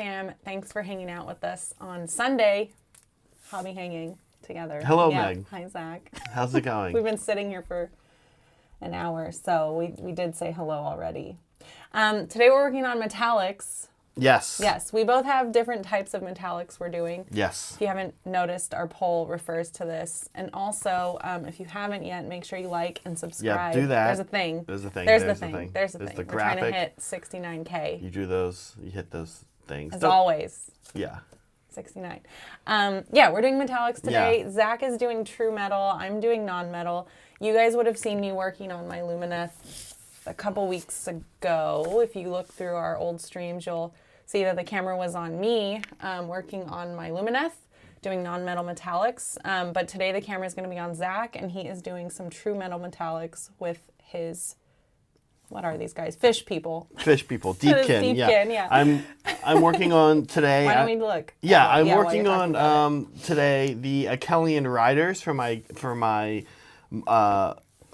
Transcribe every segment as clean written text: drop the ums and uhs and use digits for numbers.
fam. Thanks for hanging out with us on Sunday. Hobby hanging together. Hello, Meg. Hi, Zach. How's it going? We've been sitting here for an hour, so we did say hello already. Today we're working on metallics. Yes. Yes, we both have different types of metallics we're doing. Yes. If you haven't noticed, our poll refers to this. And also, if you haven't yet, make sure you like and subscribe. Yeah, do that. There's a thing. There's a thing. There's the thing. There's the thing. The We're trying to graphic. hit 69K. You do those. You hit those things. As always. Yeah. 69. Yeah, we're doing metallics today. Yeah. Zach is doing true metal. I'm doing non-metal. You guys would have seen me working on my Lumineth a couple weeks ago. If you look through our old streams, you'll see that the camera was on me working on my Lumineth, doing non-metal metallics. But today the camera is going to be on Zach, and he is doing some true metal metallics with his, what are these guys? Fish people. Fish people. Deepkin. Yeah. I'm working on today. Why don't we look? Yeah, I'm while working you're talking about on today the Akelian Riders for my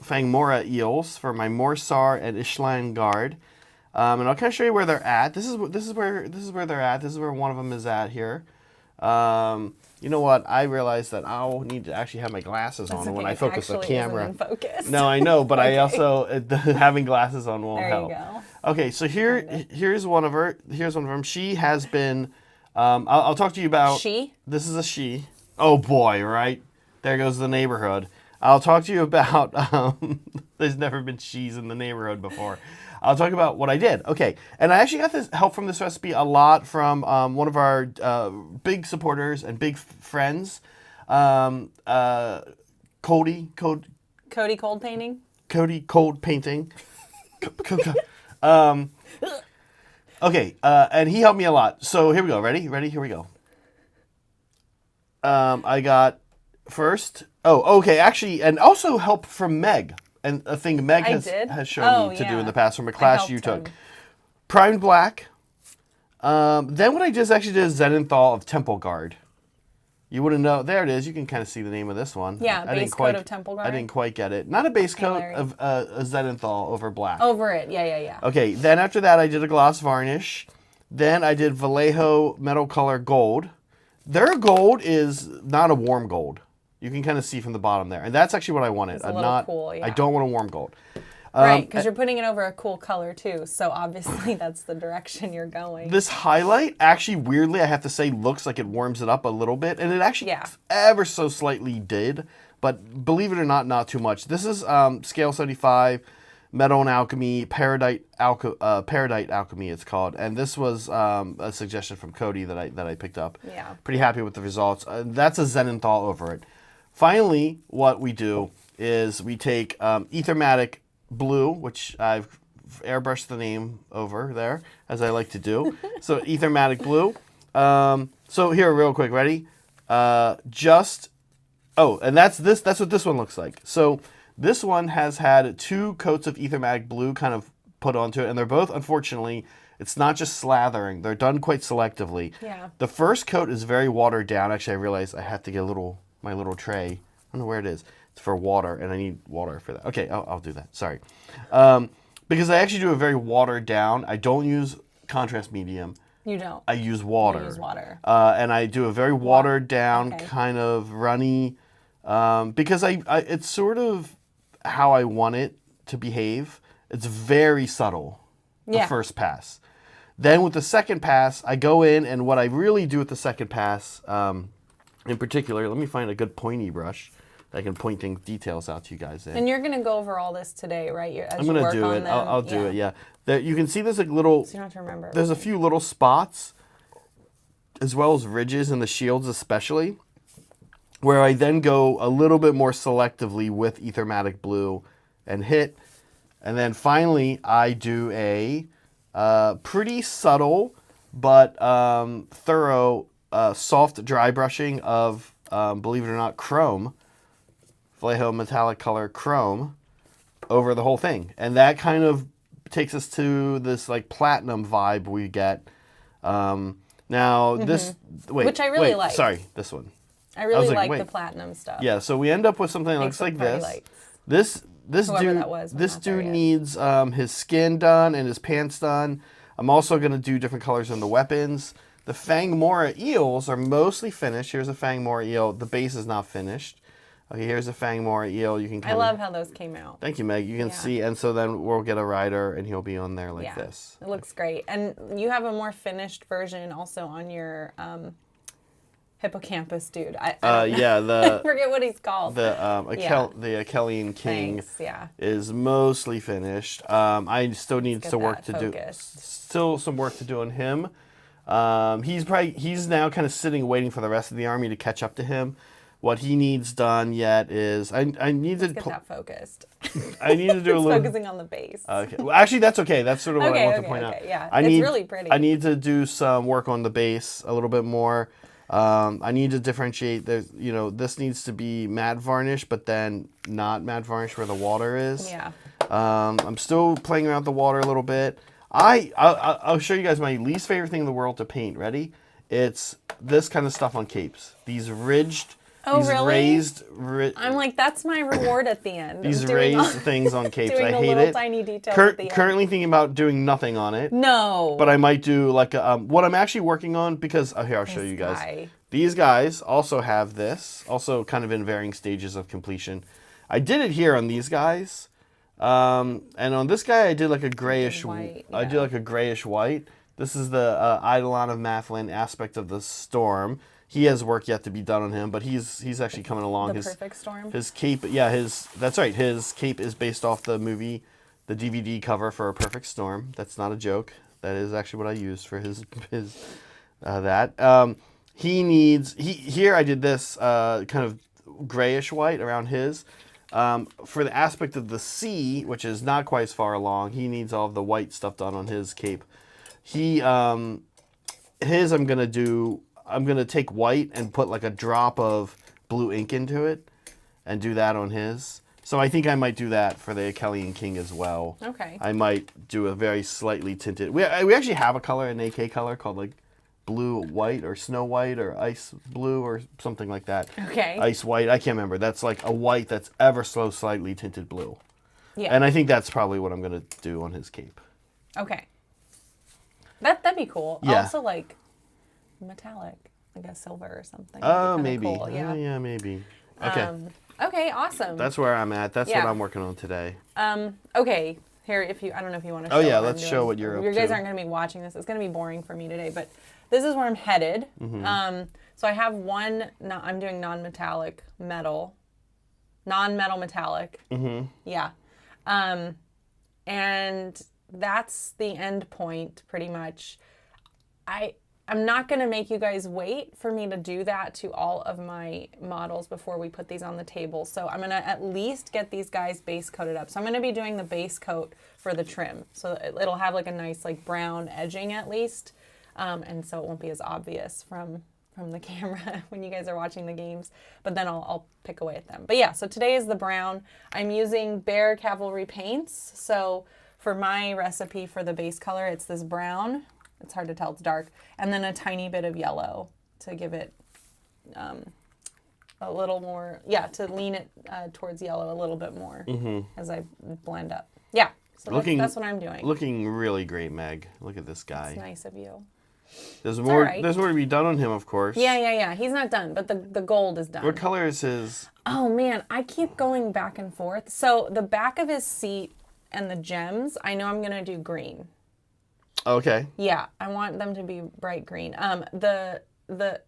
Fangmora Eels for my Morsar and Ishlan Guard. And I'll kind of show you where they're at. This is where they're at. This is where one of them is at here. You know what? I realized that I'll need to actually have my glasses on when I focus the camera. No, I know, but I also having glasses on won't help. There you go. Okay, so here's one of her. Here's one of them. She has been. I'll talk to you about. She? This is a she. Oh boy! Right there goes the neighborhood. I'll talk to you about. There's never been she's in the neighborhood before. I'll talk about what I did. Okay, and I actually got this help from this recipe a lot from one of our big supporters and big friends, Cody Cold Painting. Cody Cold Painting. Okay, and he helped me a lot. So here we go. Ready? Here we go. I got first. Oh, okay. Actually, and also help from Meg. And a thing Meg has shown me to do in the past from a class you took. Primed black. Then what I just actually did is Zenenthal of Temple Guard. You wouldn't know. There it is. You can kind of see the name of this one. Yeah, base coat of Temple Guard. I didn't quite get it. Not a base coat of a Zenenthal over black. Over it. Yeah. Okay, then after that I did a gloss varnish. Then I did Vallejo metal color gold. Their gold is not a warm gold. You can kind of see from the bottom there. And that's actually what I wanted. It's a little cool, yeah. I don't want a warm gold. Right, because you're putting it over a cool color too. So obviously that's the direction you're going. This highlight actually, weirdly, I have to say, looks like it warms it up a little bit. And it actually ever so slightly did. But believe it or not too much. This is Scale 75, Metal and Alchemy, Paradite Alchemy it's called. And this was a suggestion from Cody that I picked up. Yeah. Pretty happy with the results. That's a Zenenthal over it. Finally, what we do is we take Ethermatic Blue, which I've airbrushed the name over there, as I like to do. So Ethermatic Blue. So here, real quick, ready? And that's what this one looks like. So this one has had 2 coats of Ethermatic Blue kind of put onto it, and they're both, unfortunately, it's not just slathering. They're done quite selectively. Yeah. The first coat is very watered down. Actually, I realized I have to get my little tray. I don't know where it is. It's for water, and I need water for that. Okay, I'll do that. Sorry. Because I actually do a very watered down. I don't use contrast medium. You don't? I use water. You use water. And I do a very watered down, kind of runny, because it's sort of how I want it to behave. It's very subtle, the first pass. Then with the second pass, I go in, and what I really do with the second pass, in particular, let me find a good pointy brush that I can point details out to you guys in. And you're going to go over all this today, right? I'm going to do it. I'll do it, yeah. There, you can see there's like little... So you don't have to remember. There's a few little spots, as well as ridges in the shields especially, where I then go a little bit more selectively with Ethermatic Blue and hit. And then finally, I do a pretty subtle but thorough soft dry brushing of, believe it or not, chrome, Vallejo metallic color chrome, over the whole thing. And that kind of takes us to this like platinum vibe we get. Now this, which I really like. Sorry, this one. I really like the platinum stuff. Yeah, so we end up with something that looks like this. This dude needs his skin done and his pants done. I'm also going to do different colors on the weapons. The Fangmora eels are mostly finished. Here's a Fangmora eel. The base is not finished. Okay, here's a Fangmora eel. You can I love how those came out. Thank you, Meg. You can see, and so then we'll get a rider, and he'll be on there like this. It looks great. And you have a more finished version also on your hippocampus dude. I forget what he's called. The Akelian King is mostly finished. I still need some work to do. Still some work to do on him. He's now kind of sitting waiting for the rest of the army to catch up to him. What he needs done yet is I need to get that focused. I need to do a little focusing on the base. Okay. Well, actually, that's okay. That's sort of what I want to point out. Yeah, it's really pretty. I need to do some work on the base a little bit more. I need to differentiate. This needs to be matte varnish, but then not matte varnish where the water is. Yeah. I'm still playing around with the water a little bit. I'll show you guys my least favorite thing in the world to paint. Ready? It's this kind of stuff on capes. These ridged. Oh, these really? raised. I'm like, that's my reward at the end. These raised things on capes. I hate little it. Tiny details at the end. Currently thinking about doing nothing on it. No. But I might do like a, what I'm actually working on, because here I'll show you guys. These guys also have this, also kind of in varying stages of completion. I did it here on these guys, and on this guy I did like a grayish white. I did like a grayish white. This is the Eidolon of Mathlin aspect of the storm. He has work yet to be done on him, but he's actually coming along. The Perfect Storm? His cape, that's right. His cape is based off the movie, the DVD cover for A Perfect Storm. That's not a joke. That is actually what I used for his that. Here I did this kind of grayish white around his. For the aspect of the sea, which is not quite as far along, he needs all of the white stuff done on his cape. I'm going to take white and put like a drop of blue ink into it and do that on his. So I think I might do that for the Akelian King as well. Okay. I might do a very slightly tinted. We actually have a color, an AK color called like blue white or snow white or ice blue or something like that. Okay. Ice white. I can't remember. That's like a white that's ever so slightly tinted blue. Yeah. And I think that's probably what I'm going to do on his cape. Okay. That'd be cool. Yeah. Also like metallic, like a silver or something. Oh, maybe. Cool. Yeah. Yeah, maybe. Okay. Okay, awesome. That's where I'm at. That's what I'm working on today. Okay. Here, I don't know if you want to show. Oh yeah, what let's I'm show doing. what you're up to. You guys aren't going to be watching this. It's going to be boring for me today, but this is where I'm headed. Mm-hmm. So I have I'm doing non-metallic metal, non-metal metallic. Mm-hmm. Yeah. And that's the end point, pretty much. I'm not going to make you guys wait for me to do that to all of my models before we put these on the table. So I'm going to at least get these guys base coated up. So I'm going to be doing the base coat for the trim. So it'll have like a nice like brown edging at least. And so it won't be as obvious from the camera when you guys are watching the games. But then I'll pick away at them. But yeah, so today is the brown. I'm using Bear Cavalry paints. So for my recipe for the base color, it's this brown. It's hard to tell, it's dark. And then a tiny bit of yellow to give it a little more, to lean it towards yellow a little bit more as I blend up. Yeah, so that's what I'm doing. Looking really great, Meg. Look at this guy. It's nice of you. There's more to be done on him, of course. Yeah. He's not done, but the gold is done. What color is his? Oh, man, I keep going back and forth. So the back of his seat and the gems, I know I'm going to do green. Okay. Yeah, I want them to be bright green. The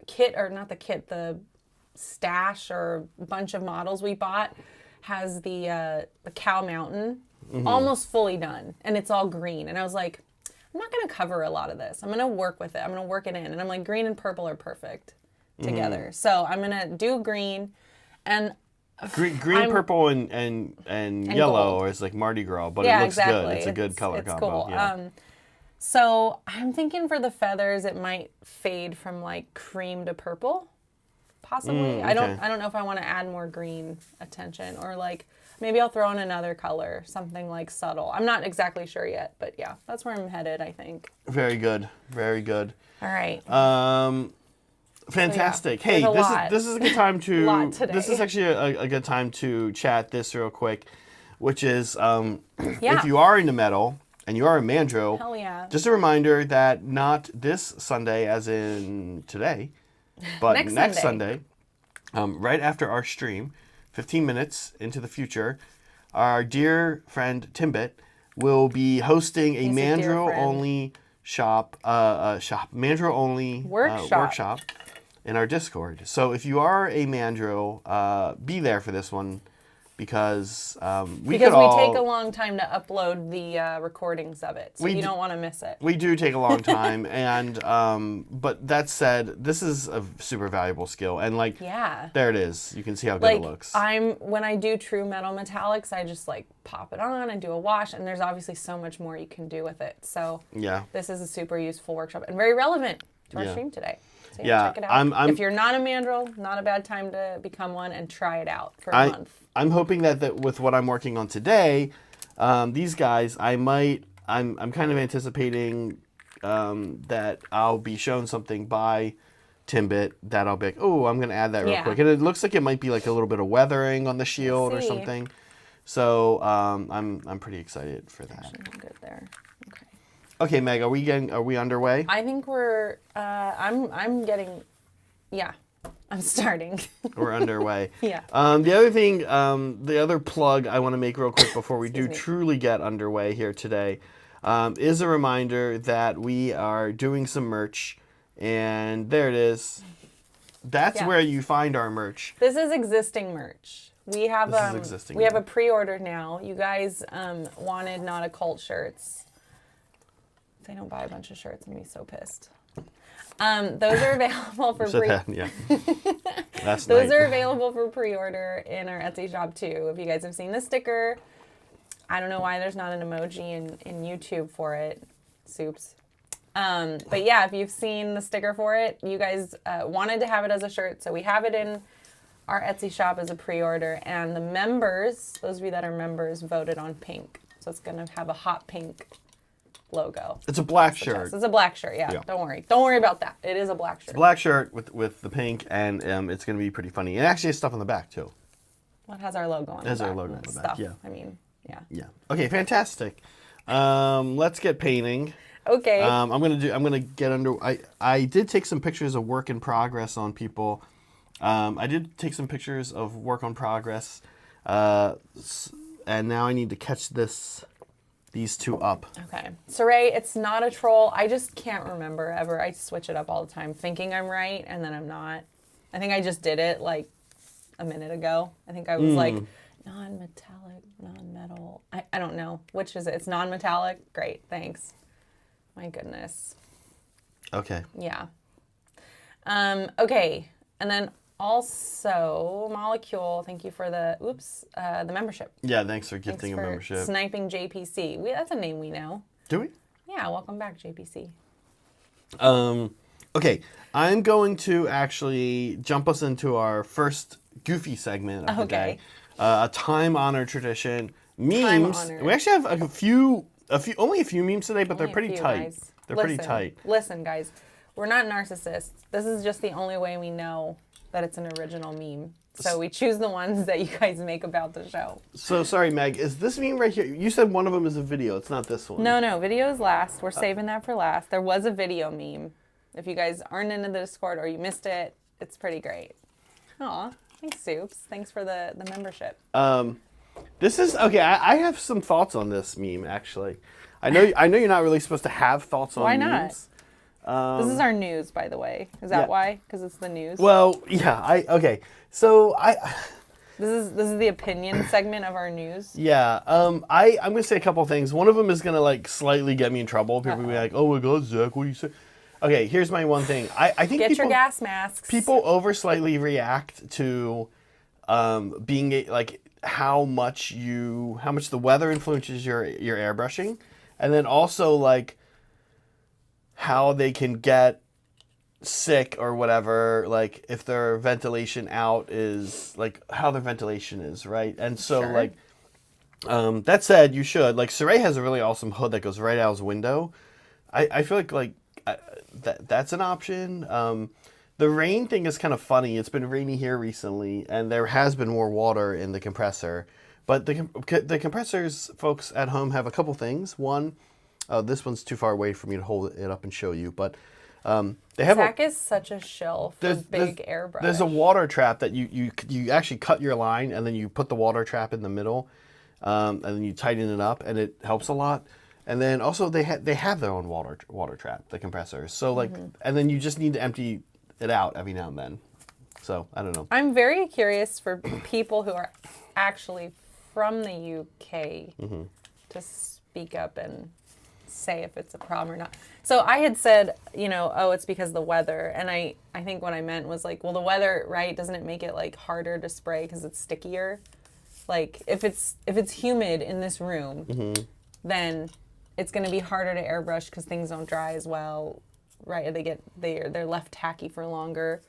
kit, or not the kit, the stash or bunch of models we bought has the Cow Mountain almost fully done, and it's all green. And I was like, I'm not going to cover a lot of this. I'm going to work with it. I'm going to work it in. And I'm like, green and purple are perfect together. So I'm going to do green, and green, purple, and yellow, or it's like Mardi Gras, but it looks good. It's a good color combo. Cool. Yeah. So I'm thinking for the feathers, it might fade from like cream to purple, possibly. Okay. I don't know if I want to add more green attention, or like maybe I'll throw in another color, something like subtle. I'm not exactly sure yet, but yeah, that's where I'm headed, I think. Very good. Very good. All right. Fantastic. So, yeah, hey, this is a good time to. This is actually a good time to chat this real quick, which is if you are into metal and you are a mandrill, Hell yeah. just a reminder that not this Sunday, as in today, but next Sunday, right after our stream, 15 minutes into the future, our dear friend Timbit will be hosting a mandrill-only mandrill-only workshop in our Discord. So if you are a mandrill, be there for this one. Because we take a long time to upload the recordings of it, so you don't want to miss it. We do take a long time, and but that said, this is a super valuable skill, and there it is. You can see how good it looks. When I do true metal metallics, I just pop it on and do a wash, and there's obviously so much more you can do with it. So this is a super useful workshop and very relevant to our stream today. So check it out. If you're not a mandrill, not a bad time to become one and try it out for a month. I'm hoping that with what I'm working on today, these guys, I'm kind of anticipating that I'll be shown something by Timbit that I'll be like, oh, I'm going to add that real quick. And it looks like it might be like a little bit of weathering on the shield or something. So I'm pretty excited for that. Actually, I'm good there. Okay, Meg, are we underway? I think we're, I'm starting. We're underway. Yeah. The other thing, the other plug I want to make real quick before we truly get underway here today, is a reminder that we are doing some merch, and there it is. That's where you find our merch. This is existing merch. We have have a pre-order now. You guys wanted Not a Cult shirts. If they don't buy a bunch of shirts, I'm gonna be so pissed. Those are available for Those are available for pre-order in our Etsy shop too. If you guys have seen the sticker, I don't know why there's not an emoji in YouTube for it. Soups. But yeah, if you've seen the sticker for it, you guys wanted to have it as a shirt, so we have it in our Etsy shop as a pre-order. And the members, those of you that are members, voted on pink, so it's gonna have a hot pink logo. It's a black shirt. It's a black shirt, yeah. Don't worry about that. It is a black shirt. It's a black shirt with the pink, and it's going to be pretty funny. It actually has stuff on the back, too. Well, it has our logo on the back. It has our logo on the back, yeah. I mean, yeah. Yeah. Okay, fantastic. Let's get painting. Okay. I'm gonna get under. I did take some pictures of work in progress on people. I did take some pictures of work on progress, and now I need to catch these two up. Okay. Saray, it's not a troll. I just can't remember ever. I switch it up all the time, thinking I'm right, and then I'm not. I think I just did it a minute ago. I think I was non-metallic, non-metal. I don't know. Which is it? It's non-metallic? Great. Thanks. My goodness. Okay. Yeah. Okay. And then also, Molecule, thank you for the membership. Yeah, thanks for gifting a membership. Sniping JPC. That's a name we know. Do we? Yeah, welcome back, JPC. Okay, I'm going to actually jump us into our first goofy segment of the day. A time-honored tradition. Memes. We actually have only a few memes today, but they're pretty tight. Guys. They're pretty tight. Listen, guys. We're not narcissists. This is just the only way we know that it's an original meme. So we choose the ones that you guys make about the show. So sorry, Meg, is this meme right here? You said one of them is a video. It's not this one. No, video is last. We're saving that for last. There was a video meme. If you guys aren't into the Discord or you missed it, it's pretty great. Aw, thanks, Soups. Thanks for the membership. This is okay. I have some thoughts on this meme actually. I know you're not really supposed to have thoughts on memes. Why not? This is our news, by the way. Is that why? Because it's the news? Well, yeah. Okay. So This is the opinion segment of our news. Yeah. I'm gonna say a couple things. One of them is gonna slightly get me in trouble. People will be like, "Oh my God, Zach, what do you say?" Okay. Here's my one thing. I think get your gas masks. People slightly react to being how much the weather influences your airbrushing, and then also how they can get sick or whatever, if their ventilation out is how their ventilation is, right? And so sure. That said, you should Saray has a really awesome hood that goes right out his window. I feel that's an option. The rain thing is kind of funny. It's been rainy here recently, and there has been more water in the compressor. But the compressors, folks at home, have a couple things. One, Oh, this one's too far away for me to hold it up and show you, but they have Zach is such a shill for big airbrush. There's a water trap that you actually cut your line and then you put the water trap in the middle, and then you tighten it up and it helps a lot. And then also they have their own water trap, the compressors. So like, and then you just need to empty it out every now and then. So I don't know. I'm very curious for people who are actually from the UK to speak up and say if it's a problem or not. So I had said, oh, it's because of the weather. And I think what I meant was like, well, the weather, right, doesn't it make it like harder to spray because it's stickier? Like if it's humid in this room, then it's going to be harder to airbrush because things don't dry as well, right? They're left tacky for longer.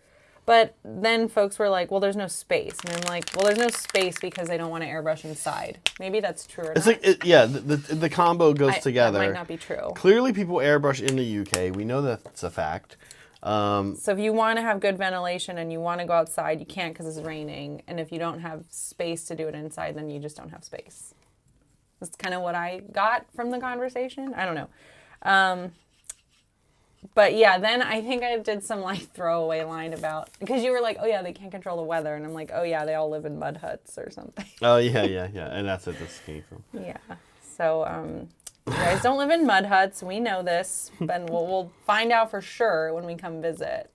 But then folks were like, well, there's no space. And I'm like, well, there's no space because they don't want to airbrush inside. Maybe that's true or not. Like, the combo goes together. That might not be true. Clearly people airbrush in the UK. We know that's a fact. So if you want to have good ventilation and you want to go outside, you can't because it's raining. And if you don't have space to do it inside, then you just don't have space. That's kind of what I got from the conversation. I don't know. But yeah, then I think I did some like throwaway line about, because you were like, oh yeah, they can't control the weather. And I'm like, oh yeah, they all live in mud huts or something. Oh yeah. And that's what this came from. Yeah. So you guys don't live in mud huts. We know this, but we'll find out for sure when we come visit.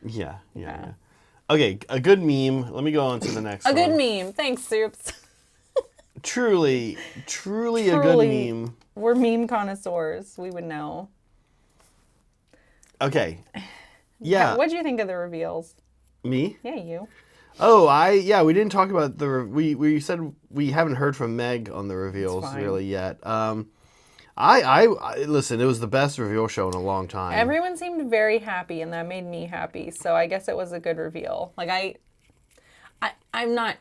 Yeah. Okay, a good meme. Let me go on to the next one. A good meme. Thanks, Soups. Truly a good meme. We're meme connoisseurs. We would know. Okay. Yeah. What did you think of the reveals? Me? Yeah, you. Oh, we didn't talk about we said we haven't heard from Meg on the reveals really yet. I listen, it was the best reveal show in a long time. Everyone seemed very happy and that made me happy. So I guess it was a good reveal. Like I'm not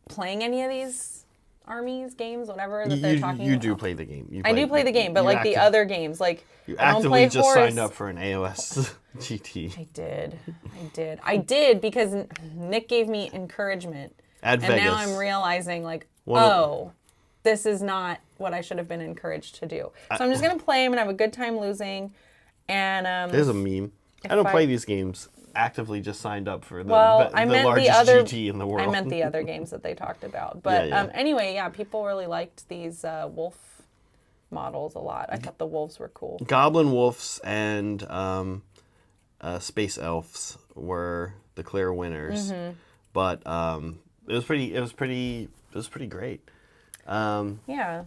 playing any of these armies games, whatever that they're talking about. You do play the game. I do play the game, but like the other games, like you I don't actively play just Horus. signed up for an AOS GT. I did because Nick gave me encouragement. At and Vegas. Now I'm realizing like, this is not what I should have been encouraged to do. So I'm just gonna play him and have a good time losing. And there's a meme. I don't play these games. Actively just signed up for the largest GT in the world. I meant the other games that they talked about. But anyway, people really liked these wolf models a lot. I thought the wolves were cool. Goblin wolves and space elves were the clear winners. But it was pretty great.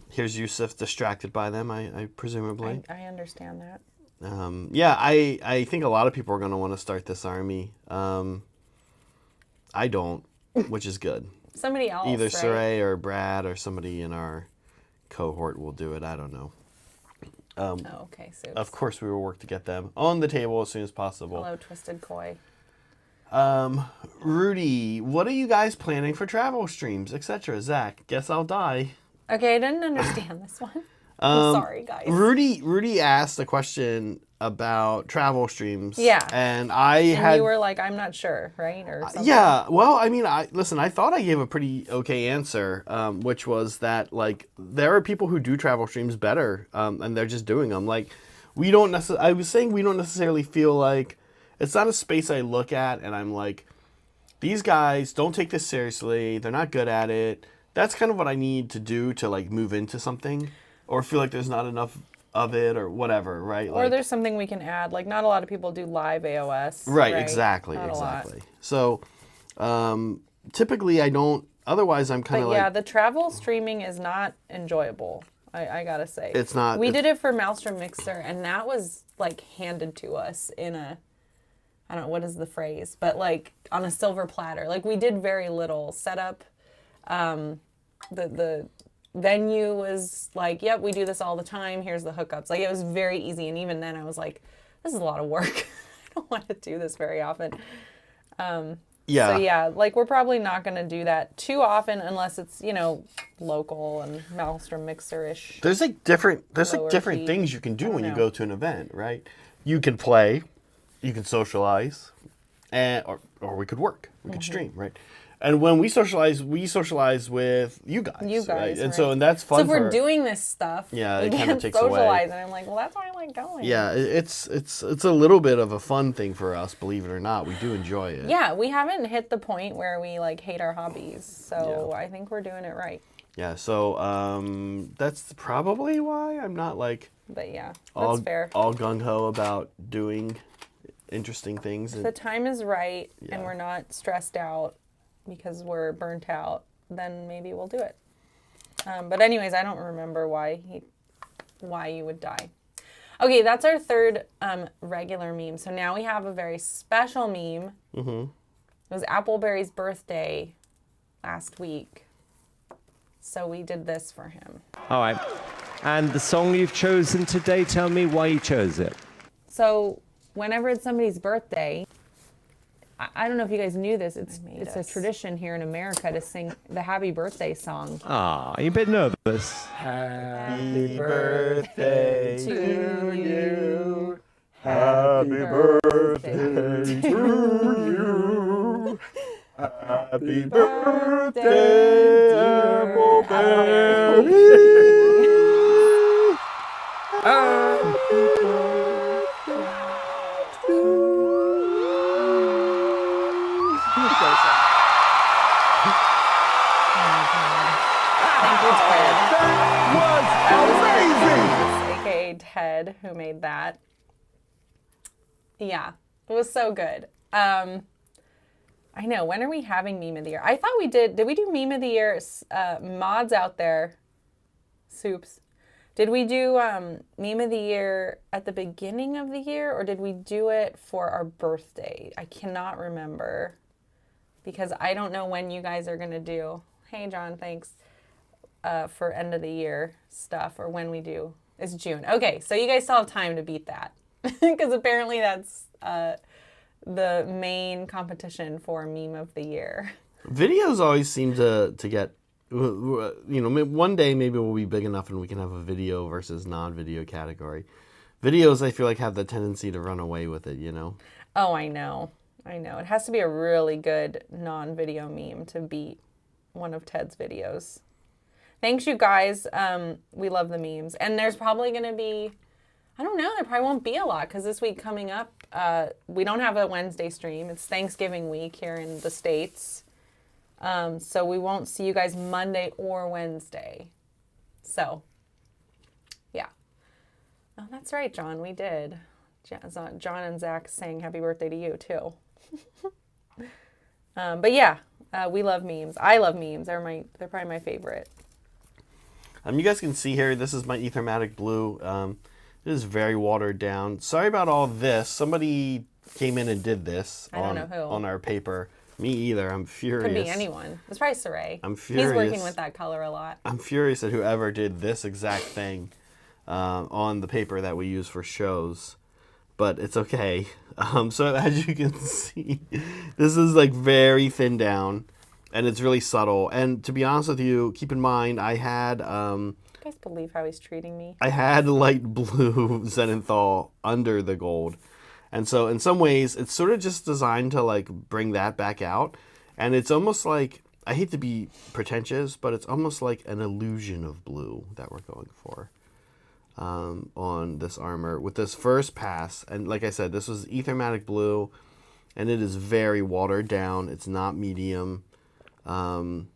Here's Yusuf distracted by them, I presumably. I understand that. I think a lot of people are going to want to start this army. I don't, which is good. Somebody else, either right? Saray or Brad or somebody in our cohort will do it. I don't know. Okay. So of course, we will work to get them on the table as soon as possible. Hello, Twisted Koi. Rudy, what are you guys planning for travel streams, etc.? Zach, guess I'll die. Okay, I didn't understand this one. I'm sorry, guys. Rudy asked a question about travel streams. Yeah. And you were like, I'm not sure, right? Or something. Yeah. Well, I mean, I thought I gave a pretty okay answer, which was that, like, there are people who do travel streams better, and they're just doing them. Like, I was saying we don't necessarily feel like, it's not a space I look at and I'm like, these guys don't take this seriously. They're not good at it. That's kind of what I need to do to, like, move into something. Or feel like there's not enough of it or whatever, right? Or there's something we can add. Like, not a lot of people do live AOS. Right, exactly. So, typically I don't, otherwise I'm kind of like... yeah, the travel streaming is not enjoyable, I gotta say. It's not... We did it for Maelstrom Mixer, and that was, like, handed to us in a, I don't know, what is the phrase? But, like, on a silver platter. Like, we did very little setup. The venue was like, yep, we do this all the time. Here's the hookups. Like, it was very easy. And even then I was like, this is a lot of work. I don't want to do this very often. So yeah, like, we're probably not going to do that too often unless it's, local and Maelstrom Mixer-ish. There's different things you can do when you go to an event, right? You can play, you can socialize, and or we could work, we could stream, right? And when we socialize with you guys, right? And so, and that's fun. So if we're doing this stuff, yeah, we it kind of can't takes socialize, away. and I'm like, well, that's why I like going. Yeah, it's a little bit of a fun thing for us, believe it or not. We do enjoy it. Yeah, we haven't hit the point where we like hate our hobbies, so I think we're doing it right. Yeah, so that's probably why I'm not like. But yeah, all, that's fair. All gung ho about doing interesting things. If the time is right and Yeah. we're not stressed out because we're burnt out, then maybe we'll do it. But anyways, I don't remember why you would die. Okay, that's our third regular meme. So now we have a very special meme. It was Appleberry's birthday last week. So we did this for him. All right. And the song you've chosen today, tell me why you chose it. So whenever it's somebody's birthday, I don't know if you guys knew this, it's a tradition here in America to sing the happy birthday song. Ah, you a bit nervous. Happy birthday to you. Happy birthday to you. Happy birthday, Appleberry. AKA Ted, who made that. Yeah, it was so good. I know. When are we having meme of the year? I thought we did. Did we do meme of the year? Mods out there, soups. Did we do meme of the year at the beginning of the year, or did we do it for our birthday? I cannot remember because I don't know when you guys are gonna do. Hey, John, thanks. For end of the year stuff, or when we do. It's June. Okay, so you guys still have time to beat that because apparently that's the main competition for meme of the year. Videos always seem to get, one day maybe we'll be big enough and we can have a video versus non-video category. Videos, I feel like, have the tendency to run away with it, Oh, I know. It has to be a really good non-video meme to beat one of Ted's videos. Thanks, you guys. We love the memes. And there's probably going to be, I don't know, there probably won't be a lot because this week coming up, we don't have a Wednesday stream. It's Thanksgiving week here in the States. So we won't see you guys Monday or Wednesday. So, yeah. Oh, that's right, John. We did. John and Zach saying happy birthday to you, too. But yeah, we love memes. I love memes. They're probably my favorite. You guys can see here, this is my Ethermatic Blue. It is very watered down. Sorry about all this. Somebody came in and did this on our paper. Me either. I'm furious. Could be anyone. It's probably Saray. I'm furious. He's working with that color a lot. I'm furious at whoever did this exact thing on the paper that we use for shows. But it's okay. So as you can see, this is like very thin down. And it's really subtle. And to be honest with you, keep in mind, I had... you guys believe how he's treating me? I had light blue Zenithal under the gold. And so in some ways, it's sort of just designed to like bring that back out. And it's almost like, I hate to be pretentious, but it's almost like an illusion of blue that we're going for on this armor. With this first pass, and like I said, this was Ethermatic Blue, and it is very watered down. It's not medium. You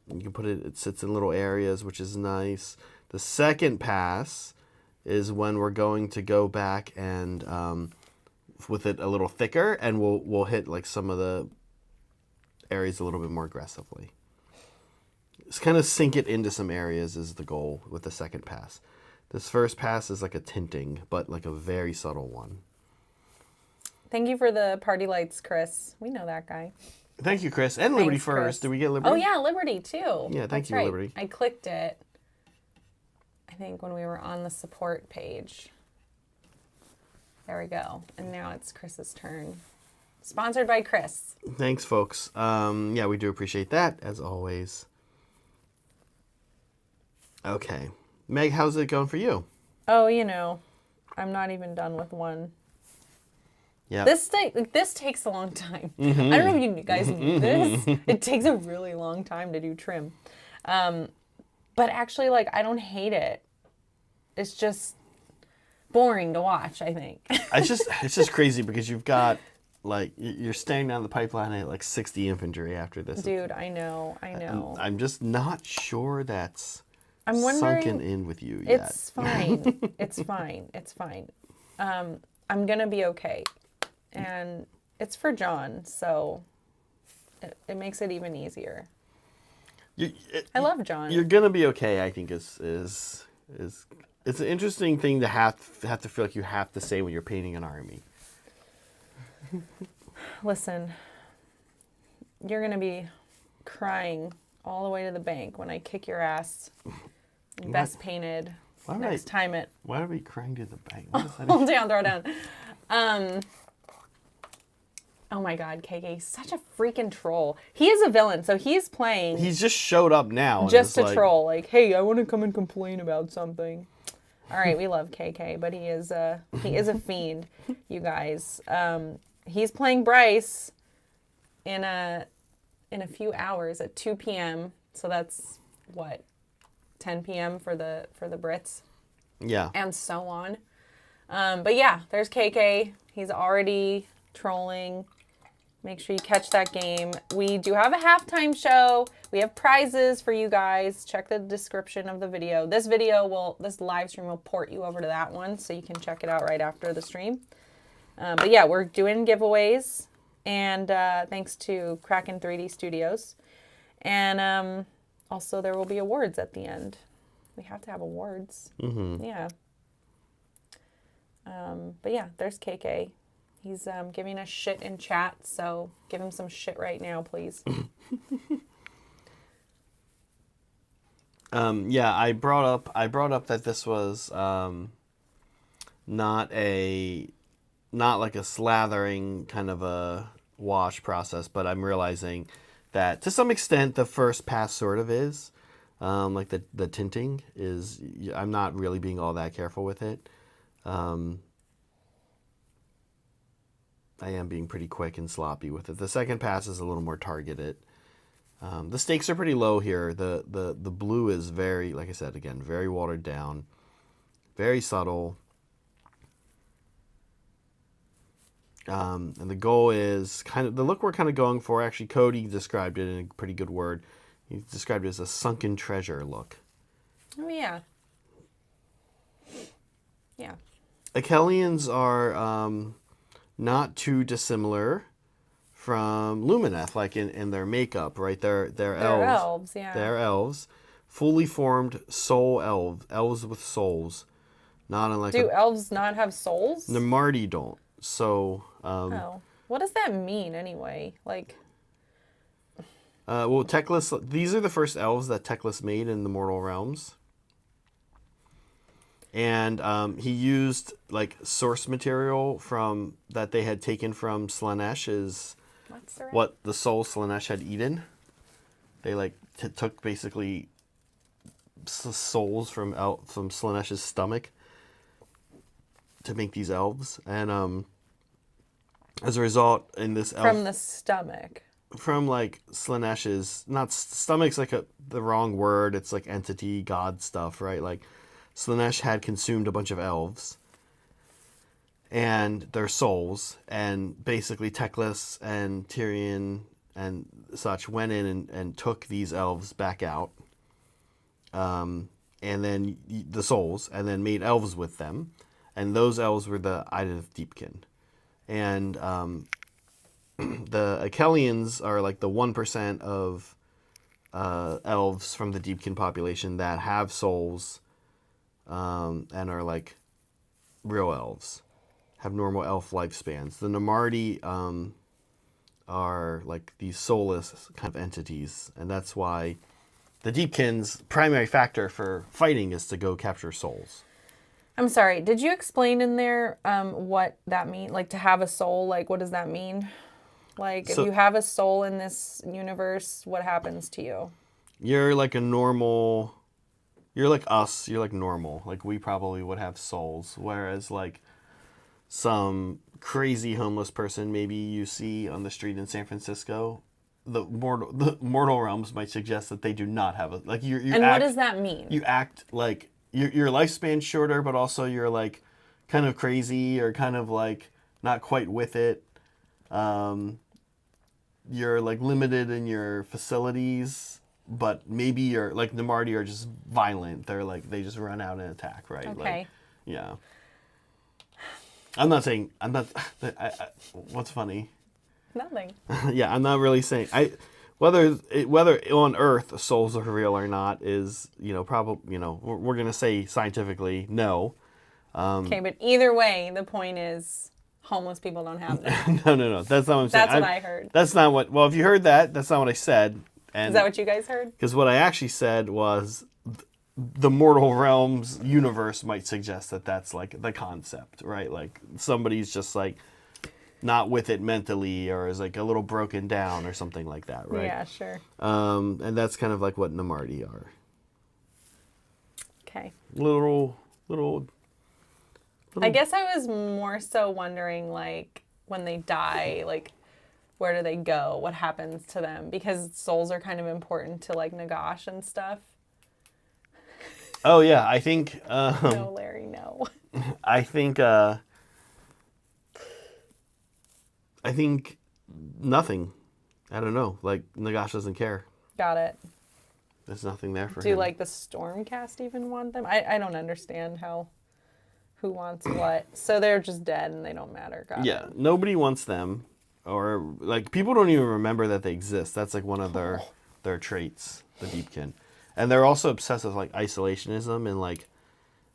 can put it sits in little areas, which is nice. The second pass is when we're going to go back and with it a little thicker, and we'll hit like some of the areas a little bit more aggressively. Just kind of sink it into some areas is the goal with the second pass. This first pass is like a tinting, but like a very subtle one. Thank you for the party lights, Chris. We know that guy. Thank you, Chris. And Liberty Thanks, first. Chris. Did we get Liberty? Oh, yeah, Liberty, too. Yeah, thank you, right. Liberty. I clicked it, I think, when we were on the support page. There we go. And now it's Chris's turn. Sponsored by Chris. Thanks, folks. Yeah, we do appreciate that, as always. Okay. Meg, how's it going for you? Oh, I'm not even done with one. Yeah. This takes a long time. I don't know if you guys knew this. It takes a really long time to do trim. But actually, like, I don't hate it. It's just boring to watch, I think. It's just crazy because you've got, like, you're staying down the pipeline at like 60 infantry after this. Dude, I know. I'm just not sure that's I'm wondering, sunken in with you yet. It's fine. It's fine. I'm going to be okay. And it's for John, so it makes it even easier. I love John. You're gonna be okay, I think is it's an interesting thing to have to feel like you have to say when you're painting an army. Listen, you're going to be crying all the way to the bank when I kick your ass. Best painted next time it. Why are we crying to the bank? What does that Hold down, throw down. Oh my God, KK, such a freaking troll. He is a villain, so he's playing. He's just showed up now. Just a troll. Like, hey, I want to come and complain about something. All right, we love KK, but he is a fiend, you guys. He's playing Bryce in a few hours at 2 p.m. So that's what, 10 p.m. for the Brits. Yeah. And so on. But yeah, there's KK. He's already trolling. Make sure you catch that game. We do have a halftime show. We have prizes for you guys. Check the description of the video. This live stream will port you over to that one, so you can check it out right after the stream. But yeah, we're doing giveaways, and thanks to Kraken 3D Studios. And also there will be awards at the end. We have to have awards. Mm-hmm. Yeah. But yeah, there's KK. He's giving us shit in chat, so give him some shit right now, please. Yeah, I brought up that this was not like a slathering kind of a wash process, but I'm realizing that to some extent the first pass sort of is. Like the tinting is, I'm not really being all that careful with it. I am being pretty quick and sloppy with it. The second pass is a little more targeted. The stakes are pretty low here. The blue is very, like I said, again, very watered down, very subtle. And the goal is kind of, the look we're kind of going for, actually Cody described it in a pretty good word. He described it as a sunken treasure look. Oh, yeah. Yeah. Akelians are not too dissimilar from Lumineth, like in their makeup, right? They're elves. They're elves, yeah. They're elves. Fully formed soul elves with souls. Not unlike Do elves not have souls? Namarti don't. So what does that mean anyway? Like well, Teclis, these are the first elves that Teclis made in the Mortal Realms. And he used like source material from that they had taken from Slaanesh, is what the soul Slaanesh had eaten. They like took basically souls from Slaanesh's stomach to make these elves, and as a result, in this elf from the stomach. From like Slaanesh's, not stomach's like the wrong word. It's like entity, god stuff, right? Like Slaanesh had consumed a bunch of elves and their souls, and basically Teclis and Tyrion and such went in and took these elves back out, and then the souls, and then made elves with them, and those elves were the Ida of Deepkin, and the Akelians are like the 1% of elves from the Deepkin population that have souls. And are like real elves, have normal elf lifespans. The Namarti are like these soulless kind of entities, and that's why the Deepkin's primary factor for fighting is to go capture souls. I'm sorry, did you explain in there what that means? Like, to have a soul, like, what does that mean? Like, if you have a soul in this universe, what happens to you? You're like a normal... You're like us. You're like normal. Like, we probably would have souls. Whereas, like, some crazy homeless person maybe you see on the street in San Francisco, the mortal realms might suggest that they do not have a like you. And what does that mean? You act like your lifespan's shorter, but also you're like kind of crazy or kind of like not quite with it. You're like limited in your facilities, but maybe you're like Namarti are just violent. They're like they just run out and attack, right? Okay. Like, yeah. I'm not saying what's funny? Nothing. Yeah, I'm not really saying whether on Earth souls are real or not is probably we're gonna say scientifically no. Okay, but either way, the point is homeless people don't have them. No. That's not what I'm saying. That's what I heard. That's not what. Well, if you heard that, that's not what I said. And Is that what you guys heard? because what I actually said was the mortal realms universe might suggest that that's like the concept, right? Like somebody's just like not with it mentally or is like a little broken down or something like that, right? Yeah, sure. And that's kind of like what Namarti are. Okay. Little. I guess I was more so wondering, like, when they die, like, where do they go? What happens to them? Because souls are kind of important to, like, Nagash and stuff. Oh, yeah. I think... No, Larry, no. I think nothing. I don't know. Like, Nagash doesn't care. Got it. There's nothing there for him. Do, like, the Stormcast even want them? I don't understand who wants what. So they're just dead and they don't matter. Got it. Nobody wants them. Or, like, people don't even remember that they exist. That's, like, one of their traits, the Deepkin. And they're also obsessed with, like, isolationism and, like,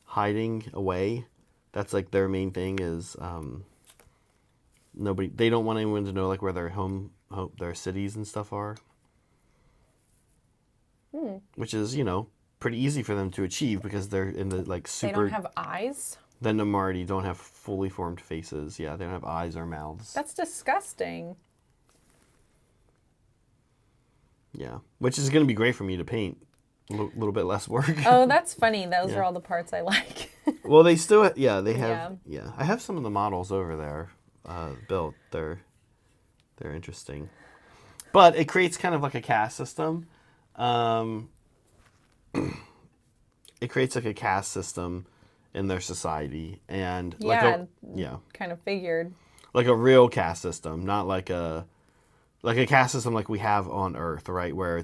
hiding away. That's, like, their main thing is they don't want anyone to know, like, where their their cities and stuff are. Which is, pretty easy for them to achieve because they're in the, like, super... They don't have eyes? The Namarti don't have fully formed faces. Yeah, they don't have eyes or mouths. That's disgusting. Yeah, which is going to be great for me to paint. A little bit less work. Oh, that's funny. Those are all the parts I like. Well, they still, they have, I have some of the models over there built. They're interesting. But it creates kind of like a caste system. It creates like a caste system in their society. And kind of figured. Like a real caste system, not like a caste system like we have on Earth, right? Where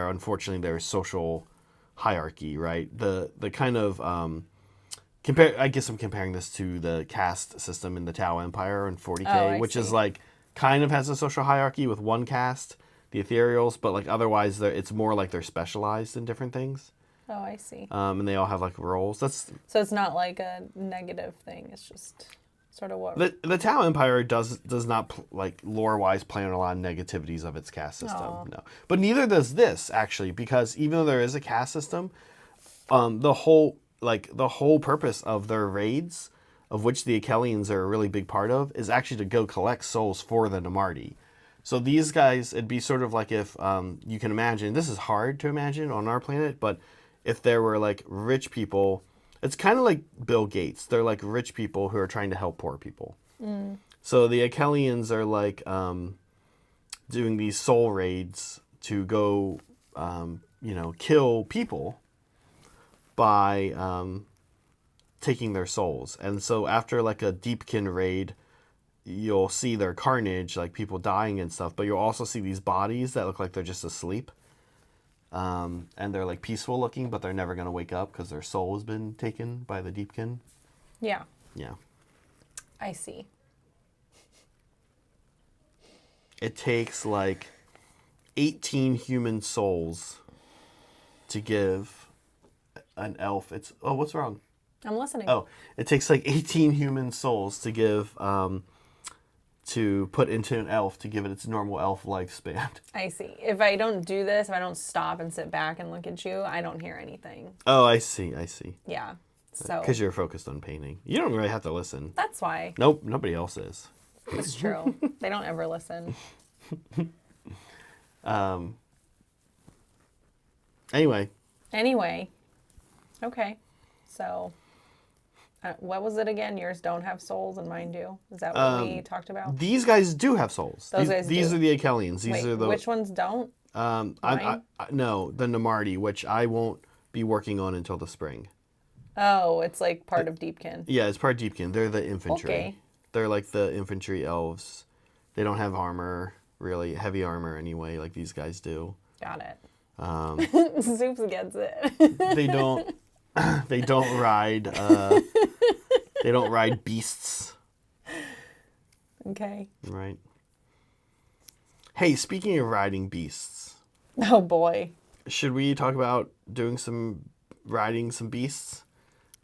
unfortunately there's social hierarchy, right? The kind of I guess I'm comparing this to the caste system in the Tau Empire in 40K, which is like kind of has a social hierarchy with one caste, the Ethereals, but like otherwise it's more like they're specialized in different things. Oh, I see. And they all have like roles. So it's not like a negative thing. It's just sort of what the Tau Empire does not like lore-wise play on a lot of negativities of its caste system. Aww. No, but neither does this actually, because even though there is a caste system, the whole purpose of their raids, of which the Akelians are a really big part of, is actually to go collect souls for the Namarti. So these guys, it'd be sort of like if you can imagine, this is hard to imagine on our planet, but if there were like rich people, it's kind of like Bill Gates. They're like rich people who are trying to help poor people. So the Akelians are like doing these soul raids to go, kill people by taking their souls. And so after like a Deepkin raid, you'll see their carnage, like people dying and stuff, but you'll also see these bodies that look like they're just asleep. And they're like peaceful looking, but they're never going to wake up because their soul has been taken by the Deepkin. Yeah. Yeah. I see. It takes like 18 human souls to give an elf. What's wrong? I'm listening. Oh, it takes like 18 human souls to give, to put into an elf to give it its normal elf lifespan. I see. If I don't do this, if I don't stop and sit back and look at you, I don't hear anything. Oh, I see. Yeah. So. Because you're focused on painting. You don't really have to listen. That's why. Nope, nobody else is. It's true. They don't ever listen. Anyway. Okay. So, What was it again? Yours don't have souls and mine do. Is that what we talked about? These guys do have souls. Those these do. are the Akelians. These Wait, are the which ones don't? no, the Namarti, which I won't be working on until the spring. Oh, it's like part of Deepkin. Yeah, it's part Deepkin. They're the infantry. Okay. They're like the infantry elves. They don't have armor, really heavy armor anyway, like these guys do. Got it. Soups gets it. They don't. They don't ride. They don't ride beasts. Okay. Right. Hey, speaking of riding beasts, Oh boy. should we talk about riding some beasts,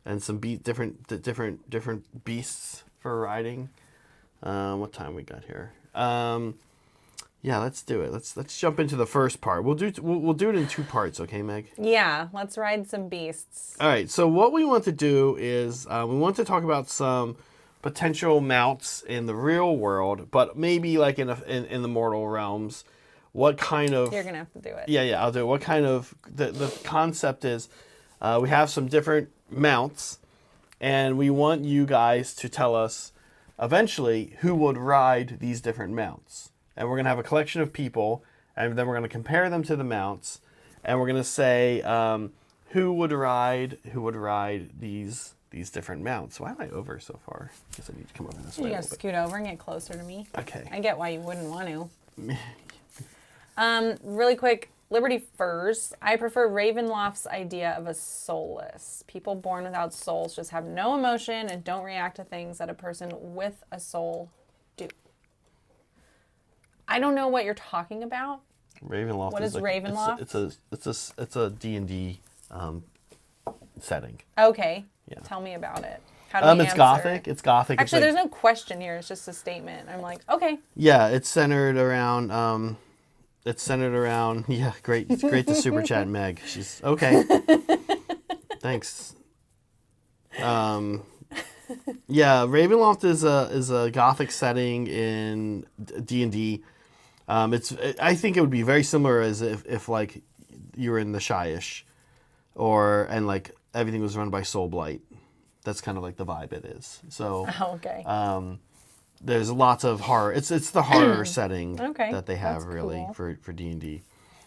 and some different beasts for riding? What time we got here? Yeah, let's do it. Let's jump into the first part. We'll do it in 2 parts, okay, Meg? Yeah, let's ride some beasts. All right. So what we want to do is we want to talk about some potential mounts in the real world, but maybe like in the mortal realms. What kind of? You're gonna have to do it. Yeah, I'll do it. What kind of? The concept is we have some different mounts, and we want you guys to tell us eventually who would ride these different mounts. And we're going to have a collection of people, and then we're going to compare them to the mounts, and we're going to say who would ride these different mounts. Why am I over so far? I guess I need to come over this way. You gotta scoot over and get closer to me. Okay. I get why you wouldn't want to. Really quick, Liberty Furs. I prefer Ravenloft's idea of a soulless. People born without souls just have no emotion and don't react to things that a person with a soul do. I don't know what you're talking about. Ravenloft. What is Ravenloft? It's a D&D setting. Okay. Yeah. Tell me about it. How do we It's answer? gothic. It's gothic. Actually, it's like, there's no question here. It's just a statement. I'm like, okay. yeah, it's centered around. Yeah, great. It's great to super chat Meg. She's okay. Thanks. Yeah, Ravenloft is a gothic setting in D&D. I think it would be very similar as if like you were in the Shyish, and like everything was run by Soulblight. That's kind of like the vibe it is. So Oh, okay. there's lots of horror. It's the horror setting Okay, that they have that's really cool. for D&D.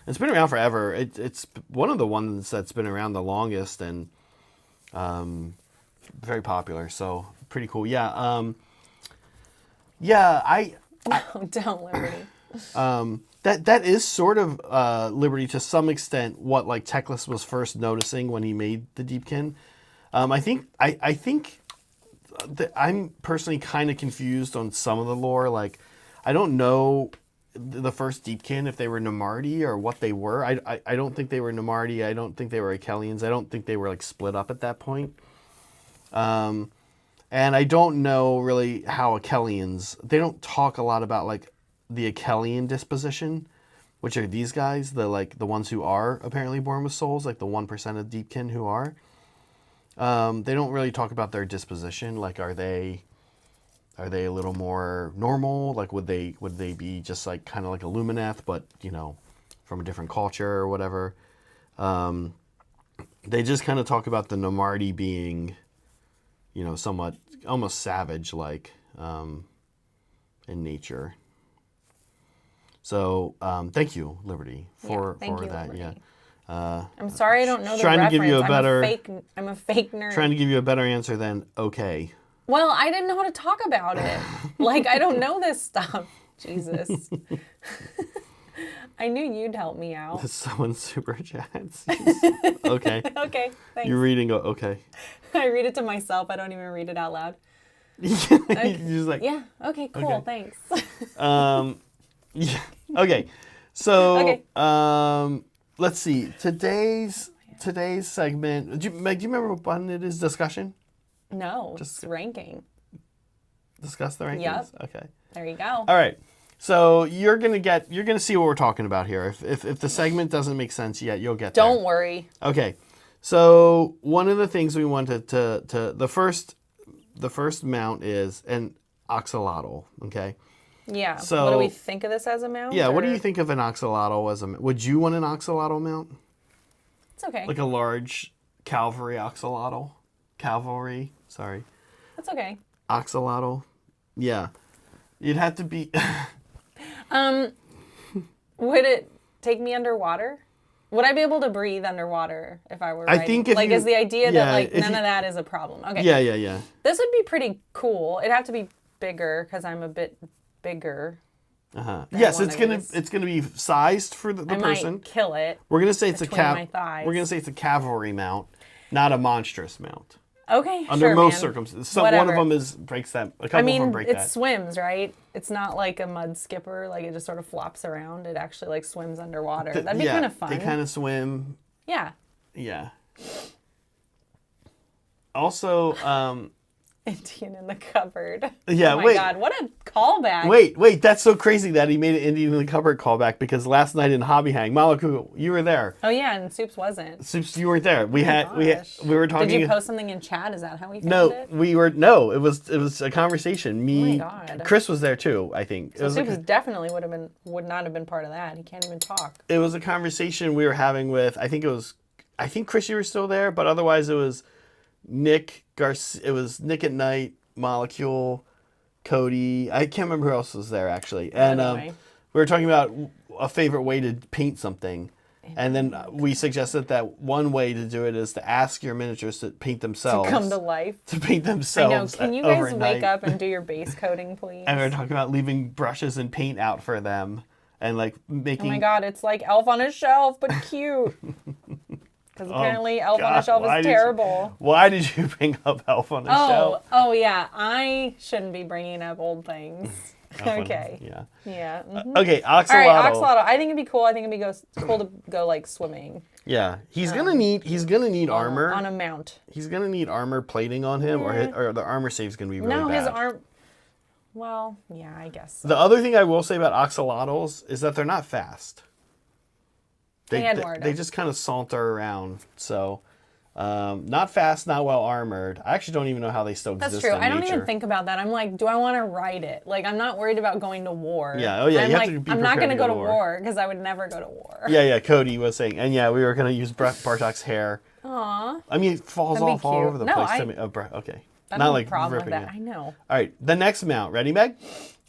It's been around forever. It's one of the ones that's been around the longest and very popular. So pretty cool. Yeah. I Don't Liberty. that is sort of Liberty to some extent what like Teclis was first noticing when he made the Deepkin. I think that I'm personally kind of confused on some of the lore. Like, I don't know the first Deepkin if they were Namarti or what they were. I don't think they were Namarti. I don't think they were Akelians. I don't think they were like split up at that point. And I don't know really how Akelians. They don't talk a lot about like the Akelian disposition, which are these guys, the ones who are apparently born with souls, like the 1% of Deepkin who are. They don't really talk about their disposition. Like, are they a little more normal? Like, would they be just like kind of like a Lumineth, but from a different culture or whatever? They just kind of talk about the Namarti being, somewhat almost savage like in nature. So thank you, Liberty, for thank you, that. Liberty. Yeah. I'm sorry I don't know the trying reference. to give you a better. I'm a fake nerd. Trying to give you a better answer than okay. Well, I didn't know how to talk about it. Like, I don't know this stuff. Jesus. I knew you'd help me out. Someone super chats. Okay. Okay, thanks. You're reading. Okay. I read it to myself. I don't even read it out loud. You're just like. Yeah. Okay. Cool. Okay. Thanks. Yeah. Okay. So. Okay. Let's see. Today's segment. Meg, do you remember what button it is? Discussion. No. Just ranking. Discuss the rankings. Yep. Okay. There you go. All right. So you're gonna see what we're talking about here. If the segment doesn't make sense yet, you'll get there. Don't worry. Okay. So one of the things we wanted to the first mount is an axolotl. Okay. Yeah. So what do we think of this as a mount? Yeah. What do or- you think of an axolotl as a? Would you want an axolotl mount? It's okay. Like a large cavalry axolotl? cavalry. Sorry. That's okay. Axolotl. Yeah. You'd have to be... Would it take me underwater? Would I be able to breathe underwater if I were riding? I think if like, you- is the idea yeah, that like if none you- of that is a problem? Okay. Yeah. This would be pretty cool. It'd have to be bigger because I'm a bit bigger. Yes, one it's of gonna these. it's gonna be sized for the I person. might kill it. We're gonna say it's between my thighs. We're gonna say it's a cavalry mount, not a monstrous mount. Okay, Under sure, most man. circumstances, one of Whatever. them breaks that. A couple I of them mean, break it that. swims, right? It's not like a mud skipper, like it just sort of flops around. It actually like swims underwater. That'd be kind of fun. They kind of swim. Yeah. Yeah. Also, Indian in the cupboard. Yeah, Oh my wait. God, what a callback. wait, that's so crazy that he made an Indian in the cupboard callback because last night in Hobby Hang, Malaku, you were there. Oh yeah, and Soups wasn't. Soups, you weren't there. We Gosh. were talking. Did you post something in chat? Is that how we found No, it? it was a conversation. Me, Oh my God. Chris was there too. I think it So was like Soups definitely would not have been part of that. He can't even talk. it was a conversation we were having with. I think Chris, you were still there, but otherwise it was Nick Garcia. It was Nick at Night, Molecule, Cody. I can't remember who else was there actually. And Anyway. we were talking about a favorite way to paint something. And then we suggested that one way to do it is to ask your miniatures to paint themselves. Come to life. To paint I know. themselves. Can you guys overnight. wake up and do your base coating, please? And we were talking about leaving brushes and paint out for them, and like making. Oh my God, it's like Elf on a Shelf, but cute. Because apparently Elf on a God, Shelf why is did you- terrible. Why did you bring up Elf on a Shelf? Oh yeah, I shouldn't be bringing up old things. Elf on a- Okay. Yeah. Yeah. Okay, Axolotl. All right, Axolotl. I think it'd be cool. I think it'd be cool to go like swimming Yeah, he's gonna need armor. on a mount. He's gonna need armor plating on him, or the armor save's gonna be really No, bad. his arm. Well, yeah, I guess. So. The other thing I will say about axolotls is that they're not fast. Edward. They just kind of saunter around. So, not fast, not well armored. I actually don't even know how they still That's exist true. in I don't nature. even think about that. I'm like, do I want to ride it? Like, I'm not worried about going to war. Yeah, oh yeah, I'm you have like, to be I'm not prepared going to to go to war because I would never go to war. Yeah, Cody was saying, and yeah, we were gonna use Bartok's hair. Aw. I mean, it falls That'd be off all cute. over the No, place. I- to me. Oh, okay. I Not don't have like a problem with ripping that. it. I know. All right, the next mount. Ready, Meg?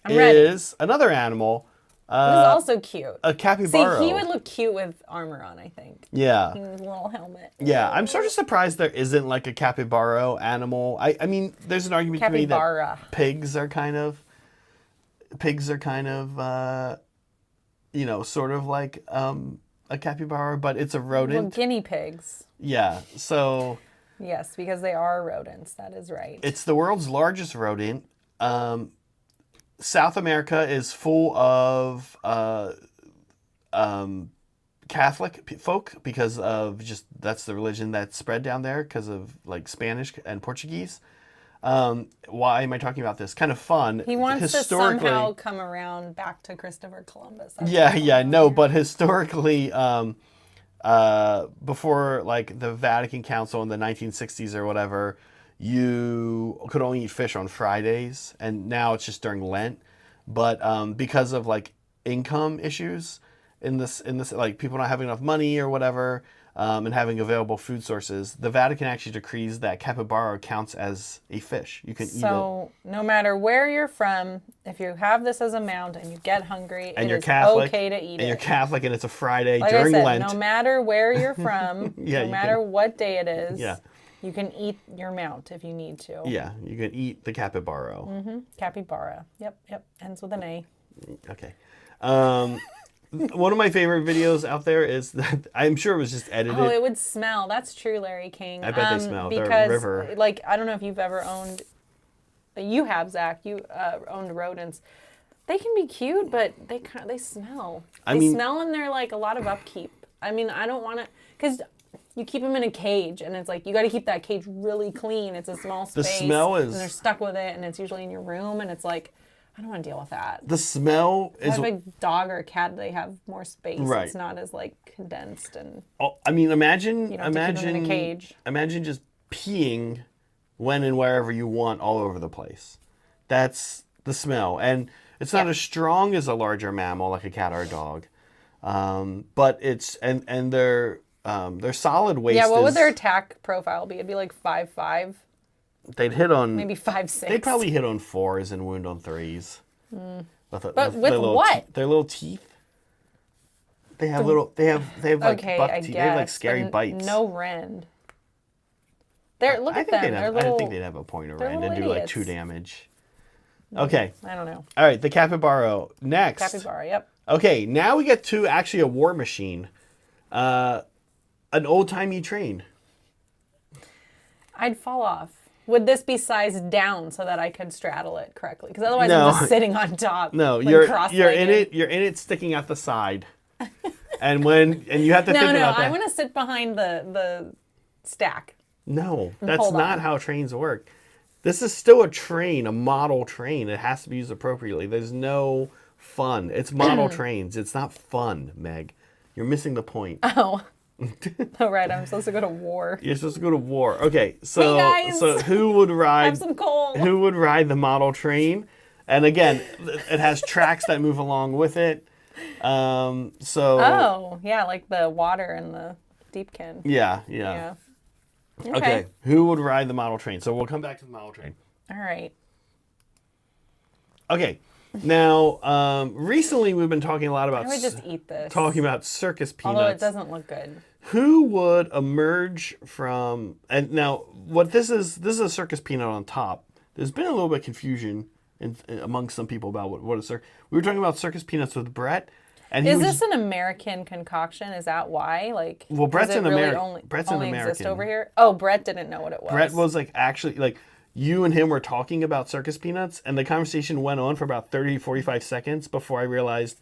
I'm ready. Is another animal. This is also cute. A See, capybara. he would look cute with armor on, I think. Yeah. His little helmet. Yeah, I'm sort of surprised there isn't like a capybara animal. I mean, there's an argument to me Capybara. that pigs are kind of, sort of like a capybara, but it's a Well, rodent. guinea pigs. Yeah, so Yes, because they are rodents. That is right. it's the world's largest rodent. South America is full of Catholic folk because of that's the religion that spread down there because of like Spanish and Portuguese. Why am I talking about this? Kind of fun. He wants to Historically- somehow come around back to Christopher Columbus. That's Yeah, what's yeah, going on no, here. but historically, before like the Vatican Council in the 1960s or whatever, you could only eat fish on Fridays, and now it's just during Lent. But because of like income issues in this like people not having enough money or whatever, and having available food sources, the Vatican actually decrees that capybara counts as a fish. You can eat it. So no matter where you're from, if you have this as a mount and you get hungry, And it you're is Catholic, okay to eat and you're it. Catholic, and it's a Friday Like during I said, Lent. no matter where you're from, Yeah, no you matter can- what day it is, Yeah. you can eat your mount if you need to. Yeah, you can eat the capybara. Capybara. Yep. Ends with an A. Okay. One of my favorite videos out there is that I'm sure it was just edited. Oh, it would smell. That's true, Larry King. I bet they smell. They're a Because, river. like, I don't know if you've ever owned. You have, Zach. You owned rodents. They can be cute, but they smell. They mean- smell, and they're like a lot of upkeep. I mean, I don't want to, because you keep them in a cage, and it's like you got to keep that cage really clean. It's a small The space. smell is- and they're stuck with it, and it's usually in your room, and it's like, I don't want to deal with that. The smell If I is. have a dog or a cat, they have more space. Right. It's not as like condensed and. I mean, imagine. You don't have to keep them in a cage. Imagine just peeing when and wherever you want, all over the place. That's the smell, and it's not as strong as a larger mammal like a cat or a dog, but it's and they're their solid waste. Yeah, what would is- their attack profile be? It'd be like 5'5", They'd hit on maybe 5'6". They'd probably hit on 4s and wound on 3s. But with their little what? Their little teeth. They have little. They have like Okay, buck I teeth. guess. They have like scary but bites. No rend. They're look I at think them. they'd They're have. little. I think they'd have a point of they're rend and do little like 2 idiots. damage. Okay. I don't know. All right. The capybara next. Capybara. Yep. Okay. Now we get to actually a war machine, an old timey train. I'd fall off. Would this be sized down so that I could straddle it correctly? Because otherwise, No. I'm just sitting on top. No, like you're in cross-legged. it. You're in it, sticking out the side. And you have to think No, about I that. want to sit behind the stack. No, that's hold not on. how trains work. This is still a train, a model train. It has to be used appropriately. There's no fun. It's model trains. It's not fun, Meg. You're missing the point. Oh. Oh, right. I'm supposed to go to war. You're supposed to go to war. Okay, so Hey, guys. so who would ride? Have some coal. Who would ride the model train? And again, it has tracks that move along with it. Oh, yeah, like the water and the deepkin. Yeah. Yeah. Okay. Who would ride the model train? So we'll come back to the model train. All right. Okay. Now, recently we've been talking a lot about I would just eat this. talking about circus peanuts. Although it doesn't look good. Who would emerge from? And now, what this is a circus peanut on top. There's been a little bit of confusion among some people about what a circus. We were talking about circus peanuts with Brett, and he Is was, this an American concoction? Is that why? Like, Well, Brett's does it an really Ameri- Brett's an only exist American. over here? Oh, Brett didn't know what it was. Brett was like actually like you and him were talking about circus peanuts, and the conversation went on for about 30, 45 seconds before I realized.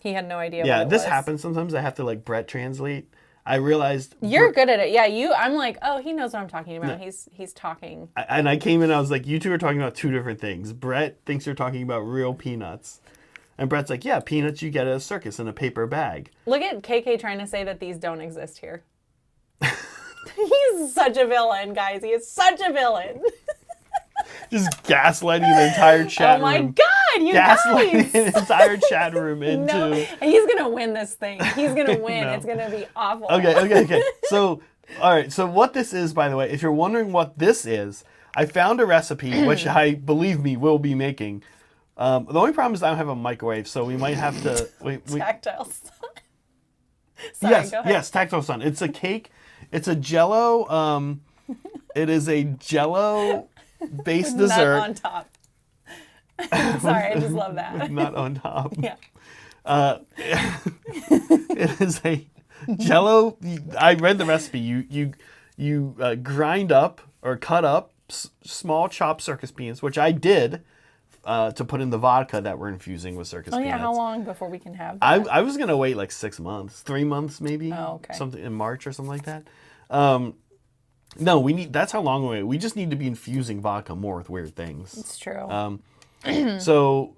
He had no idea. Yeah, what it this was. happens sometimes. I have to like Brett translate. I realized You're good at it. Yeah, I'm like, oh, he knows what I'm talking about. He's talking. And I came in, I was like, you two are talking about 2 different things. Brett thinks you're talking about real peanuts. And Brett's like, yeah, peanuts you get at a circus in a paper bag. Look at KK trying to say that these don't exist here. He's such a villain, guys. He is such a villain. Just gaslighting the entire chat Oh my room. God, you Gaslighting guys. the entire chat room into... No, he's going to win this thing. He's going to win. No. It's going to be awful. Okay. So, all right. So what this is, by the way, if you're wondering what this is, I found a recipe, which I, believe me, will be making. The only problem is I don't have a microwave, so we might have to... Tactile sun. Sorry, go ahead. Yes, tactile sun. It's a cake. It's a Jello. It is a Jello-based dessert. Nut on top. Sorry, I just love that. Nut on top. Yeah. It is a Jello. I read the recipe. You grind up or cut up small chopped circus peanuts, which I did to put in the vodka that we're infusing with circus Oh peanuts. yeah, how long before we can have that? I was gonna wait like 6 months, 3 months maybe. Oh, okay. Something in March or something like that. No, we need. That's how long we wait. We just need to be infusing vodka more with weird things. It's true. So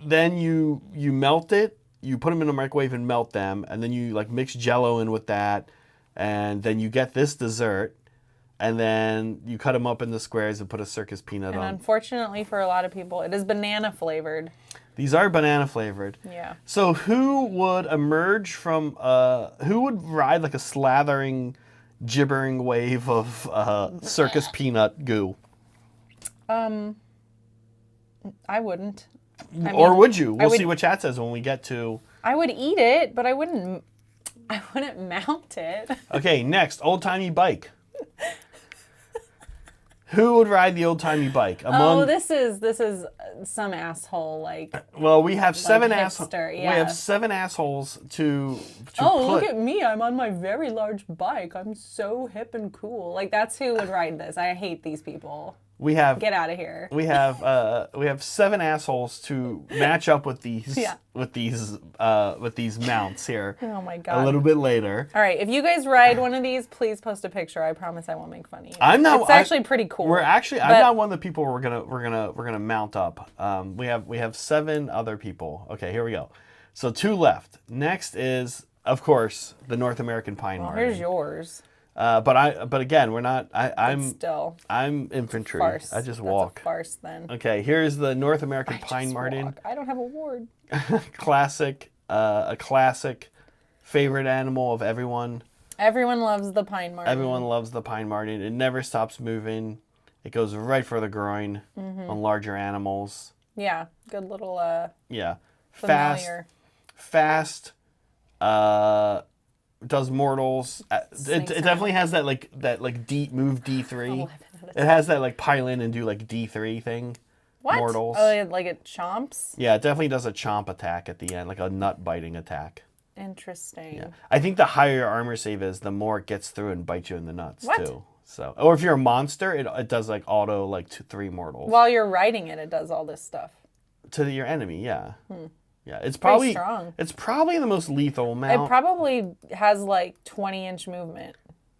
then you melt it. You put them in a microwave and melt them, and then you like mix Jello in with that, and then you get this dessert, and then you cut them up into squares and put a circus peanut and on. unfortunately for a lot of people, it is banana flavored. These are banana flavored. Yeah. So who would emerge from? Who would ride like a slathering, gibbering wave of circus peanut goo? I wouldn't. I Or mean, would you? We'll would- see what chat says when we get to. I would eat it, but I wouldn't mount it. Okay, next, old-timey bike. Who would ride the old-timey bike? Oh, this is some asshole like. Well, we have seven assholes. hipster, We yeah. have 7 assholes to Oh, put. look at me! I'm on my very large bike. I'm so hip and cool. Like that's who would ride this. I hate these people. We have Get out of here. we have 7 assholes to match up with these Yeah. with these mounts here. Oh my God. A little bit later. All right, if you guys ride one of these, please post a picture. I promise I won't make fun of you. I'm not. It's actually pretty cool. I'm but- not one of the people we're gonna mount up. We have 7 other people. Okay, here we go. So 2 left. Next is, of course, the North American pine Well, marten. here's yours. But again, we're not. I'm Still infantry. farce. I just That's walk. A farce then. Okay, here's the North American I pine just marten. walk. I don't have a ward. Classic, a classic favorite animal of everyone. Everyone loves the pine marten. Everyone loves the pine marten. It never stops moving. It goes right for the groin on larger animals. Yeah, good little Yeah. familiar. Fast. Does mortals. It definitely has that move D3. It has that like pile in and do like D3 thing. What? Mortals. Oh, like it chomps? Yeah, it definitely does a chomp attack at the end, like a nut biting attack. Interesting. Yeah. I think the higher your armor save is, the more it gets through and bites you in the nuts What? too. So, or if you're a monster, it does like auto like 3 mortals. While you're riding it, it does all this stuff. To your enemy, yeah. Yeah, it's Pretty probably strong. It's probably the most lethal mount. It probably has like 20-inch movement.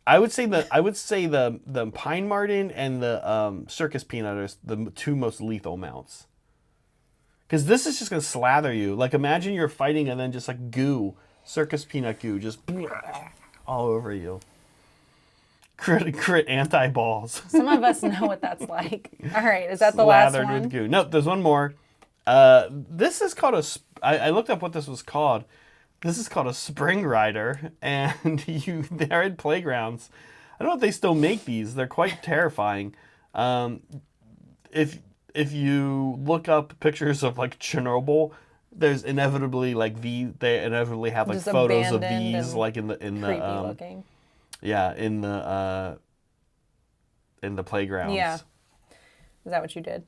I would say the pine marten and the circus peanut are the 2 most lethal mounts. Because this is just gonna slather you. Like imagine you're fighting and then just like circus peanut goo, just all over you. Crit anti-balls. Some of us know what that's like. All right, is that the last Slathered one? with goo. No, there's one more. This is called I looked up what this was called. This is called a spring rider, and they're in playgrounds. I don't know if they still make these. They're quite terrifying. If you look up pictures of like Chernobyl, there's inevitably like they inevitably have like Just photos of abandoned these and like in the Creepy looking. yeah in the playgrounds. Yeah. Is that what you did?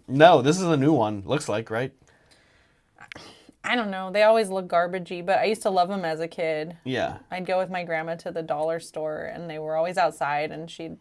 No, this is a new one. Looks like, right? I don't know. They always look garbagey, but I used to love them as a kid. Yeah. I'd go with my grandma to the dollar store, and they were always outside, and she'd,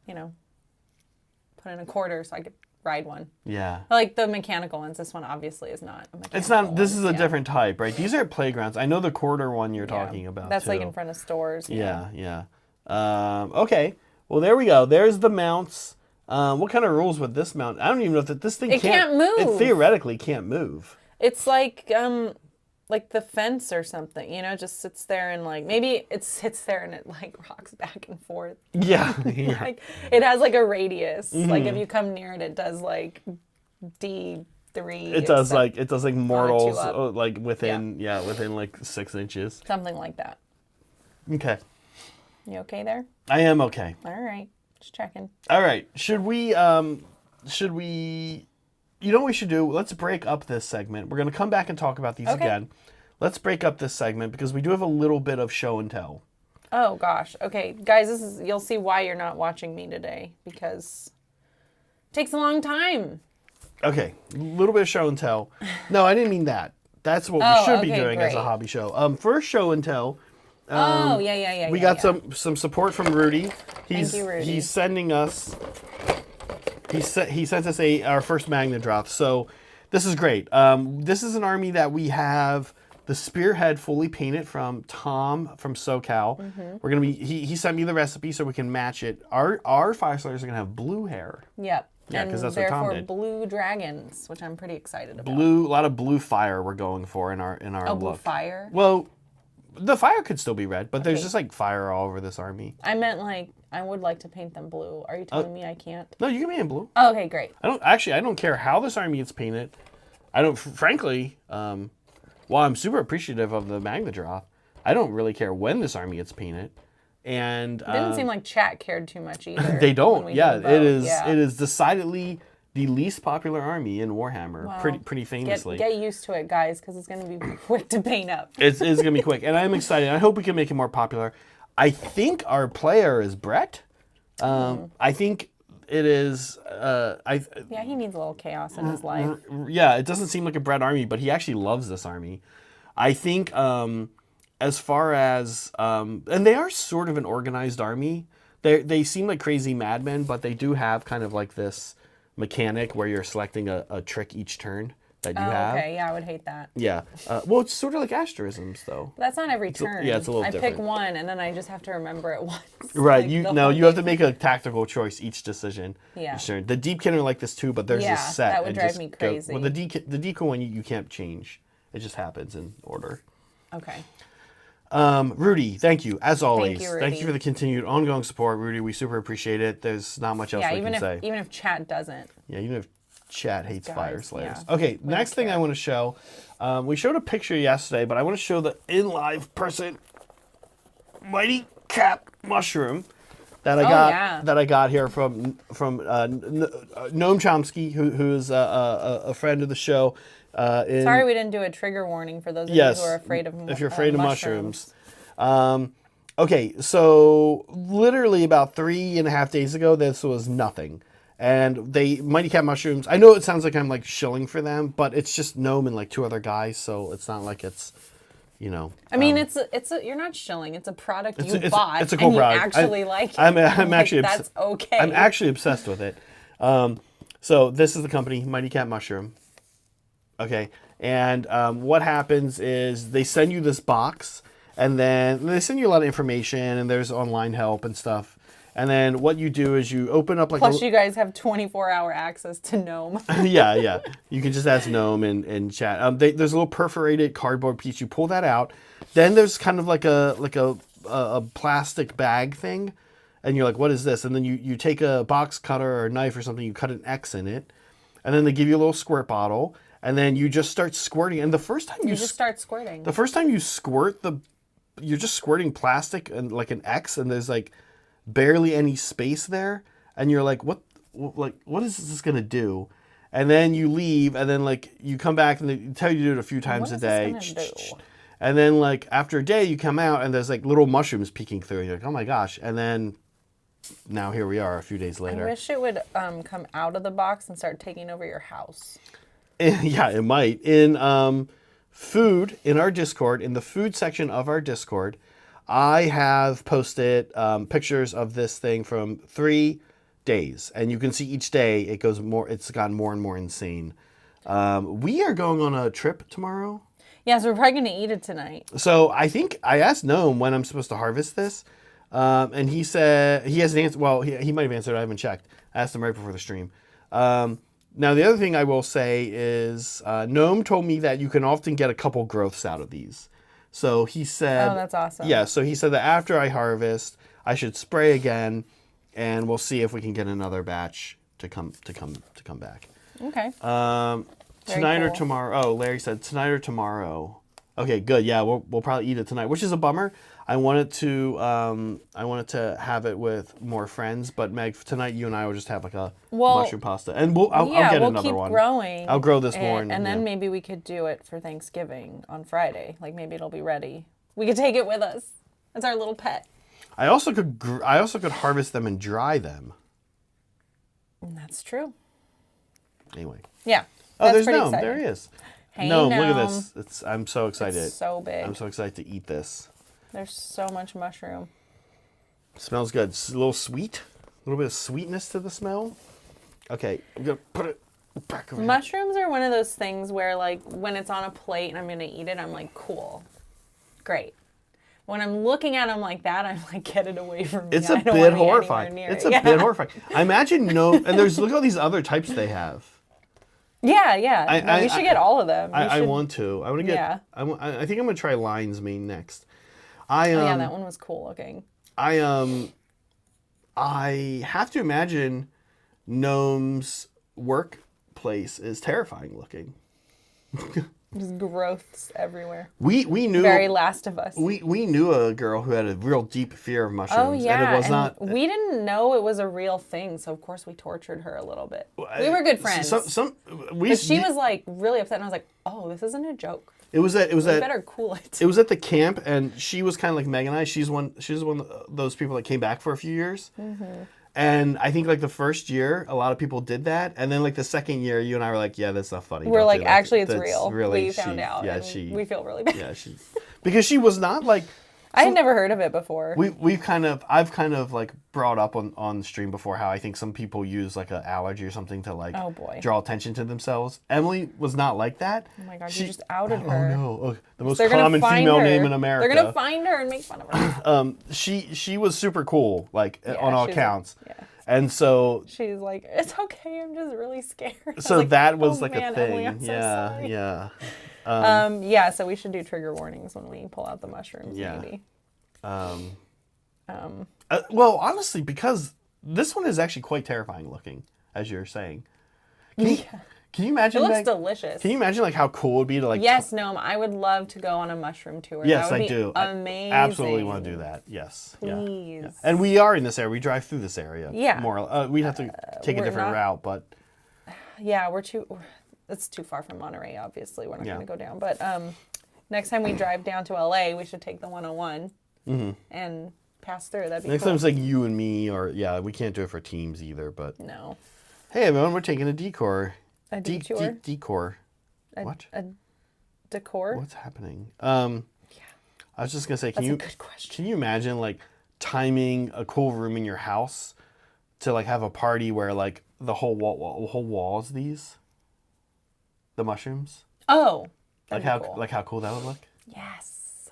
put in a quarter so I could ride one. Yeah. I like the mechanical ones. This one obviously is not a mechanical It's not. This one. is a Yeah. different type, right? These are playgrounds. I know the quarter one you're Yeah. talking about. That's like too. in front of stores. Yeah. Okay. Well, there we go. There's the mounts. What kind of rules with this mount? I don't even know if this thing It can't move. It theoretically can't move. It's like the fence or something, it just sits there and like maybe it sits there and it like rocks back and forth. Yeah. Like it has like a radius. Like if you come near it, it does like D3. It does like mortals up. like within within like 6 inches. Something like that. Okay. You okay there? I am okay. All right. Just checking. All right. Should we you know what we should do? Let's break up this segment. We're going to come back and talk about these again. Let's break up this segment because we do have a little bit of show and tell. Oh gosh. Okay, guys, you'll see why you're not watching me today because it takes a long time. Okay, a little bit of show and tell. No, I didn't mean that. That's what we should be doing as a hobby show. First show and tell. We got some support from Rudy. Thank you, Rudy. He's sending us. He sent us our first Magna drop. So this is great. This is an army that we have the spearhead fully painted from Tom from SoCal. Mm-hmm. We're gonna be. He sent me the recipe so we can match it. Our Fire Slayers are gonna have blue hair. Yep. Yeah, and 'cause that's what Tom therefore did. blue dragons, which I'm pretty excited about. A lot of blue fire we're going for in our look. Blue fire? Well, the fire could still be red, but there's just like fire all over this army. I meant like I would like to paint them blue. Are you telling me I can't? No, you can be in blue. Oh, okay, great. I don't care how this army gets painted. I don't, frankly, while I'm super appreciative of the Magna drop, I don't really care when this army gets painted. And It didn't seem like chat cared too much either. they don't. when we Yeah, did the vote. it is decidedly the least popular army in Warhammer, Well, pretty famously. Get used to it, guys, because it's going to be quick to paint up. It's going to be quick, and I'm excited. I hope we can make it more popular. I think our player is Brett. I think it is. Yeah, he needs a little chaos in his life. Yeah, it doesn't seem like a Brett army, but he actually loves this army. I think as far as and they are sort of an organized army. They seem like crazy madmen, but they do have kind of like this mechanic where you're selecting a trick each turn that you have. Okay, yeah, I would hate that. Yeah. Well, it's sort of like asterisms, though. But that's not every turn. yeah, it's a little I different. pick one, and then I just have to remember it once. Right. Like, You the no, whole you have to game. make a tactical choice each decision. Yeah. Each turn. The Deepkin are like this too, but there's Yeah, a set. that would and drive just me go- crazy. well, the Deepkin one you can't change. It just happens in order. Okay. Rudy, thank you as always. you, Rudy. for the continued ongoing support, Rudy. We super appreciate it. There's not much else Yeah, we even can if say. even if chat doesn't. Yeah, even if chat hates Guys, Fire Slayers. yeah, Okay, we next don't thing I care. want to show. We showed a picture yesterday, but I want to show the in live person. mighty cap mushroom that I got here from Noam Chomsky, who's a friend of the show. Sorry we didn't do a trigger warning for those of you who are afraid of if you're afraid of mushrooms. Okay, so literally about 3.5 days ago, this was nothing. And mighty cap mushrooms, I know it sounds like I'm like shilling for them, but it's just Noam and like 2 other guys, so it's not like it's, you know. I mean, you're not shilling. It's a product you bought. It's a cool and product. You actually like it. I'm like, actually that's okay. I'm actually obsessed with it. So this is the company, Mighty Cat Mushroom. Okay, and what happens is they send you this box, and then they send you a lot of information, and there's online help and stuff. And then what you do is you open up like Plus, you guys have 24-hour access to Gnome. yeah. You can just ask Gnome and chat. There's a little perforated cardboard piece. You pull that out. Then there's kind of like a plastic bag thing, and you're like, what is this? And then you take a box cutter or a knife or something. You cut an X in it, and then they give you a little squirt bottle, and then you just start squirting. And the first time you just start squirting. The first time you squirt you're just squirting plastic and like an X, and there's like barely any space there, and you're like, what is this gonna do? And then you leave, and then like you come back, and they tell you to do it a few times a day. And then like after a day, you come out, and there's like little mushrooms peeking through, and you're like, oh my gosh! And then now here we are a few days later. I wish it would come out of the box and start taking over your house. Yeah, it might. In food, in our Discord, in the food section of our Discord, I have posted pictures of this thing from 3 days, and you can see each day it's gotten more and more insane. We are going on a trip tomorrow. Yeah, so we're probably going to eat it tonight. So I think I asked Noam when I'm supposed to harvest this, and he said he hasn't answered. Well, he might have answered. I haven't checked. I asked him right before the stream. Now, the other thing I will say is Noam told me that you can often get a couple growths out of these. So he said... Oh, that's awesome. Yeah, so he said that after I harvest, I should spray again, and we'll see if we can get another batch to come back. Okay. Tonight or tomorrow. Oh, Larry said tonight or tomorrow. Okay, good. Yeah, we'll probably eat it tonight, which is a bummer. I wanted to have it with more friends, but Meg, tonight you and I will just have like a mushroom pasta, and I'll get another keep one. Growing. I'll grow this more, and then maybe we could do it for Thanksgiving on Friday. Like maybe it'll be ready. We could take it with us. It's our little pet. I also could harvest them and dry them. That's true. Anyway. Yeah. Oh, there's Gnome. There he is. Hey, Gnome, look at this. I'm so excited. It's so big. I'm so excited to eat this. There's so much mushroom. Smells good. It's a little sweet. A little bit of sweetness to the smell. Okay, I'm going to put it back over Mushrooms are one of those things where, like, when it's on a plate and I'm going to eat it, I'm like, cool. Great. When I'm looking at them like that, I'm like, get it away from me. It's a bit horrifying. It's a bit horrifying. I imagine and look at all these other types they have. Yeah. We should get all of them. I want to. I want to get. Yeah. I think I'm going to try lion's mane next. Yeah, that one was cool looking. I have to imagine Gnome's workplace is terrifying looking. Just growths everywhere. We knew very Last of Us. We knew a girl who had a real deep fear of mushrooms. Oh yeah, and it was not. We didn't know it was a real thing, so of course we tortured her a little bit. We were good friends. But she was like really upset, and I was like, "Oh, this isn't a joke." We better cool it. It was at the camp, and she was kind of like Meg and I. She was one of those people that came back for a few years. Mm-hmm. And I think like the first year, a lot of people did that, and then like the second year, you and I were like, "Yeah, that's not funny." We're like, "Actually, it's real." We found out. Yeah, we feel really bad. Yeah, because she was not like. I had never heard of it before. I've kind of like brought up on stream before how I think some people use like an allergy or something to like draw attention to themselves. Emily was not like that. Oh my God, you just outed her. Oh no, the most common female name in America. They're gonna find her and make fun of her. She was super cool, like on all accounts. Yeah. And so she's like, "It's okay, I'm just really scared." So like, that was like man, a thing. Emily, I'm so sorry. Yeah. Yeah, so we should do trigger warnings when we pull out the mushrooms, maybe. Well, honestly, because this one is actually quite terrifying looking, as you're saying. Can Can you It imagine? looks Meg, delicious. Can you imagine like how cool it would be to like? Yes, Gnome. I would love to go on a mushroom tour. Yes, that would I be do. Amazing. I absolutely want to do that. Yes. Please. Yeah. And we are in this area. We drive through this area. Yeah. More. We'd have to take a we're different not- route, but Yeah, it's too far from Monterey, obviously. We're not Yeah. going to go down. But next time we drive down to LA, we should take the 101 and pass through. That'd be next cool. time it's like you and me, or we can't do it for teams either. But No. hey, everyone, we're taking a decor. A detour? Decor. What? A decor? What's happening? I was just gonna say, That's a good question. can you imagine like timing a cool room in your house to like have a party where like the whole wall is the mushrooms? Oh. Like that'd be cool. how cool that would look. Yes.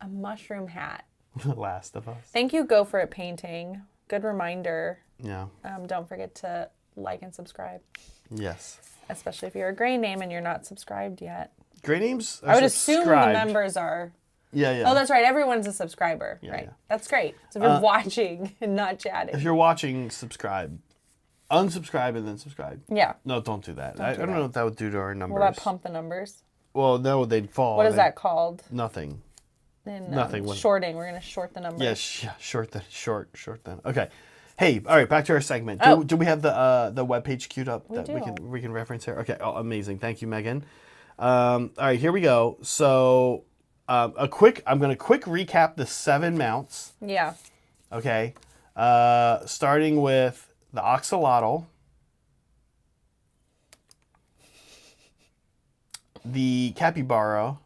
A mushroom hat. The Last of Us. Thank you, Go For It Painting. Good reminder. Yeah. Don't forget to like and subscribe, Yes. especially if you're a gray name and you're not subscribed yet. Great names. I would assume the subscribed. members are. Yeah. Oh, that's right. Everyone's a subscriber, right? yeah. That's great. So if you're watching and not chatting. If you're watching, subscribe. Unsubscribe and then subscribe. Yeah. No, don't do that. I don't know what that would do to our numbers. Will that pump the numbers? Well, no, they'd fall. What is that called? Nothing. In, Nothing. Shorting. We're going to short the numbers. Yes, short then. Okay. Hey, all right, back to our segment. Oh. Do we have the webpage queued up that do. we can reference here? Okay, amazing. Thank you, Megan. All right, here we go. So, I'm going to quick recap the 7 mounts. Yeah. Okay. Starting with the Oxalotl, the Capybara,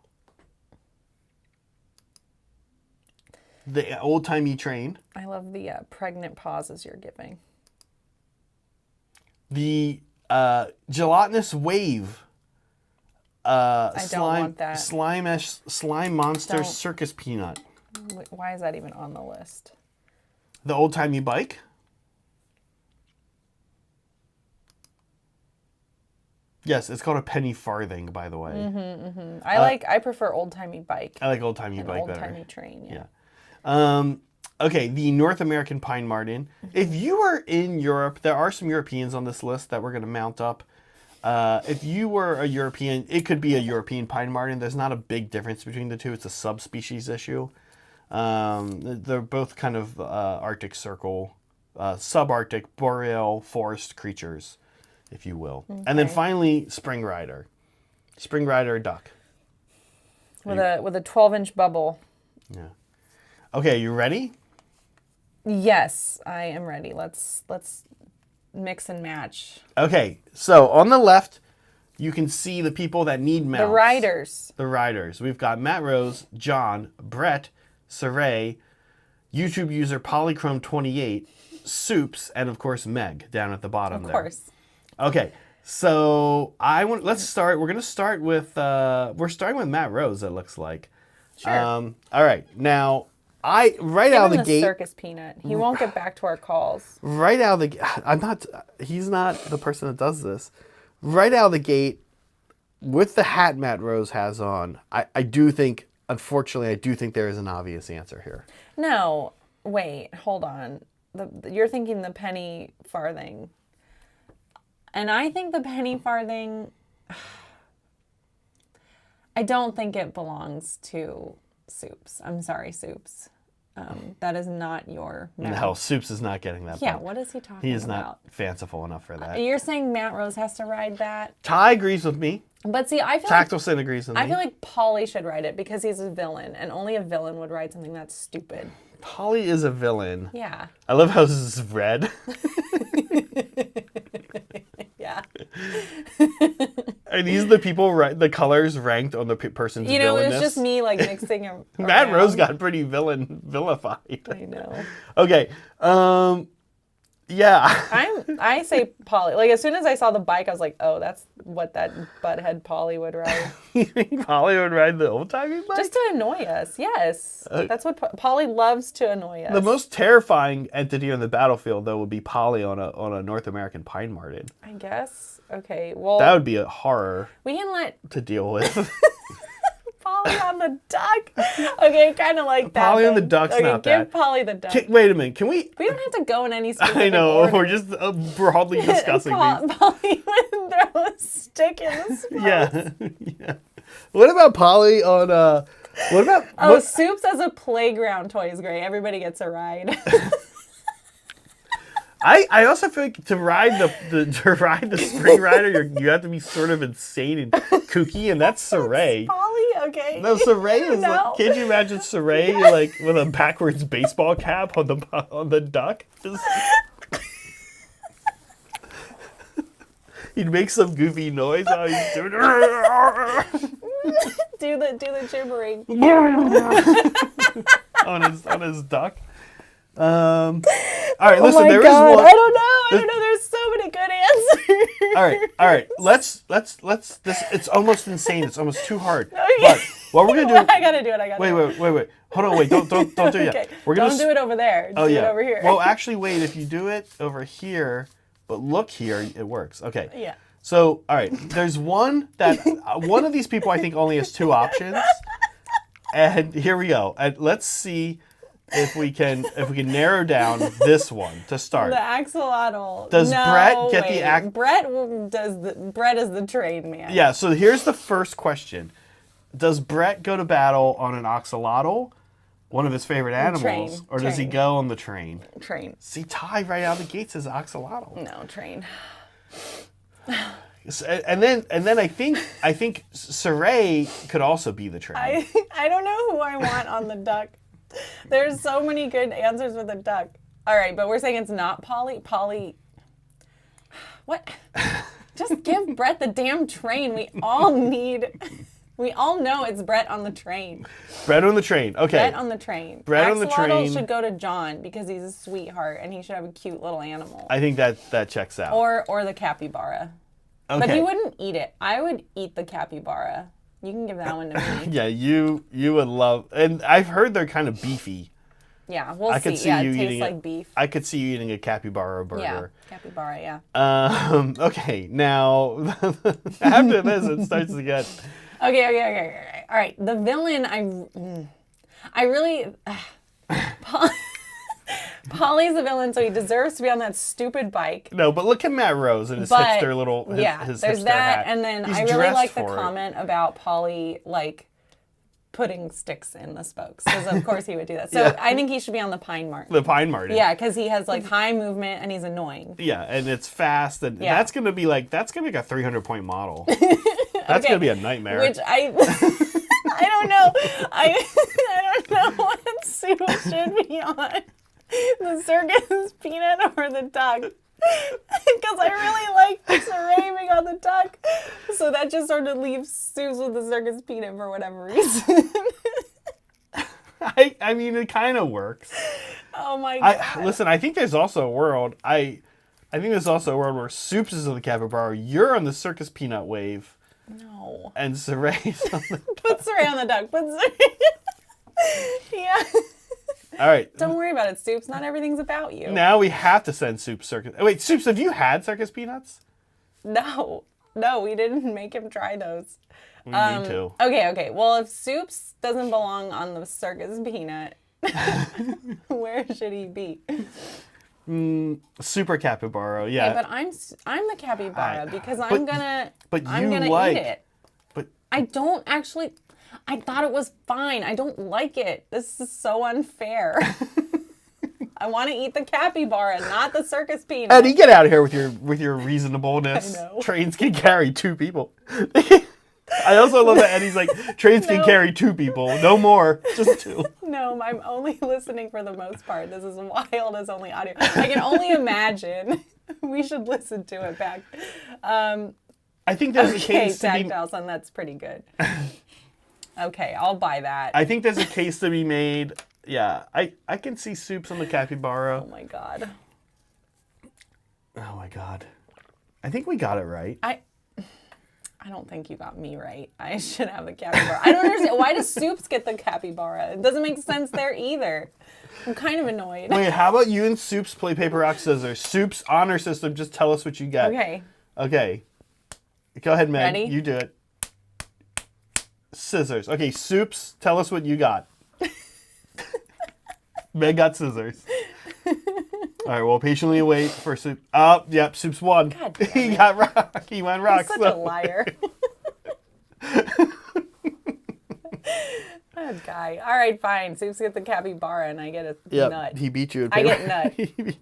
the Old Timey Train, I love the pregnant pauses you're giving. the Gelatinous Wave, I don't want that. slime monster Don't. circus peanut, Why is that even on the list? the Old Timey Bike, yes, it's called a penny farthing, by the way. I prefer old timey bike. I like Old Timey and Bike old better. timey train. Yeah. Okay, the North American Pine Marten. If you are in Europe, there are some Europeans on this list that we're going to mount up. If you were a European, it could be a European Pine Marten. There's not a big difference between the two. It's a subspecies issue. They're both kind of Arctic Circle, subarctic, boreal forest creatures, if you will. Okay. And then finally, Spring Rider. Spring Rider duck. With a 12-inch bubble. Yeah. Okay, you ready? Yes, I am ready. Let's mix and match. Okay, so on the left, you can see the people that need mounts. The riders. The riders. We've got Matt Rose, John, Brett, Saray, YouTube user Polychrome28, Soups, and of course Meg down at the bottom there. Of course. Okay, so let's start. We're gonna start with we're starting with Matt Rose. It looks like. Sure. All right, now out Give of him the the gate. circus peanut. He won't get back to our calls. Right out of the he's not the person that does this. Right out of the gate, with the hat Matt Rose has on, I do think, unfortunately, there is an obvious answer here. No, wait, hold on. You're thinking the penny farthing. And I think the penny farthing, I don't think it belongs to Soups. I'm sorry, Soups. That is not your mount. No, Soups is not getting that. Yeah, part. what is he talking about? He is not fanciful enough for that. You're saying Matt Rose has to ride that? Ty agrees with me. But see, I feel like Tactilson agrees with me. I feel like Polly should ride it because he's a villain, and only a villain would ride something that's stupid. Polly is a villain. Yeah. I love how this is red. Yeah. Are these the people, the colors ranked on the person's You know, villainous? it's just me like mixing them. Matt around. Rose got pretty vilified. I know. Okay. Yeah. I say Polly. Like as soon as I saw the bike, I was like, oh, that's what that butthead Polly would ride. You think Polly would ride the old timey bike? Just to annoy us. Yes. That's what Polly loves to annoy us. The most terrifying entity on the battlefield, though, would be Polly on a North American Pine Marten. I guess. Okay. Well, That would be a horror we can let to deal with. Polly on the duck. Okay, kind of like that. Polly on the then. duck's okay, not give that. Polly the duck. Wait a minute. Can we? We don't have to go in any specific I know. order. We're just broadly discussing these. Polly with throw a stick in the spokes. Yeah. Yeah. What about Polly on what about Oh, Soups as a playground toy is great. Everybody gets a ride. I also feel like to ride the spring rider, you have to be sort of insane and kooky, and that's Saray. Polly, okay. No, Saray is No. like. Can't you imagine Saray like with a backwards baseball cap on the duck? Just... He'd make some goofy noise while he's doing. do the gibbering. on his duck. All right, listen. Oh my There God. is one. I don't know. There's so many good answers. All right. Let's. This. It's almost insane. It's almost too hard. Okay. But what we're gonna do? I gotta do it. Wait. Hold on. Wait. Don't do it yet. Okay. We're gonna Don't do it over there. Oh do yeah. it over here. Well, actually, wait. If you do it over here, but look here, it works. Okay. Yeah. So, all right. There's one that one of these people I think only has 2 options, and here we go. And let's see if we can narrow down this one to start. The axolotl. Does no, Brett get wait. the Brett is the train man. Yeah. So here's the first question: does Brett go to battle on an axolotl, one of his favorite animals, or does he go on the train? Train. See, Ty right out of the gate says axolotl. No, train. And then I think Saray could also be the train. I don't know who I want on the duck. There's so many good answers for the duck. All right, but we're saying it's not Polly. Polly. What? Just give Brett the damn train. We all know it's Brett on the train. Brett on the train. Okay. Brett on the train. Brett on the Axolotl train. should go to John because he's a sweetheart and he should have a cute little animal. I think that checks out. Or the capybara. Okay. But he wouldn't eat it. I would eat the capybara. You can give that one to me. Yeah, you would love, and I've heard they're kind of beefy. Yeah, we'll I see. could see Yeah, you it tastes eating like beef. I could see you eating a capybara burger. Yeah, capybara, yeah. Okay, now after this, it starts to get. Okay. All right, the villain, I really... Polly's a villain, so he deserves to be on that stupid bike. No, but look at Matt Rose and his hipster little his there's hipster that, hat. and then He's I really dressed like the for it. comment about Polly, like, putting sticks in the spokes, because of course he would do that. So Yeah. I think he should be on the Pine Martin. The Pine Martin. Yeah, because he has, like, high movement, and he's annoying. Yeah, and it's fast, and Yeah. that's gonna be like a 300-point model. That's gonna be a nightmare. Which I don't know. I don't know what suit should be on. The circus peanut or the duck. Because I really like Saray being on the duck. So that just sort of leaves Suze with the circus peanut for whatever reason. I mean, it kind of works. Oh my God. Listen, I think there's also a world. I think there's also a world where Soups is on the capybara, you're on the circus peanut wave, No. and Saray's on the. Put Saray on the duck. Put Saray. Yeah. All right. Don't worry about it, Soups. Not everything's about you. Now we have to send Soups circus. Wait, Soups, have you had circus peanuts? No, we didn't make him try those. We need to. Okay. Well, if Soups doesn't belong on the circus peanut, where should he be? Super capybara, yeah. Okay, but I'm the capybara because I'm gonna like- eat it. But I don't actually. I thought it was fine. I don't like it. This is so unfair. I want to eat the capybara, not the circus peanut. Eddie, get out of here with your reasonableness. I know. Trains can carry 2 people. I also love that Eddie's like, trains can No. carry 2 people, no more, just 2. No, I'm only listening for the most part. This is wild as only audio. I can only imagine. We should listen to it back. I think there's a Okay, case to be. tactile son, that's pretty good. Okay, I'll buy that. I think there's a case to be made. Yeah, I can see Soups on the capybara. Oh my God. Oh my God. I think we got it right. I don't think you got me right. I should have the capybara. I don't understand. Why does Soups get the capybara? It doesn't make sense there either. I'm kind of annoyed. Wait, how about you and Soups play paper, rock, scissors? Soups honor system, just tell us what you get. Okay. Okay. Go ahead, Meg. Ready? You do it. Scissors. Okay, Soups, tell us what you got. Meg got scissors. All right, we'll patiently wait for Soup. Oh, yep, Soup's won. God damn He it. got rock. He went rock. Such a liar. That guy. All right, fine. Soups get the capybara and I get a Yep, nut. he beat you. I get nut.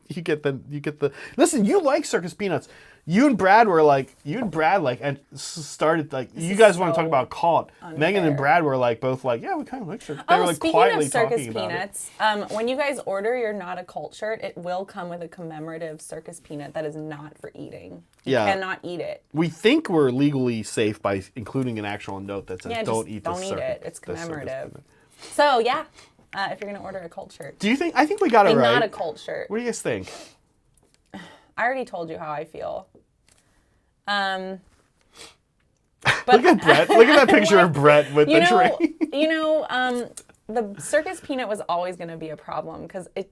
You get the. Listen, you like circus peanuts. You and Brad and started like you guys want to talk so about caught. Megan and unfair. Brad were like both like, yeah, we kind of like circus. They were like speaking quietly of circus talking about it. peanuts, when you guys order your Not a Cult shirt, it will come with a commemorative circus peanut that is not for eating. You Yeah. cannot eat it. We think we're legally safe by including an actual note that says Yeah, don't just eat don't this eat circus. it. It's this circus commemorative. peanut. So yeah, if you're gonna order a cult shirt, Do you think? I think we got it a right. Not a Cult shirt. What do you guys think? I already told you how I feel. But Look at Brett. Look at that picture of Brett with the tree. The circus peanut was always going to be a problem because it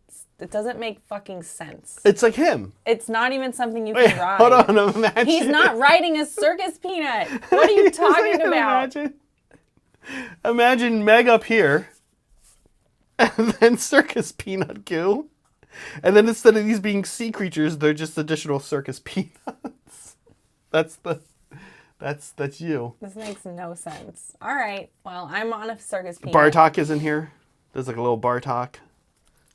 doesn't make fucking sense. It's like him. It's not even something you Wait, can ride. hold on. Imagine. He's not riding a circus peanut. What are you talking about? Imagine Meg up here, and then circus peanut goo, and then instead of these being sea creatures, they're just additional circus peanuts. That's you. This makes no sense. All right. Well, I'm on a circus peanut. Bartok is in here. There's like a little Bartok.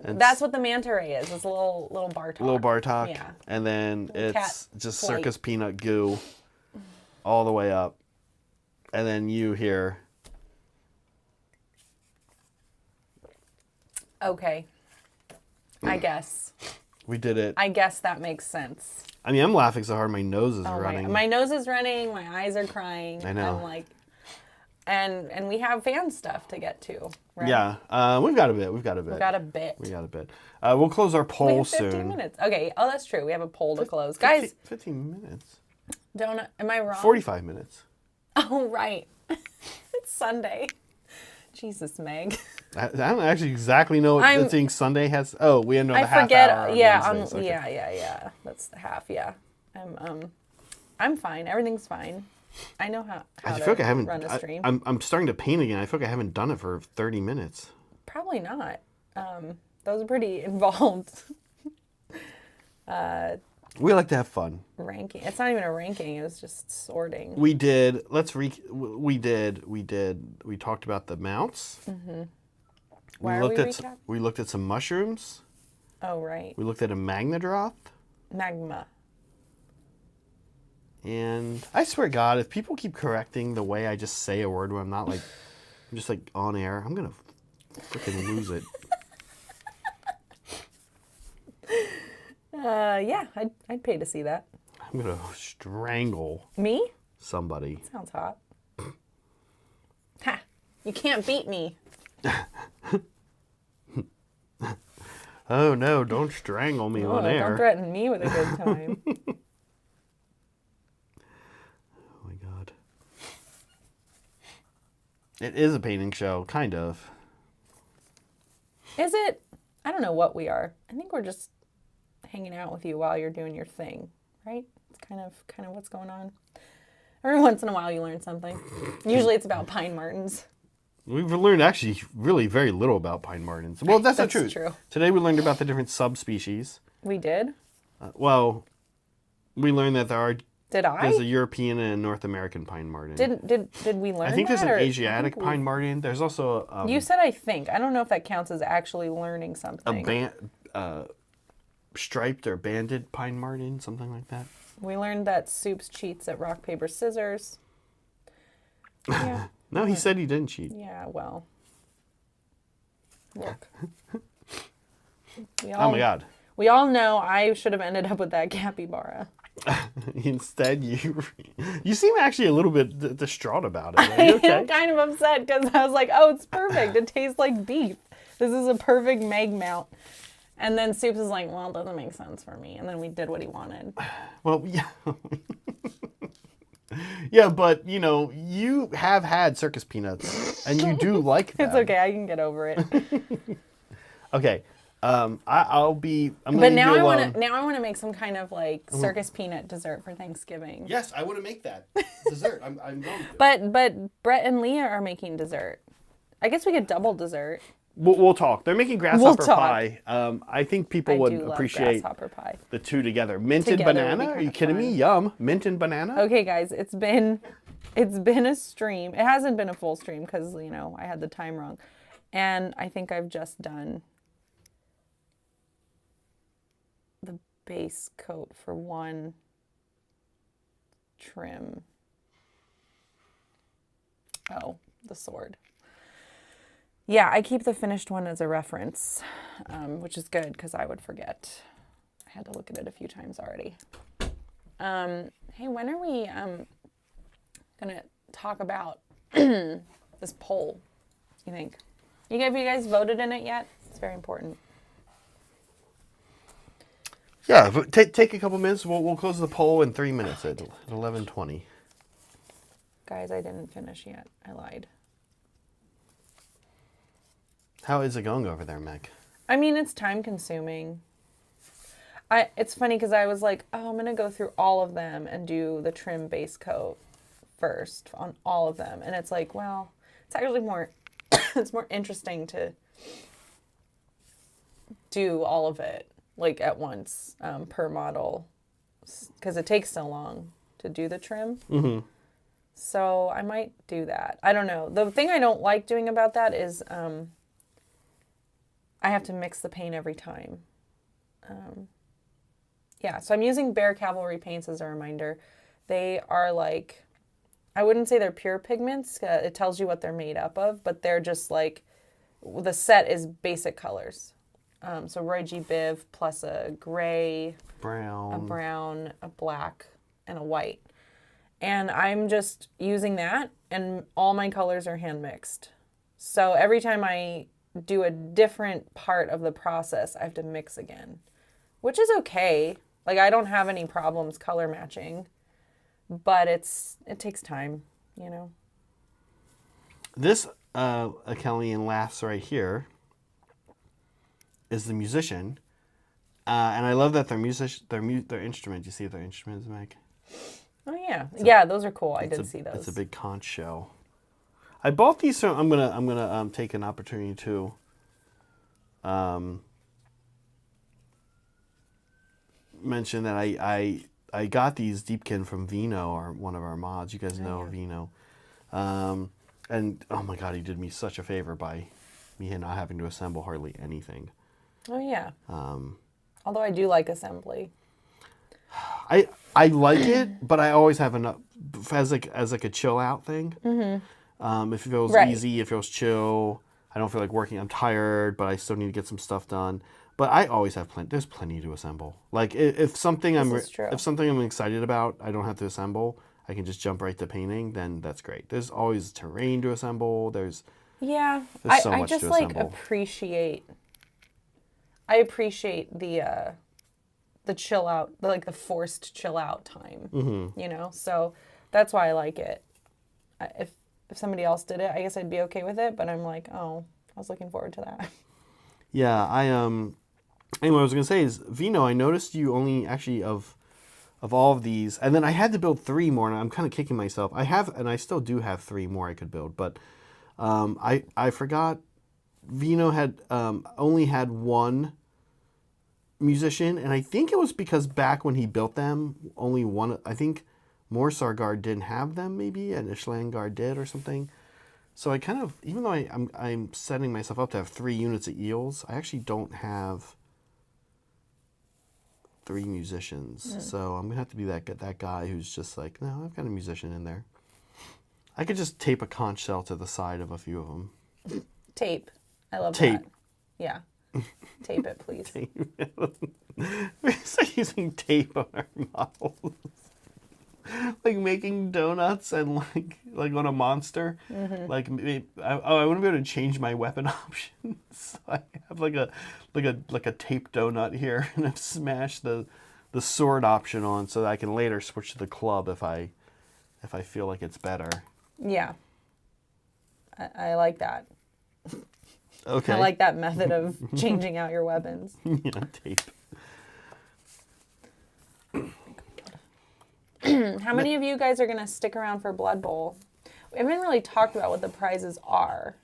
And That's what the manta ray is. It's a little Bartok. little Bartok. Yeah. And then Little it's cat just flight. circus peanut goo all the way up. And then you here. Okay. I guess. We did it. I guess that makes sense. I mean, I'm laughing so hard my nose is Oh running. my nose is running. My eyes are crying. I know. I'm like, and we have fan stuff to get to. Right? Yeah, we've got a bit. We got a bit. We got a bit. We'll close our We poll have 15 soon. minutes. Okay. Oh, that's true. We have a poll to close. Guys, 15 minutes. am I wrong? 45 minutes. Oh, right. It's Sunday. Jesus, Meg. I don't actually exactly know what the thing Sunday has. Oh, we know the I half forget. hour on Yeah, Wednesdays. Okay. yeah. That's the half. Yeah. I'm fine. Everything's fine. I know how I to feel like I haven't. run a stream. I'm starting to paint again. I feel like I haven't done it for 30 minutes. Probably not. Those are pretty involved. We like to have fun. Ranking. It's not even a ranking. It was just sorting. We did. We talked about the mounts. Why are we recap? We looked at some mushrooms. Oh, right. We looked at a magnadroth. Magma. And I swear to God, if people keep correcting the way I just say a word when I'm not like, I'm just like on air, I'm gonna freaking lose it. Yeah, I'd pay to see that. I'm gonna strangle Me? somebody. Sounds hot. Ha! You can't beat me. Oh no, don't strangle me on air. Don't threaten me with a good time. Oh my God. It is a painting show, kind of. Is it? I don't know what we are. I think we're just hanging out with you while you're doing your thing, right? It's kind of what's going on. Every once in a while you learn something. Usually it's about pine martens. We've learned actually really very little about pine martens. Well, that's the That's truth. true. Today we learned about the different subspecies. We did? Well, we learned that there's a Did European and a North American pine marten. Did we learn I think there's that, an or- Asiatic pine marten. There's also You said I think. I don't know if that counts as actually learning something. striped or banded pine marten, something like that. We learned that Soups cheats at rock, paper, scissors. Yeah. No, he said he didn't cheat. Yeah, well. Look. Oh my God. We all know I should have ended up with that capybara. Instead, you seem actually a little bit distraught about it. Are you okay? I'm kind of upset because I was like, oh, it's perfect. It tastes like beef. This is a perfect Meg mount. And then Soups is like, well, it doesn't make sense for me. And then we did what he wanted. Well, yeah. Yeah, but, you have had circus peanuts, and you do like them. It's okay. I can get over it. Okay. I'm But gonna now leave you I alone. want to make some kind of like circus peanut dessert for Thanksgiving. Yes, I want to make that dessert. I'm going to. But Brett and Leah are making dessert. I guess we could double dessert. We'll talk. They're making grasshopper talk. pie. I think people I would do love appreciate grasshopper pie. the two together. Mint and Together would be banana? Are you kinda kidding me? fun. Yum. Mint and banana? Okay, guys, it's been a stream. It hasn't been a full stream because, you know, I had the time wrong. And I think I've just done the base coat for one trim. Oh, the sword. Yeah, I keep the finished one as a reference, which is good because I would forget. I had to look at it a few times already. Hey, when are we gonna talk about this poll, you think? Have you guys voted in it yet? It's very important. Yeah, but take a couple minutes. We'll close the poll in 3 minutes at 11:20. Guys, I didn't finish yet. I lied. How is it going over there, Meg? I mean, it's time consuming. It's funny because I was like, oh, I'm going to go through all of them and do the trim base coat first on all of them. And it's like, well, it's actually more, it's more interesting to do all of it like at once per model because it takes so long to do the trim. Mm-hmm. So I might do that. I don't know. The thing I don't like doing about that is I have to mix the paint every time. Yeah, so I'm using Bear Cavalry paints as a reminder. They are like, I wouldn't say they're pure pigments. It tells you what they're made up of, but they're just like, the set is basic colors. So Roy G. Biv plus a gray, Brown. a brown, a black, and a white. And I'm just using that, and all my colors are hand mixed. So every time I do a different part of the process, I have to mix again, which is okay. Like, I don't have any problems color matching, but it takes time, you know? This Akelian lass right here is the musician, and I love that their instrument. You see their instruments, Meg? Oh yeah, yeah, those are cool. I did see those. It's a big conch shell. I bought these, so I'm gonna take an opportunity to mention that I got these Deepkin from Vino, or one of our mods. You guys know Vino, and oh my god, he did me such a favor by me not having to assemble hardly anything. Oh yeah. Although I do like assembly. I like it, but I always have enough as like a chill out thing. Mm-hmm. If it feels easy, it feels chill. I don't feel like working. I'm tired, but I still need to get some stuff done. But I always have plenty. There's plenty to assemble. Like if something I'm excited about, I don't have to assemble. I can just jump right to painting. Then that's great. There's always terrain to assemble. There's so much I just to like assemble. appreciate the chill out, like the forced chill out time. Mm-hmm. You know, so that's why I like it. If somebody else did it, I guess I'd be okay with it. But I'm like, oh, I was looking forward to that. Yeah, Anyway, what I was gonna say is, Vino, I noticed you only actually of all of these, and then I had to build 3 more, and I'm kind of kicking myself. I still do have 3 more I could build, but I forgot Vino had only had 1 musician, and I think it was because back when he built them, only one. I think Morsargard didn't have them, maybe, and Ishlangard did, or something. So I kind of, even though I'm setting myself up to have 3 units of eels, I actually don't have 3 musicians. So I'm gonna have to be that guy who's just like, no, I've got a musician in there. I could just tape a conch shell to the side of a few of them. Tape. I love Tape. that. Yeah. Tape it, please. We start using tape on our models. Like making donuts and like on a monster. Mm-hmm. Like I want to be able to change my weapon options. So I have like a tape donut here, and I've smashed the sword option on so that I can later switch to the club if I feel like it's better. Yeah. I like that. Okay. I like that method of changing out your weapons. Yeah, tape. How many of you guys are going to stick around for Blood Bowl? We haven't really talked about what the prizes are.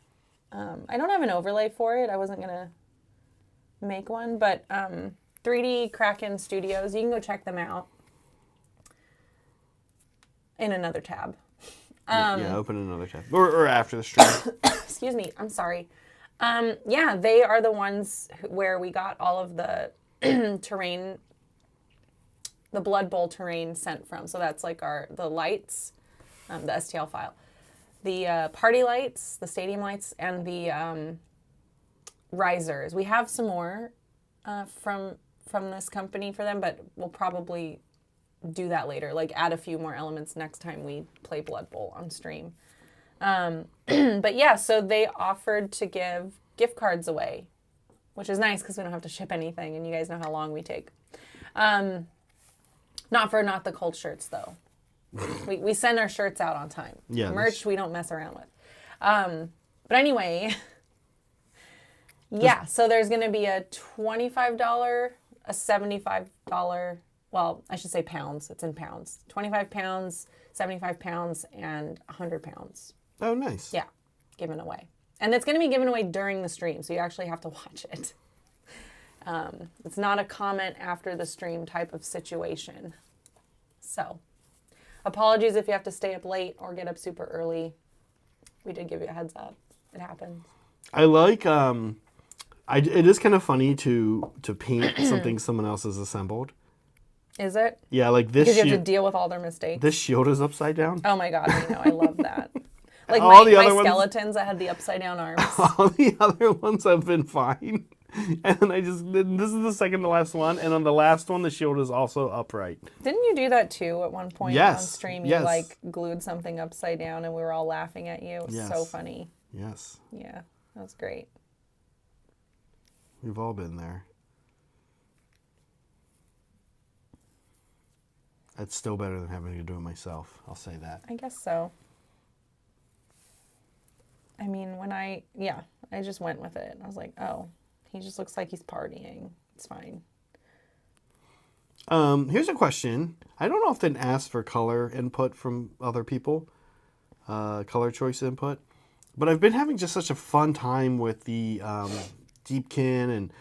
I don't have an overlay for it. I wasn't going to make one, but 3D Kraken Studios, you can go check them out in another tab. Yeah, open another tab. Or after the stream. Excuse me, I'm sorry. Yeah, they are the ones where we got all of the terrain, the Blood Bowl terrain sent from. So that's like the lights, the STL file, the party lights, the stadium lights, and the risers. We have some more from this company for them, but we'll probably do that later. Like add a few more elements next time we play Blood Bowl on stream. But yeah, so they offered to give gift cards away, which is nice because we don't have to ship anything, and you guys know how long we take. Not the cold shirts though. We send our shirts out on time. Yeah, merch we don't mess around with. But anyway, yeah. So there's going to be a $25, a $75. Well, I should say pounds. It's in pounds. 25 pounds, 75 pounds, and 100 pounds. Oh, nice. Yeah, given away. And it's going to be given away during the stream, so you actually have to watch it. It's not a comment after the stream type of situation. So, apologies if you have to stay up late or get up super early. We did give you a heads up. It happens. I like, it is kind of funny to paint something someone else has assembled. Is it? Yeah, like this Because you have to deal with all their mistakes. This shield is upside down. Oh my god, I know. I love that. Like All the my other ones- skeletons that had the upside down arms. All the other ones have been fine. And then this is the second to last one. And on the last one, the shield is also upright. Didn't you do that too at one point Yes, on stream? You yes. like glued something upside down and we were all laughing at you. It was Yes. so funny. Yes. Yeah, that was great. We've all been there. It's still better than having to do it myself. I'll say that. I guess so. I mean, I just went with it. I was like, oh, he just looks like he's partying. It's fine. Here's a question. I don't often ask for color input from other people, color choice input, but I've been having just such a fun time with the Deepkin, and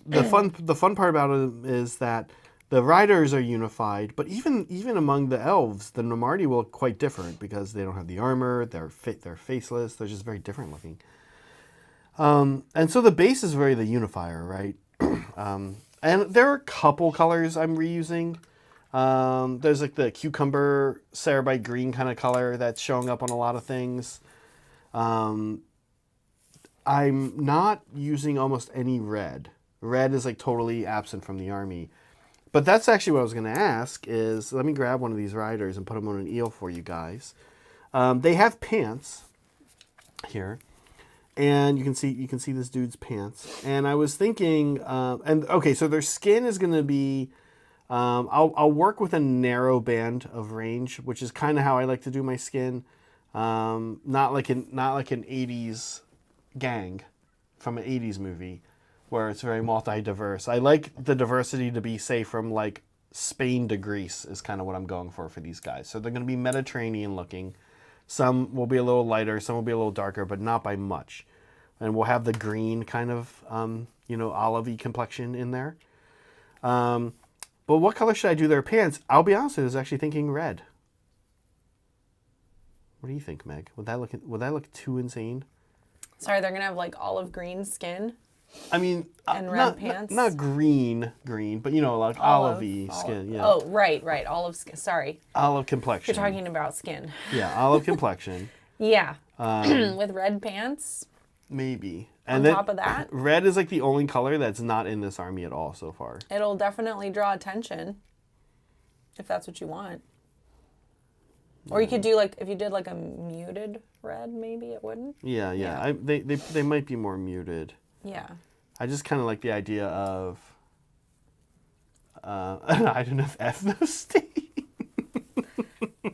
the fun part about it is that the riders are unified, but even among the elves, the Nomardi will look quite different because they don't have the armor. They're faceless. They're just very different looking. And so the base is very the unifier, right? And there are a couple colors I'm reusing. There's like the cucumber cerebite green kind of color that's showing up on a lot of things. I'm not using almost any red. Red is like totally absent from the army. But that's actually what I was going to ask is, let me grab one of these riders and put them on an eel for you guys. They have pants here. And you can see this dude's pants. And I was thinking, okay, so their skin is going to be, I'll work with a narrow band of range, which is kind of how I like to do my skin. Not like an 80s gang from an 80s movie where it's very multi-diverse. I like the diversity to be, say, from like Spain to Greece is kind of what I'm going for these guys. So they're going to be Mediterranean looking. Some will be a little lighter, some will be a little darker, but not by much. And we'll have the green kind of, olive-y complexion in there. But what color should I do their pants? I'll be honest, I was actually thinking red. What do you think, Meg? Would that look too insane? Sorry, they're going to have like olive green skin. I mean, and red pants? Not green, but like olive-y skin. Yeah. Oh, right, olive skin. Sorry. Olive complexion. You're talking about skin. Yeah, olive complexion. Yeah. With red pants. Maybe. And on top of that, red is like the only color that's not in this army at all so far. It'll definitely draw attention if that's what you want. Or you could do like, if you did like a muted red, maybe it wouldn't. Yeah. They might be more muted. Yeah. I just kind of like the idea of, I don't know if ethno-state.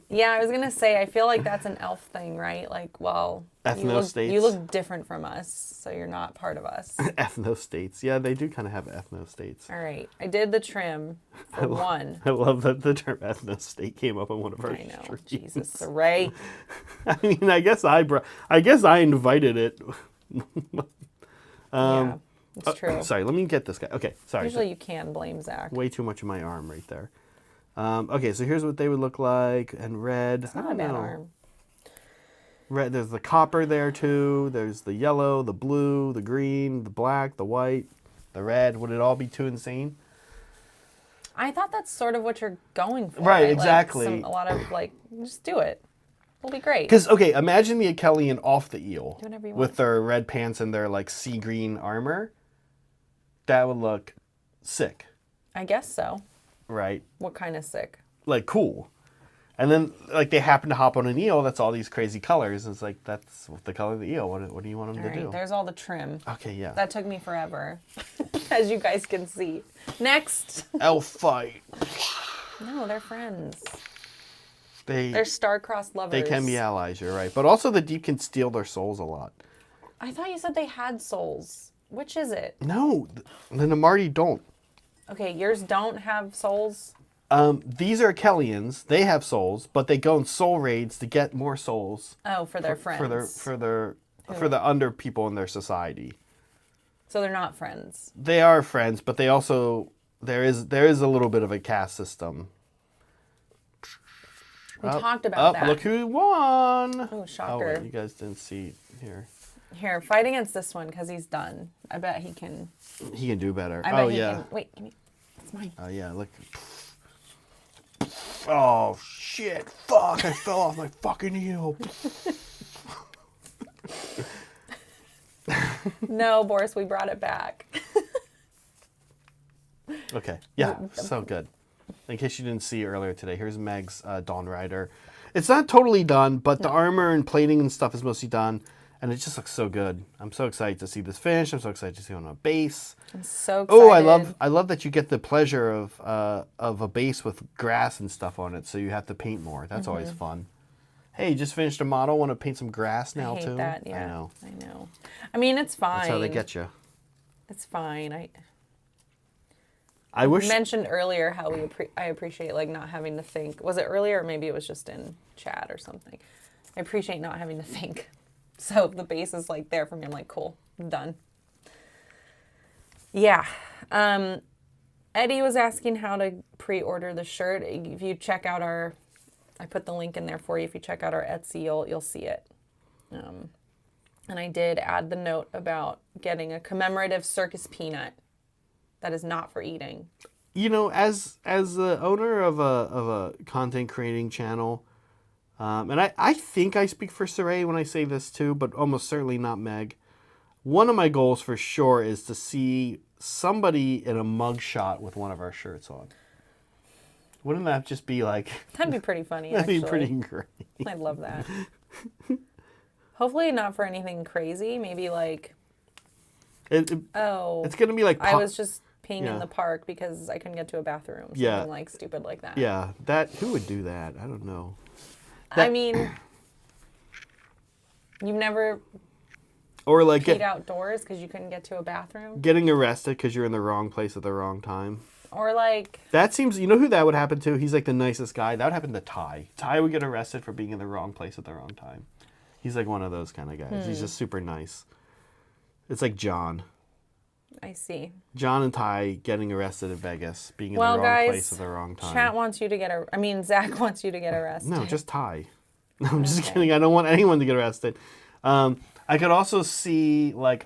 Yeah, I was gonna say, I feel like that's an elf thing, right? Like, well, Ethnostates. you look different from us, so you're not part of us. Ethnostates. Yeah, they do kind of have ethnostates. All right, I did the trim for one. I love that the term ethnostate came up on one of our I know, streams. Jesus, Ray. I mean, I guess I invited it. Yeah, it's true. Sorry, let me get this guy. Okay, sorry. Usually you can blame Zach. Way too much of my arm right there. Okay, so here's what they would look like. And red, Not a bad arm. Red, there's the copper there too. There's the yellow, the blue, the green, the black, the white, the red. Would it all be too insane? I thought that's sort of what you're going for. Right, Like, exactly. a lot of like, just do it. It'll be great. Because, okay, imagine the Akelian off the eel Do whatever you want. with their red pants and their like sea green armor. That would look sick, I guess so. right? What kind of sick? Like cool. And then like they happen to hop on an eel that's all these crazy colors. And it's like, that's the color of the eel. What do you want them All to right, do? there's all the trim. Okay, yeah. That took me forever, as you guys can see. Next. Elf fight. No, they're friends. They They're star-crossed lovers. they can be allies, you're right. But also the deep can steal their souls a lot. I thought you said they had souls. Which is it? No, the Namarti don't. Okay, yours don't have souls. These are Akelians. They have souls, but they go on soul raids to get more souls Oh, for their friends. for the under people in their society. So they're not friends. They are friends, but they also there is a little bit of a caste system. We talked about that. Look who won! Oh, Oh, shocker. wait, you guys didn't see here. Here, fight against this one because he's done. I bet he can. He can do better. I bet Oh he yeah. can. Wait, give me. It's mine. Oh yeah. Look. Oh shit! Fuck! I fell off my fucking eel. No, Boris, we brought it back. Okay. Yeah. So good. In case you didn't see earlier today, here's Meg's Dawn Rider. It's not totally done, but the armor and plating and stuff is mostly done, and it just looks so good. I'm so excited to see this finish. I'm so excited to see it on a base. I'm so excited. Oh, I love that you get the pleasure of a base with grass and stuff on it, so you have to paint more. That's always fun. Hey, you just finished a model. Want to paint some grass now I hate too? that. Yeah, I know. I know. I mean, it's fine. That's how they get you. It's fine. I wish. mentioned earlier how I appreciate like not having to think. Was it earlier or maybe it was just in chat or something? I appreciate not having to think. So the base is like there for me. I'm like, cool, I'm done. Yeah. Eddie was asking how to pre-order the shirt. If you check out I put the link in there for you. If you check out our Etsy, you'll see it. And I did add the note about getting a commemorative circus peanut that is not for eating. You know, as the owner of a content creating channel, and I think I speak for Saray when I say this too, but almost certainly not Meg. One of my goals for sure is to see somebody in a mugshot with one of our shirts on. Wouldn't that just be like... That'd be pretty funny, That'd actually. be pretty great. I'd love that. Hopefully not for anything crazy. Maybe like, It's going to be like... I was just peeing Yeah. in the park because I couldn't get to a bathroom. Something Yeah. like stupid like that. Yeah, who would do that? I don't know. I mean, you've never Or like peed outdoors because you couldn't get to a bathroom? getting arrested because you're in the wrong place at the wrong time. Or like... That seems, you know who that would happen to? He's like the nicest guy. That would happen to Ty. Ty would get arrested for being in the wrong place at the wrong time. He's like one of those kind of guys. He's just super nice. It's like John. I see. John and Ty getting arrested in Vegas, being in Well, the wrong guys, place at the wrong time. Zach wants you to get arrested. No, just Ty. No, I'm just kidding. I don't want anyone to get arrested. I could also see like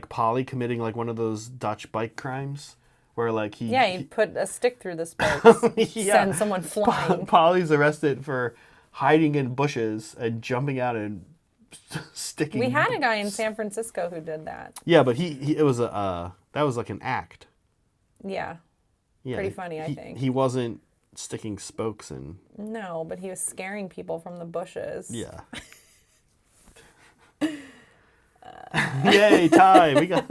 Polly committing like one of those Dutch bike crimes where like you put a stick through the spokes, send someone flying. Polly's arrested for hiding in bushes and jumping out and sticking. We had a guy in San Francisco who did that. Yeah, but it was that was like an act. Yeah. Yeah, Pretty funny, I think. He wasn't sticking spokes in. No, but he was scaring people from the bushes. Yeah. Yay, Ty! We got.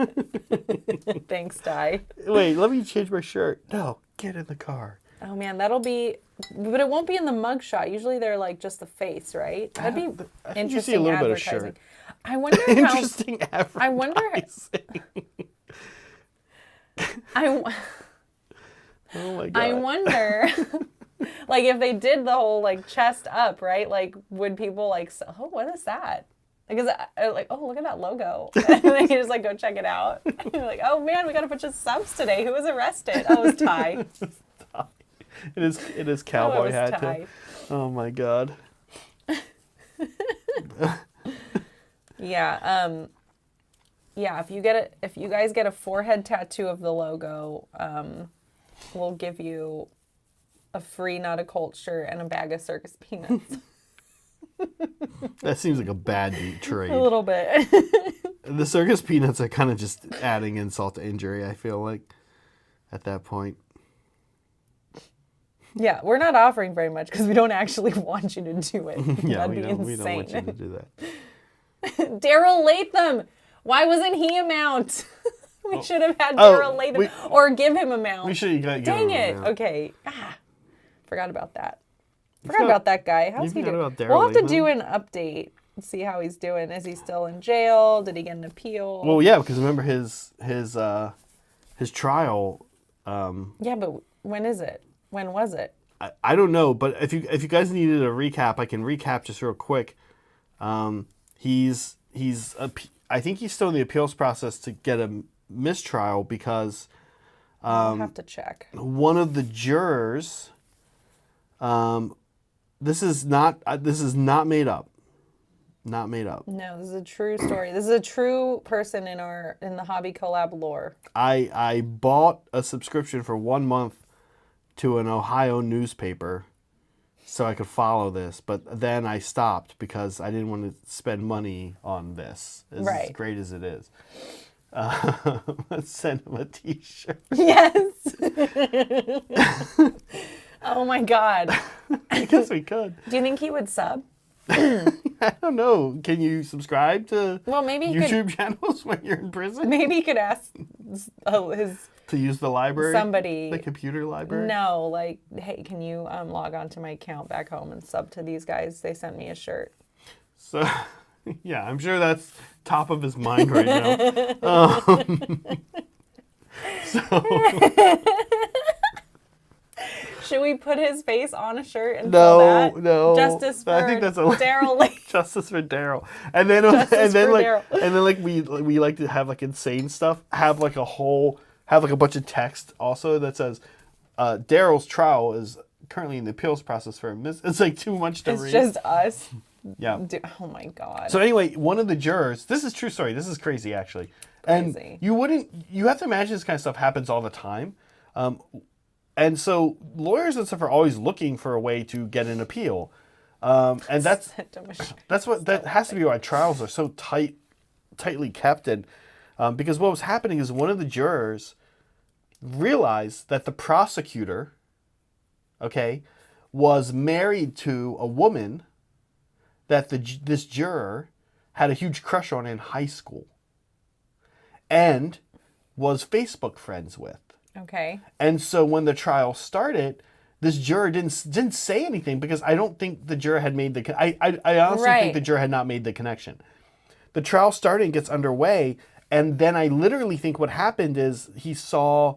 Thanks, Ty. Wait, let me change my shirt. No, get in the car. Oh man, that'll be, but it won't be in the mugshot. Usually they're like just the face, right? That'd be I think you interesting see a little bit of advertising. shirt. I wonder how. Interesting advertising. I wonder. I. Oh my god. I wonder, like, if they did the whole like chest up, right? Like, would people like, oh, what is that? Because like, oh, look at that logo, and then you just like go check it out. You're like, oh man, we got a bunch of subs today. Who was arrested? Oh, it was Ty. It is cowboy hat Ty. too. Oh my god. Yeah. Yeah. If you guys get a forehead tattoo of the logo, we'll give you a free Not a Cult shirt and a bag of circus peanuts. That seems like a bad trade. A little bit. The circus peanuts are kind of just adding insult to injury, I feel like, at that point. Yeah, we're not offering very much because we don't actually want you to do it. Yeah, That'd be insane. we don't want you to do that. Daryl Latham. Why wasn't he a mount? We should have had Daryl Latham or give him a mount. We should have got Dang it. Okay. Forgot about that. Forgot about that guy. How's he doing? We'll have to do an update and see how he's doing. Is he still in jail? Did he get an appeal? Well, yeah, because remember his trial. Yeah, but when is it? When was it? I don't know, but if you guys needed a recap, I can recap just real quick. I think he's still in the appeals process to get a mistrial because I'll have to check. one of the jurors. This is not made up. Not made up. No, this is a true story. This is a true person in the Hobby Collab lore. I bought a subscription for 1 month to an Ohio newspaper so I could follow this, but then I stopped because I didn't want to spend money on this, as great as it is. Let's send him a t-shirt. Yes. Oh my God. I guess we could. Do you think he would sub? I don't know. Can you subscribe to maybe YouTube channels when you're in prison? Maybe he could ask his... To use the library? Somebody. The computer library? No, like, hey, can you log on to my account back home and sub to these guys? They sent me a shirt. So, yeah, I'm sure that's top of his mind right now. Should we put his face on a shirt and sell that? No. Justice for Daryl. Justice for Daryl. And then we like to have like insane stuff. Have like a bunch of text also that says Daryl's trial is currently in the appeals process for him. It's like too much to read. It's just us. Yeah. Oh my God. So anyway, one of the jurors. This is true story. This is crazy actually. Crazy. And you have to imagine this kind of stuff happens all the time. And so lawyers and stuff are always looking for a way to get an appeal. And that has to be why trials are so tightly kept. And because what was happening is one of the jurors realized that the prosecutor, was married to a woman that this juror had a huge crush on in high school and was Facebook friends with. Okay. And so when the trial started, this juror didn't say anything because I don't think the juror had made I honestly think the juror had not made the connection. The trial started and gets underway, and then I literally think what happened is he saw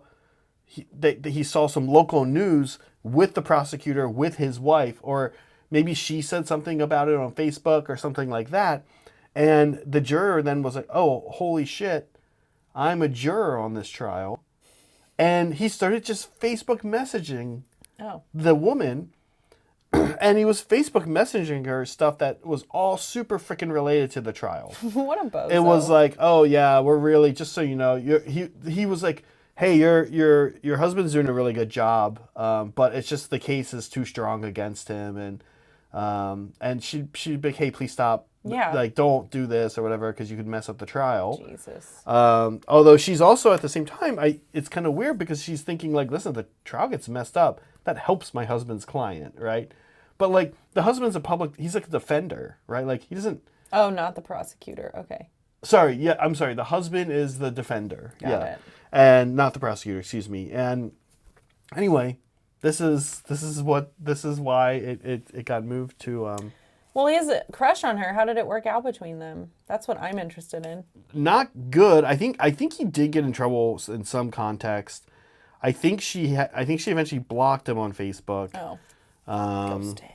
some local news with the prosecutor, with his wife, or maybe she said something about it on Facebook or something like that. And the juror then was like, oh, holy shit, I'm a juror on this trial. And he started just Facebook messaging the woman. And he was Facebook messaging her stuff that was all super freaking related to the trial. What a bozo. It was like, oh yeah, we're really, just so you know, he was like, hey, your husband's doing a really good job, but it's just the case is too strong against him, and she'd be like, hey, please stop, like don't do this or whatever because you could mess up the trial. Jesus. Although she's also at the same time, it's kind of weird because she's thinking like, listen, the trial gets messed up, that helps my husband's client, right? But like the husband's he's like a defender, right? Like he doesn't. Oh, not the prosecutor. Okay. Sorry, I'm sorry. The husband is the defender. Got it. And not the prosecutor, excuse me. And anyway, This is why it got moved to Well, he has a crush on her. How did it work out between them? That's what I'm interested in. not good. I think he did get in trouble in some context. I think she eventually blocked him on Facebook. Oh. Ghosted.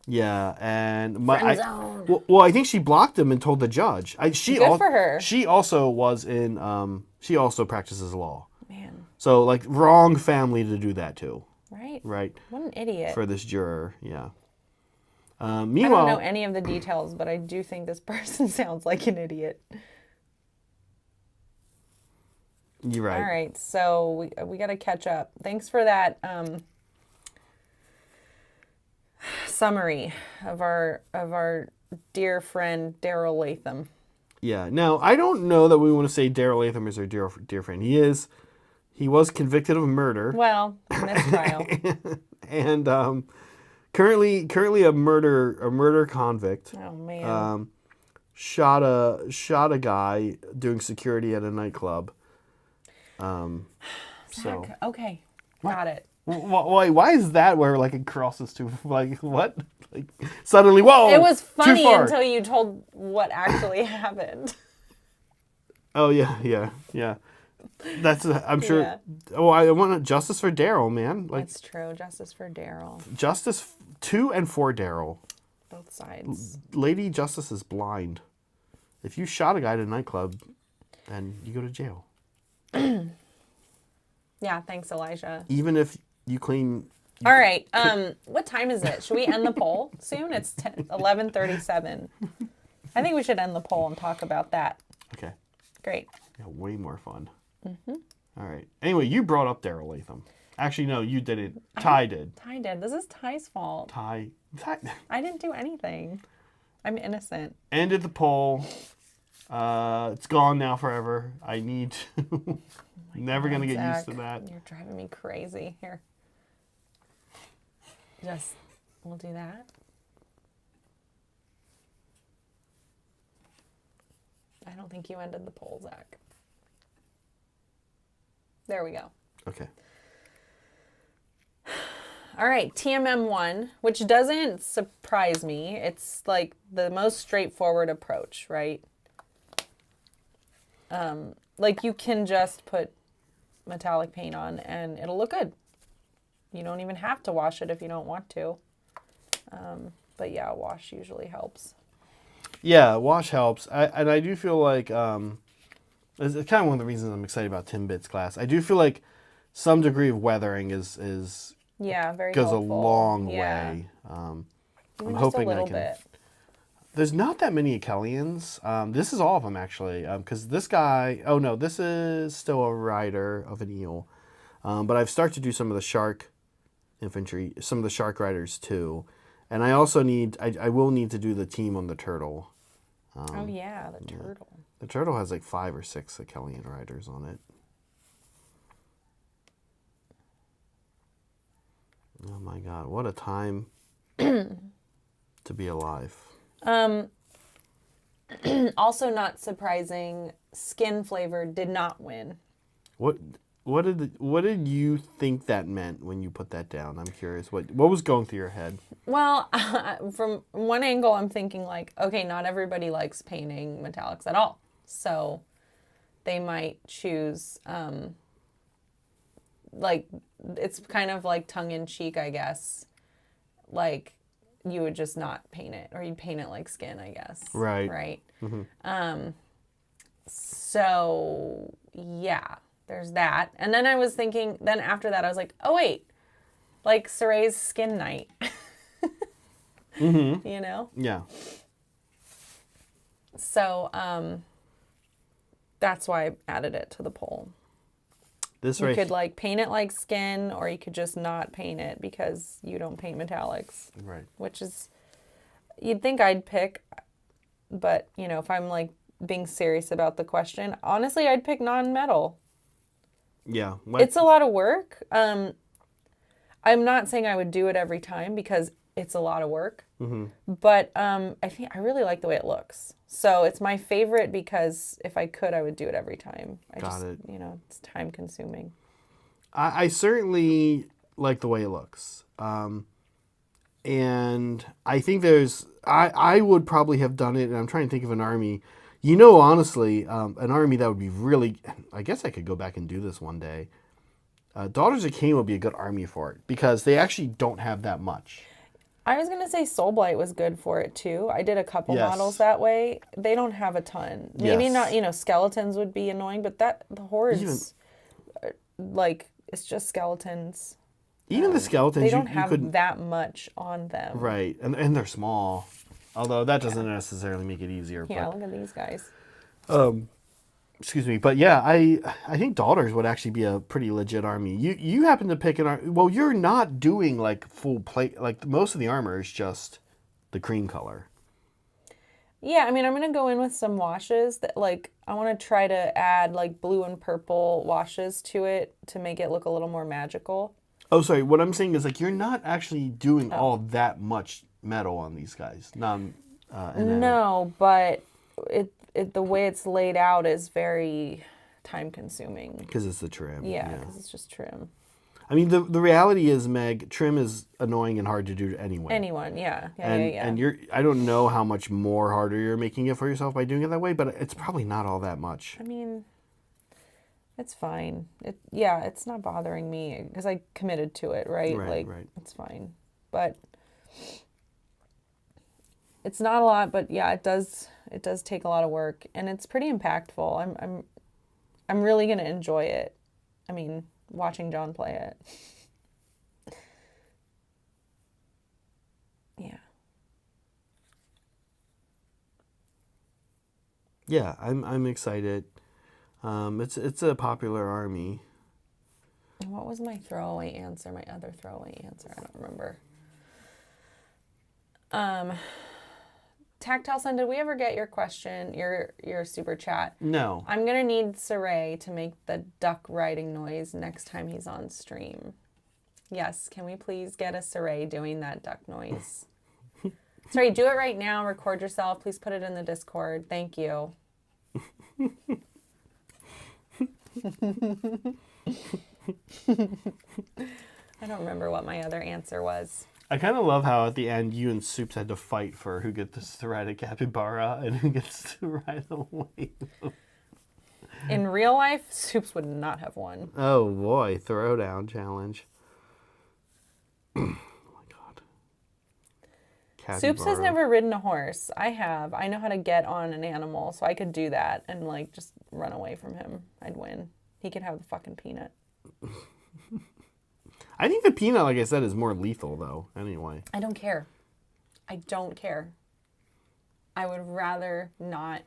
Yeah, and Friend zone. well, I think she blocked him and told the judge. Good for her. She also was in. She also practices law. Man. So like wrong family to do that to. Right. Right. What an idiot. For this juror, yeah. I Meanwhile, don't know any of the details, but I do think this person sounds like an idiot. you're right. All right, so we got to catch up. Thanks for that summary of our dear friend Daryl Latham. Yeah. Now I don't know that we want to say Daryl Latham is our dear friend. He was convicted of murder. Well, mistrial. And currently a murder convict. Oh man. Shot a guy doing security at a nightclub. So Okay, got it. why is that where like it crosses to like what? Like suddenly, whoa! It was too funny far. until you told what actually happened. Oh yeah. That's I'm sure. Yeah. Oh, I want justice for Daryl, man. Like That's true. Justice for Daryl. justice to and for Daryl. Both sides. Lady Justice is blind. If you shot a guy at a nightclub, then you go to jail. Yeah, thanks, Elijah. Even if you claim. All right. What time is it? Should we end the poll soon? It's 11:37. I think we should end the poll and talk about that. Okay. Great. Yeah, way more fun. Mm-hmm. All right. Anyway, you brought up Daryl Latham. Actually, no, you didn't. Ty did. Ty did. This is Ty's fault. Ty. I didn't do anything. I'm innocent. Ended the poll. It's gone now forever. I need to. Never going to get used to that. You're driving me crazy. Here. We'll do that. I don't think you ended the poll, Zach. There we go. Okay. All right, TMM1, which doesn't surprise me. It's like the most straightforward approach, right? Like you can just put metallic paint on and it'll look good. You don't even have to wash it if you don't want to. But yeah, wash usually helps. Yeah, wash helps. I do feel like it's kind of one of the reasons I'm excited about Tim Bitt's class. I do feel like some degree of weathering is Yeah, very goes helpful. a long Yeah. way. I'm Even hoping just a little I can. bit. There's not that many Akelians. This is all of them actually, because this guy. Oh no, this is still a rider of an eel, but I've started to do some of the shark infantry, some of the shark riders too, and I also need. I will need to do the team on the turtle. Oh yeah, the turtle. The turtle has like 5 or 6 Akelian riders on it. Oh my god, what a time to be alive. Also not surprising, skin flavor did not win. What did you think that meant when you put that down? I'm curious. What was going through your head? Well, from one angle, I'm thinking like, okay, not everybody likes painting metallics at all. So they might choose, like, it's kind of like tongue-in-cheek, I guess. Like, you would just not paint it, or you'd paint it like skin, I guess. Right. Right. Mm-hmm. So, yeah, there's that. And then I was thinking, then after that, I was like, oh, wait, like Saray's skin night. Mm-hmm. You know? Yeah. So, that's why I added it to the poll. This You right. could like paint it like skin, or you could just not paint it because you don't paint metallics. Right. Which is, you'd think I'd pick, but you know, if I'm like being serious about the question, honestly, I'd pick non-metal. Yeah. What? It's a lot of work. I'm not saying I would do it every time because it's a lot of work. Mm-hmm. But I think I really like the way it looks. So it's my favorite because if I could, I would do it every time. Got it. You know, it's time consuming. I certainly like the way it looks. And I think I would probably have done it, and I'm trying to think of an army. Honestly, an army that would be really, I guess I could go back and do this one day. Daughters of Cain would be a good army for it, because they actually don't have that much. I was going to say Soulblight was good for it too. I did a couple Yes. models that way. They don't have a ton. Maybe Yes. not, skeletons would be annoying, but the hordes, it's just skeletons. Even the skeletons, They don't you have could, that much on them. right, and they're small. Although that doesn't necessarily make it easier. Yeah, But, look at these guys. excuse me, but yeah, I think Daughters would actually be a pretty legit army. You happen to pick an army. Well, you're not doing like full plate. Like most of the armor is just the cream color. Yeah, I mean, I'm going to go in with some washes that, I want to try to add, blue and purple washes to it to make it look a little more magical. Oh, sorry. What I'm saying is, you're not actually doing all that much metal on these guys. No, but the way it's laid out is very time-consuming. Because it's the trim. Yeah, because it's just trim. I mean, the reality is, Meg, trim is annoying and hard to do anyway. Anyone, yeah. And I don't know how much more harder you're making it for yourself by doing it that way, but it's probably not all that much. I mean, it's fine. It's not bothering me because I committed to it, right? Right. It's fine. But it's not a lot, but yeah, it does take a lot of work, and it's pretty impactful. I'm really gonna enjoy it. I mean, watching John play it. Yeah. Yeah, I'm excited. It's a popular army. What was my throwaway answer? My other throwaway answer? I don't remember. Tactile Sun, did we ever get your question, your super chat? No. I'm going to need Saray to make the duck riding noise next time he's on stream. Yes, can we please get a Saray doing that duck noise? Sorry, do it right now. Record yourself. Please put it in the Discord. Thank you. I don't remember what my other answer was. I kind of love how at the end you and Soups had to fight for who gets to ride a capybara and who gets to ride a whale. In real life, Soups would not have won. Oh boy, throwdown challenge. Oh my god. Capybara. Soups has never ridden a horse. I have. I know how to get on an animal, so I could do that and just run away from him. I'd win. He could have the fucking peanut. I think the peanut, like I said, is more lethal though, anyway. I don't care. I don't care. I would rather not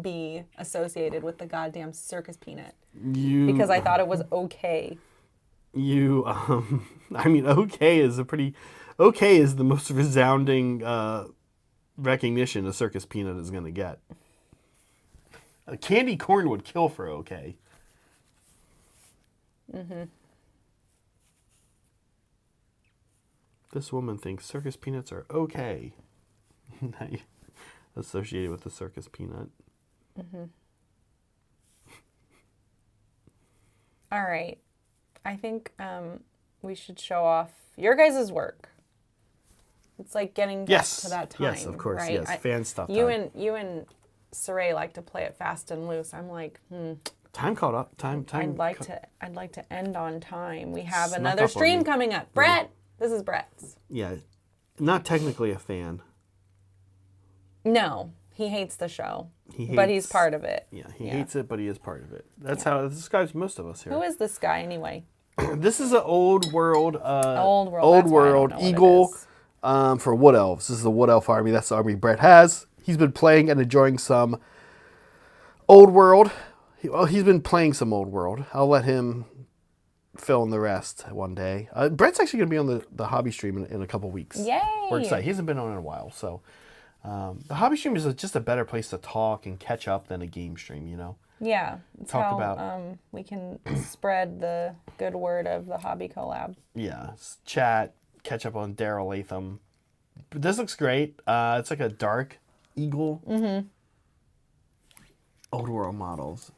be associated with the goddamn circus peanut. Because I thought it was okay. I mean, okay is the most resounding recognition a circus peanut is going to get. A candy corn would kill for okay. Mm-hmm. This woman thinks circus peanuts are okay. Associated with the circus peanut. Mm-hmm. All right. I think we should show off your guys' work. It's like getting back to that time. Yes, of course. Right? Yes, fan stuff. You and Saray like to play it fast and loose. I'm like, Time caught up. I'd like to end on time. We have Snuck another up on stream me. coming up. Brett, this is Brett's. Yeah, not technically a fan. No, he hates the show, but he's part of it. Yeah, he hates it, but he is part of it. That's how this describes most of us here. Who is this guy anyway? This is an old world. Old world. Old That's why I don't world know what it eagle is. for wood elves. This is the wood elf army. That's the army Brett has. He's been playing and enjoying some old world. He's been playing some old world. I'll let him fill in the rest one day. Brett's actually going to be on the hobby stream in a couple weeks. Yay! We're excited. He hasn't been on in a while, so the hobby stream is just a better place to talk and catch up than a game stream. Yeah, it's Talk how about- we can spread the good word of the hobby collab. Yeah, chat, catch up on Daryl Latham. But this looks great. It's like a dark eagle. Mm-hmm. Old world models.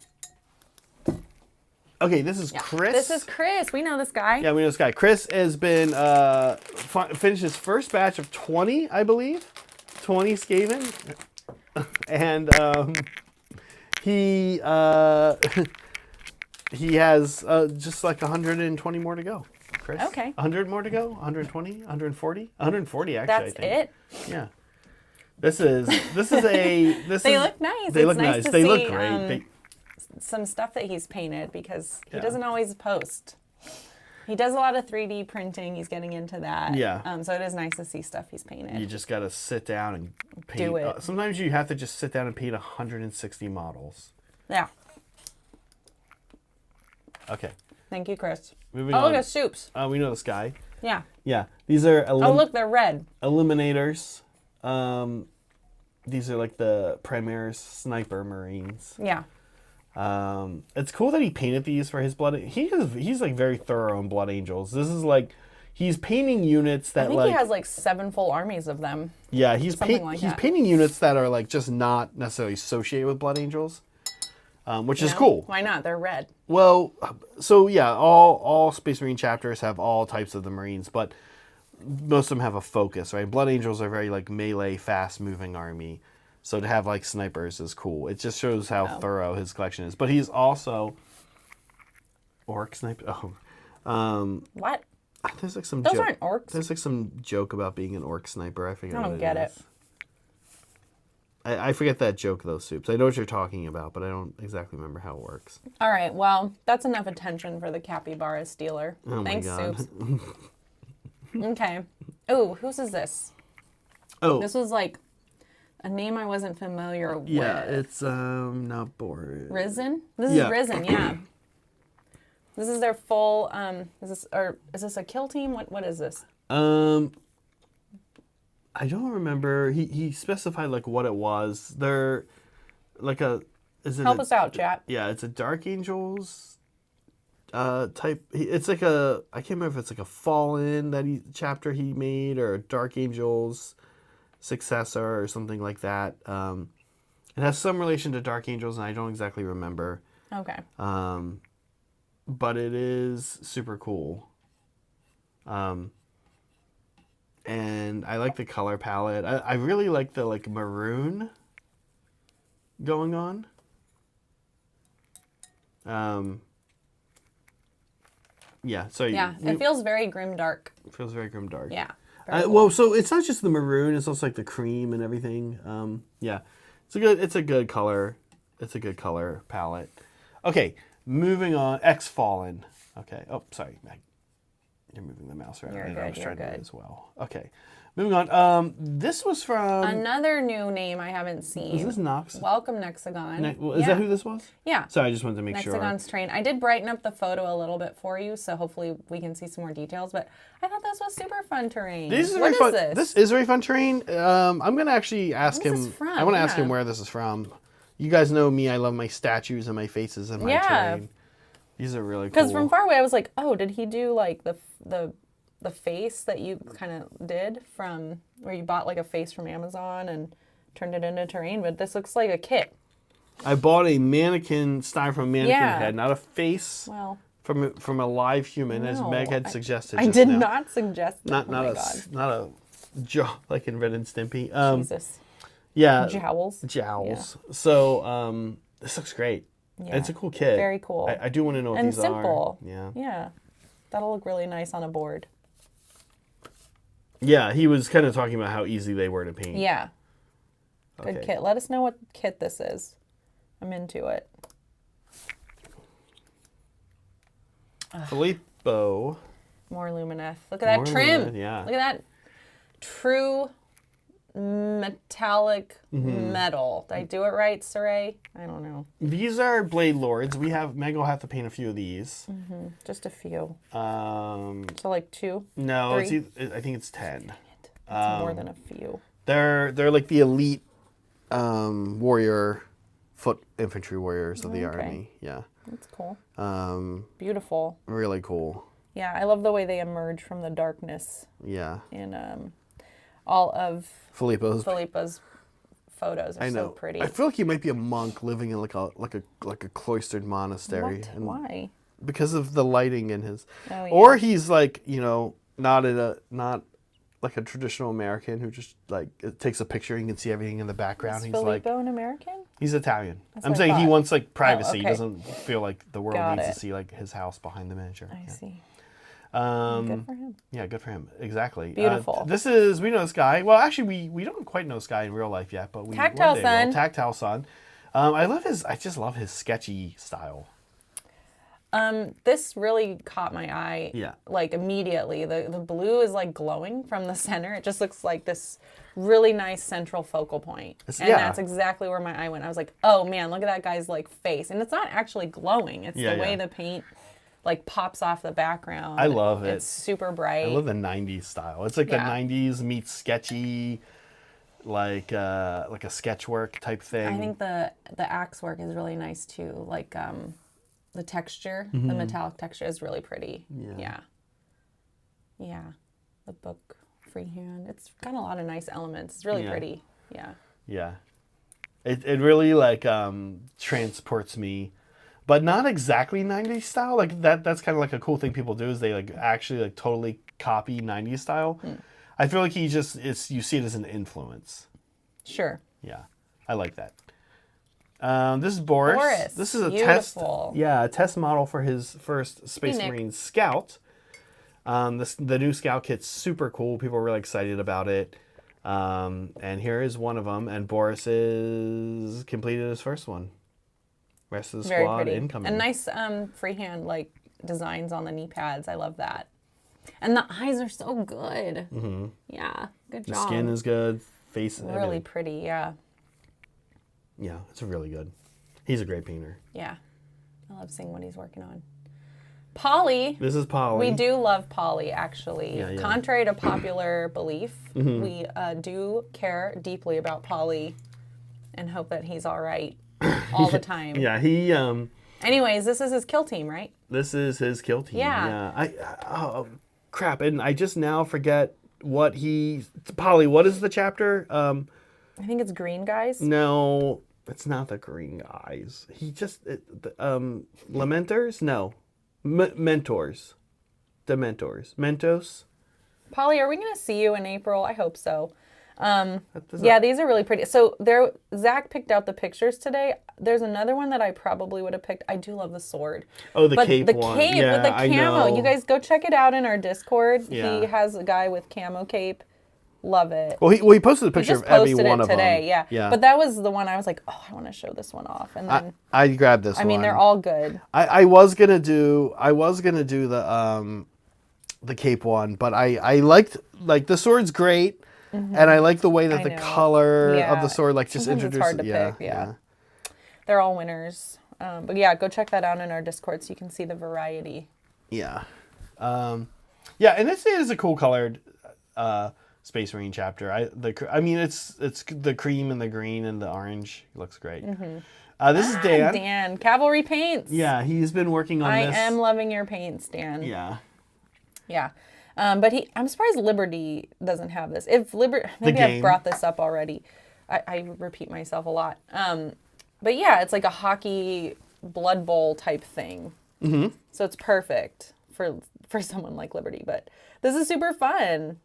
Okay, this is Chris. This is Chris. We know this guy. Yeah, we know this guy. Chris has been finished his first batch of 20, I believe. 20 Skaven. And he he has just like 120 more to go. Chris. Okay. 100 more to go? 120? 140? 140 actually, I think. That's it? Yeah. This is a They look nice. They It's look nice nice. to They look see, great. some stuff that he's painted because he Yeah. doesn't always post. He does a lot of 3D printing. He's getting into that. Yeah. So it is nice to see stuff he's painted. You just got to sit down and paint. Do it. Sometimes you have to just sit down and paint 160 models. Yeah. Okay. Thank you, Chris. Moving Oh, on. look at soups. We know this guy. Yeah. Yeah. These are Oh, look, they're red. Eliminators. These are like the Primaris Sniper Marines. Yeah. It's cool that he painted these for his blood. He's like very thorough on Blood Angels. This is like he's painting units that I think like he has like 7 full armies of them. yeah he's something like he's that. painting units that are like just not necessarily associated with Blood Angels, which is You know? cool. Why not? They're red. Well, so yeah, all Space Marine chapters have all types of the Marines, but most of them have a focus, right? Blood Angels are very like melee, fast moving army. So to have like snipers is cool. It just shows how thorough his collection is. But he's also orc sniper. Oh, What? there's like some. Those aren't orcs. There's like some joke about being an orc sniper. I forget. I don't what get it. is. I forget that joke though, Soups. I know what you're talking about, but I don't exactly remember how it works. All right. Well, that's enough attention for the capybara stealer. Oh Thanks, my god. Soups. Okay. Ooh, whose is this? Oh, This was like a name I wasn't familiar yeah, with. it's not bored. Risen? This Yeah. is Risen, yeah. This is their full is this a kill team? What is this? I don't remember. He specified like what it was. They're like a is it Help a, us out, chat. Yeah, it's a Dark Angels type. It's like a I can't remember if it's like a Fallen chapter he made or a Dark Angels successor or something like that. It has some relation to Dark Angels and I don't exactly remember. Okay. But it is super cool. And I like the color palette. I really like the like maroon going on. Yeah, so Yeah, it feels very grimdark. feels very grimdark. Yeah. very cool. Well, so it's not just the maroon; it's also like the cream and everything. Yeah, it's a good color. It's a good color palette. Okay, moving on. X Fallen. Okay. Oh, sorry, Meg. You're moving the mouse around. You're and good, I was you're trying to do good. it as well. Okay, moving on. This was from. Another new name I haven't seen. Is this Nox? Welcome, Nexagon. Is that who this was? Yeah. Sorry, I just wanted to make sure. Nexagon's train. I did brighten up the photo a little bit for you, so hopefully we can see some more details. But I thought this was super fun terrain. This is What very fun. this? This is very fun terrain. I'm gonna actually ask Where's him. this from? I want to ask Yeah. him where this is from. You guys know me. I love my statues and my faces and my Yeah. terrain. These are really cool. Because from far away, I was like, oh, did he do like the face that you kind of did from where you bought like a face from Amazon and turned it into terrain? But this looks like a kit. I bought a mannequin styrofoam mannequin Yeah. head, not a face Well, from a live human, as no, Meg had suggested. I just did now. not suggest that. Not oh my a God. not a jaw like in Red and Stimpy. Jesus. Yeah, Jowls. jowls. So this looks great. Yeah. It's a cool kit. Very cool. I do want to know what And these simple. are. Yeah. Yeah. That'll look really nice on a board. Yeah, he was kind of talking about how easy they were to paint. Yeah. Good Okay. kit. Let us know what kit this is. I'm into it. Filippo. More Lumineth. Look at that More trim. Lumineth, yeah. Look at that true metallic metal. Did I do it right, Saray? I don't know. These are Blade Lords. Meg will have to paint a few of these. Just a few. So like 2. no, 3? I think it's 10. It's more than a few. They're like the elite warrior, foot infantry warriors of the Okay. army. Yeah. That's cool. Um, Beautiful. really cool. Yeah, I love the way they emerge from the darkness Yeah. in all of Filippo's. Philippa's photos are I know. so pretty. I feel like he might be a monk living in like a cloistered monastery. What? And Why? because of the lighting in his. Oh, yeah. Or he's like, not like a traditional American who just like takes a picture and you can see everything in the background. Is He's Filippo like, an American? he's Italian. That's I'm what I saying he thought. wants like privacy. He okay. doesn't feel like the world Got needs it. to see like his house behind the miniature. I see. Good for him. Yeah, good for him. Exactly. Beautiful. We know this guy. Well, actually, we don't quite know this guy in real life yet, but we Tactile one day Son. will. Tactile Son. I just love his sketchy style. This really caught my eye. Yeah. Like immediately. The blue is like glowing from the center. It just looks like this really nice central focal point. And that's exactly where my eye went. I was like, oh man, look at that guy's like face. And it's not actually glowing. It's the way the paint like pops off the background. I love it. It's super bright. I love the 90s style. It's like the 90s meets sketchy, like a sketchwork type thing. I think the axe work is really nice too. Like the texture, the metallic texture is really pretty. Yeah. The book freehand. It's got a lot of nice elements. It's really pretty. Yeah. Yeah. It really like transports me, but not exactly 90s style. Like that's kind of like a cool thing people do is they like actually like totally copy 90s style. I feel like you see it as an influence. Sure. Yeah. I like that. This is Boris. This is a beautiful. a test model for his first Space Marine Scout. The new Scout kit's super cool. People are really excited about it. And here is one of them. And Boris is completed his first one. Rest of the Very squad pretty. incoming. And nice freehand like designs on the knee pads. I love that. And the eyes are so good. Yeah, good job. The skin is good. Face really everything. pretty. Yeah. Yeah, it's really good. He's a great painter. Yeah. I love seeing what he's working on. Polly. This is Polly. We do love Polly, actually. Yeah. Contrary to popular belief, we do care deeply about Polly and hope that he's all right all the time. Yeah, he. Anyways, this is his kill team, right? This is his kill team. Yeah. Oh, crap! And I just now forget what he. Polly, what is the chapter? I think it's Green Guys. No, it's not the Green Guys. He just Lamenters. No, Mentors. Dementors. Mentos. Polly, are we going to see you in April? I hope so. Yeah, these are really pretty. So Zach picked out the pictures today. There's another one that I probably would have picked. I do love the sword. Oh, the cape one. The cape with the I camo. know. You guys go check it out in our Discord. Yeah. He has a guy with camo cape. Love it. Well, he posted a He picture just of every posted one it of today, them. yeah. But that was the one I was like, oh, I want to show this one off. And then I grabbed this one. I mean, they're all good. I was gonna do the cape one, but I liked the sword's great, and I like the way that the color of the sword just Sometimes introduces. it's hard to pick, yeah. They're all winners. But yeah, go check that out in our Discord so you can see the variety. Yeah. Yeah, and this is a cool colored Space Marine chapter. I mean, it's the cream and the green and the orange. It looks great. This is Dan. Dan, Cavalry Paints. Yeah, he's been working on this. I am loving your paints, Dan. Yeah. Yeah. But I'm surprised Liberty doesn't have this. If Liberty, maybe I've brought this up already. I repeat myself a lot. But yeah, it's like a hockey Blood Bowl type thing. So it's perfect for someone like Liberty. But this is super fun.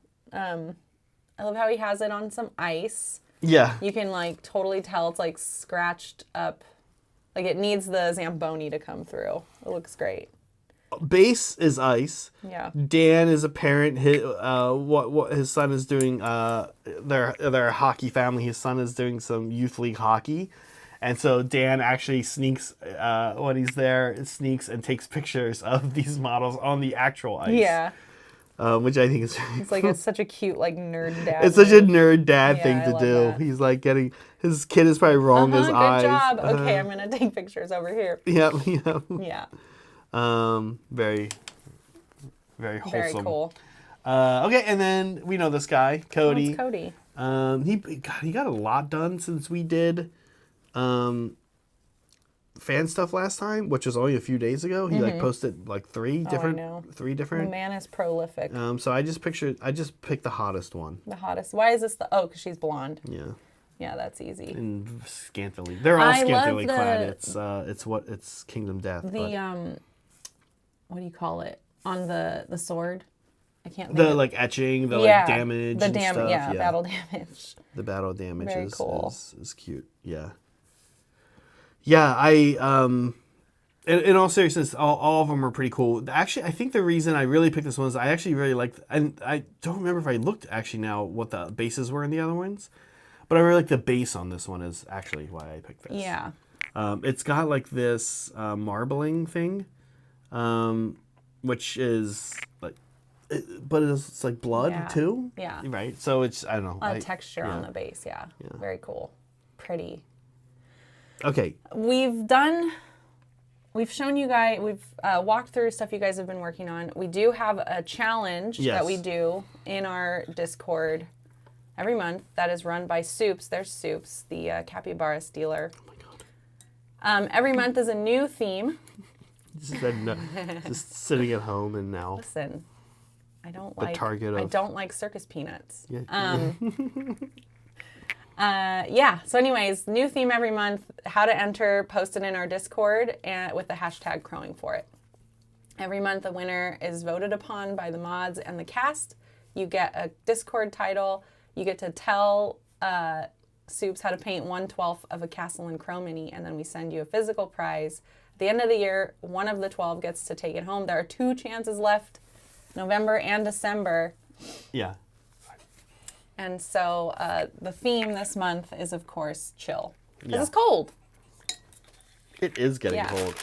I love how he has it on some ice. Yeah. You can like totally tell it's like scratched up. Like it needs the Zamboni to come through. It looks great. Base is ice. Yeah. Dan is a parent. What his son is doing. They're a hockey family. His son is doing some youth league hockey, and so Dan actually sneaks when he's there. Sneaks and takes pictures of these models on the actual ice. Yeah. Which I think is. It's like it's such a cute like nerd dad. It's such a nerd dad thing I to love do. that. He's like getting his kid is probably rolling his good eyes. Good job. Okay, I'm gonna take pictures over here. Yep. Yeah. Very, very wholesome. Very cool. Okay, and then we know this guy, Cody. It's Cody. He got a lot done since we did fan stuff last time, which was only a few days ago. He like posted like three different. The man is prolific. So I just picked the hottest one. The hottest. Why is this because she's blonde. Yeah. Yeah, that's easy. And scantily. They're all I love scantily clad. It's Kingdom Death. what do you call it? On the sword. I can't think The of- like etching, the like damage the and stuff. yeah, battle damage. The battle damage Very is, cool. is cute. Yeah. Yeah, in all seriousness, all of them are pretty cool. Actually, I think the reason I really picked this one is I actually really liked, and I don't remember if I looked actually now what the bases were in the other ones, but I really like the base on this one is actually why I picked this. Yeah. It's got like this marbling thing, which is like, but it's like blood Yeah. too. Yeah. Right. So it's, I don't know. A lot of texture on the base. Yeah. Very cool. Pretty. Okay. We've shown you guys, we've walked through stuff you guys have been working on. We do have a challenge that we do in our Discord every month that is run by Soups. There's Soups, the capybara stealer. Oh my God. Every month is a new theme. Just sitting at home and now. Listen, I don't like circus peanuts. Yeah. So anyways, new theme every month, how to enter, post it in our Discord and with the hashtag crowing for it. Every month, the winner is voted upon by the mods and the cast. You get a Discord title. You get to tell Soups how to paint 1/12 of a Castle and Crow mini, and then we send you a physical prize. At the end of the year, one of the 12 gets to take it home. There are 2 chances left, November and December. Yeah. And so the theme this month is, of course, chill. Because Yeah. it's cold. It is getting cold.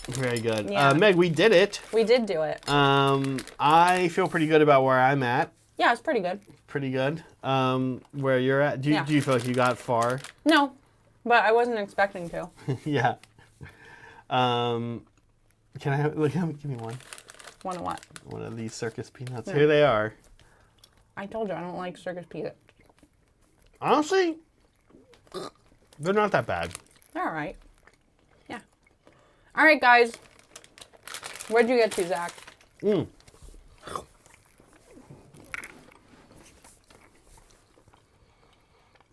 Very good. Yeah. Meg, we did it. We did do it. I feel pretty good about where I'm at. Yeah, it's pretty good. Pretty good. Where you're at. Do you feel like you got far? No, but I wasn't expecting to. Yeah. Can I give me one? Want to what? One of these circus peanuts. Yeah. Here they are. I told you I don't like circus peanuts. Honestly, they're not that bad. They're all right. Yeah. All right, guys. Where'd you get to, Zach? Mm.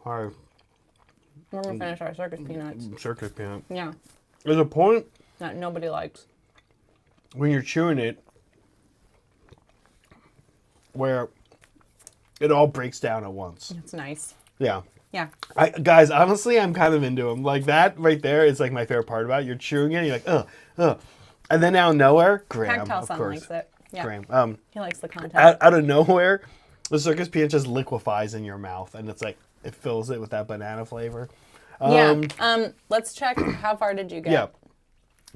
Our We're going to finish our circus peanuts. circus peanut. Yeah. There's a point That nobody likes. when you're chewing it where it all breaks down at once. It's nice. Yeah. Yeah. Guys, honestly, I'm kind of into them. Like that right there is like my favorite part about it. You're chewing it, you're like, ugh. And then out of nowhere, Graham, Tactile of son course. likes it. Yeah. Graham. He likes the content. Out of nowhere, the circus peanut just liquefies in your mouth, and it's like it fills it with that banana flavor. Let's check. How far did you get? Yeah.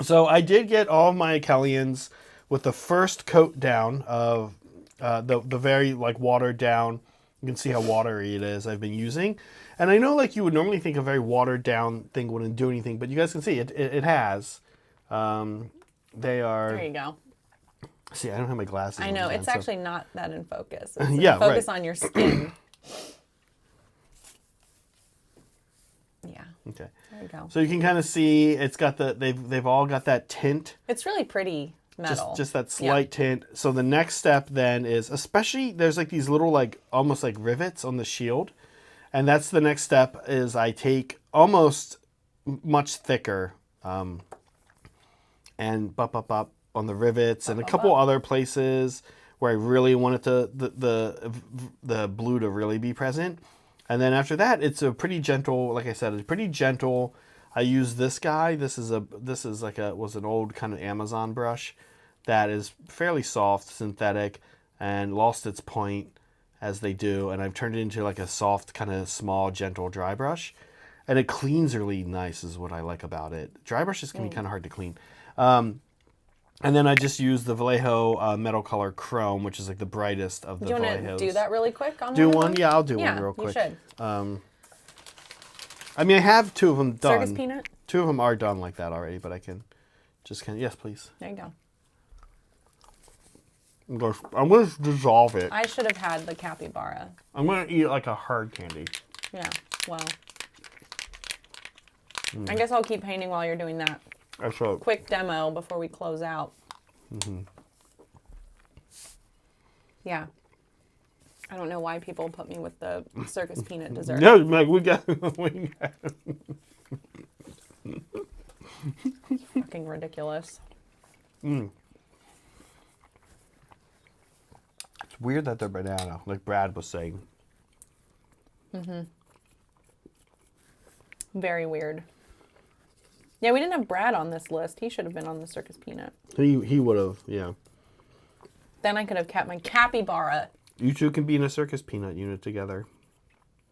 So I did get all of my Akelians with the first coat down of the very like watered down. You can see how watery it is I've been using. And I know like you would normally think a very watered down thing wouldn't do anything, but you guys can see it has. They are. There you go. See, I don't have my glasses. I on know. again, It's so- actually not that in focus. It's Yeah, focus right. on your skin. Yeah. Okay. There you go. So you can kind of see it's got they've all got that tint. It's really pretty metal. Just that slight tint. So the next step then is, especially there's like these little like almost like rivets on the shield, and that's the next step is I take almost much thicker, and up on the rivets and a couple other places where I really wanted the blue to really be present. And then after that, it's a pretty gentle, like I said, it's pretty gentle. I use this guy. This is was an old kind of Amazon brush that is fairly soft, synthetic, and lost its point as they do. And I've turned it into like a soft, kind of small, gentle dry brush. And it cleans really nice is what I like about it. Dry brushes can be kind of hard to clean. And then I just use the Vallejo Metal Color Chrome, which is like the brightest of the Do you want Vallejos. to do that really quick? On Do one? one? Of them? Yeah, I'll do one real you quick. should. I mean, I have 2 of them done. Circus peanut? 2 of them are done like that already, but I can just kind of, yes, please. There you go. I'm going to dissolve it. I should have had the capybara. I'm going to eat it like a hard candy. Yeah, well. I guess I'll keep painting while you're doing that. That's right. Quick demo before we close out. Yeah. I don't know why people put me with the circus peanut dessert. No, Meg, we got Fucking ridiculous. It's weird that they're banana, like Brad was saying. Very weird. Yeah, we didn't have Brad on this list. He should have been on the circus peanut. He would have, yeah. Then I could have kept my capybara. You two can be in a circus peanut unit together.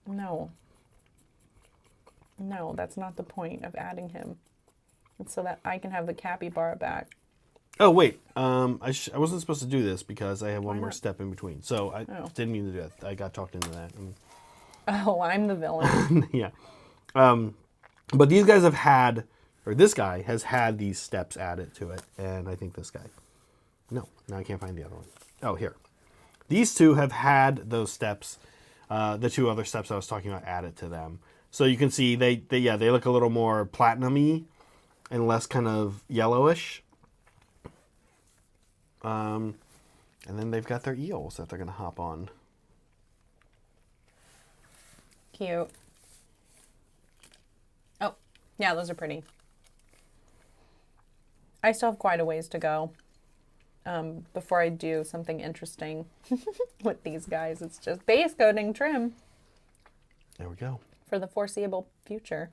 No. No, that's not the point of adding him. It's so that I can have the capybara back. Oh, wait. I wasn't supposed to do this because I have one more not? step in between. So I Oh. didn't mean to do that. I got talked into that. Oh, I'm the villain. Yeah. But these guys have had, or this guy has had these steps added to it. And I think this guy. No, now I can't find the other one. Oh, here. These two have had those steps, the two other steps I was talking about added to them. So you can see they look a little more platinum-y and less kind of yellowish. And then they've got their eels that they're going to hop on. Cute. Oh, yeah, those are pretty. I still have quite a ways to go before I do something interesting with these guys. It's just base coating trim There we go. for the foreseeable future.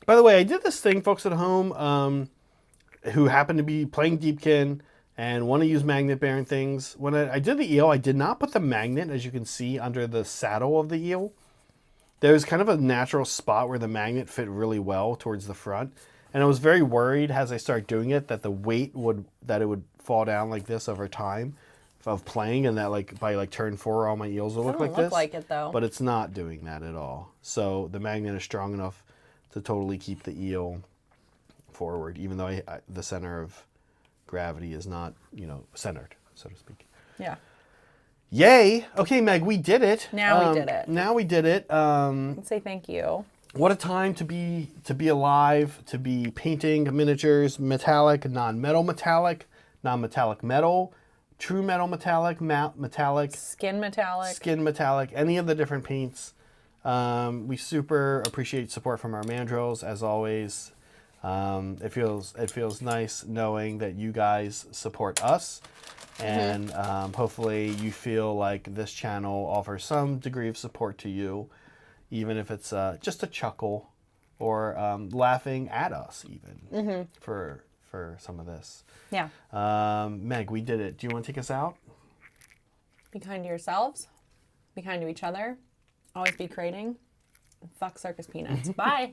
By the way, I did this thing, folks at home, who happen to be playing Deepkin and want to use magnet-bearing things. When I did the eel, I did not put the magnet, as you can see, under the saddle of the eel. There's kind of a natural spot where the magnet fit really well towards the front. And I was very worried as I started doing it that the weight that it would fall down like this over time of playing, and that like by like turn 4 all my eels will look Doesn't like look this. like it though. But it's not doing that at all. So the magnet is strong enough to totally keep the eel forward, even though the center of gravity is not, centered, so to speak. Yeah. Yay! Okay, Meg, we did it. Now we did it. Now we did it. Let's say thank you. What a time to be alive, to be painting miniatures, metallic, non-metallic, non-metallic metal, true metal metallic, matte metallic, Skin metallic. skin metallic, any of the different paints. We super appreciate support from our mandrills, as always. It feels nice knowing that you guys support us, and hopefully you feel like this channel offers some degree of support to you, even if it's just a chuckle or laughing at us, even for some of this. Yeah. Meg, we did it. Do you want to take us out? Be kind to yourselves. Be kind to each other. Always be creating. And fuck circus peanuts. Bye.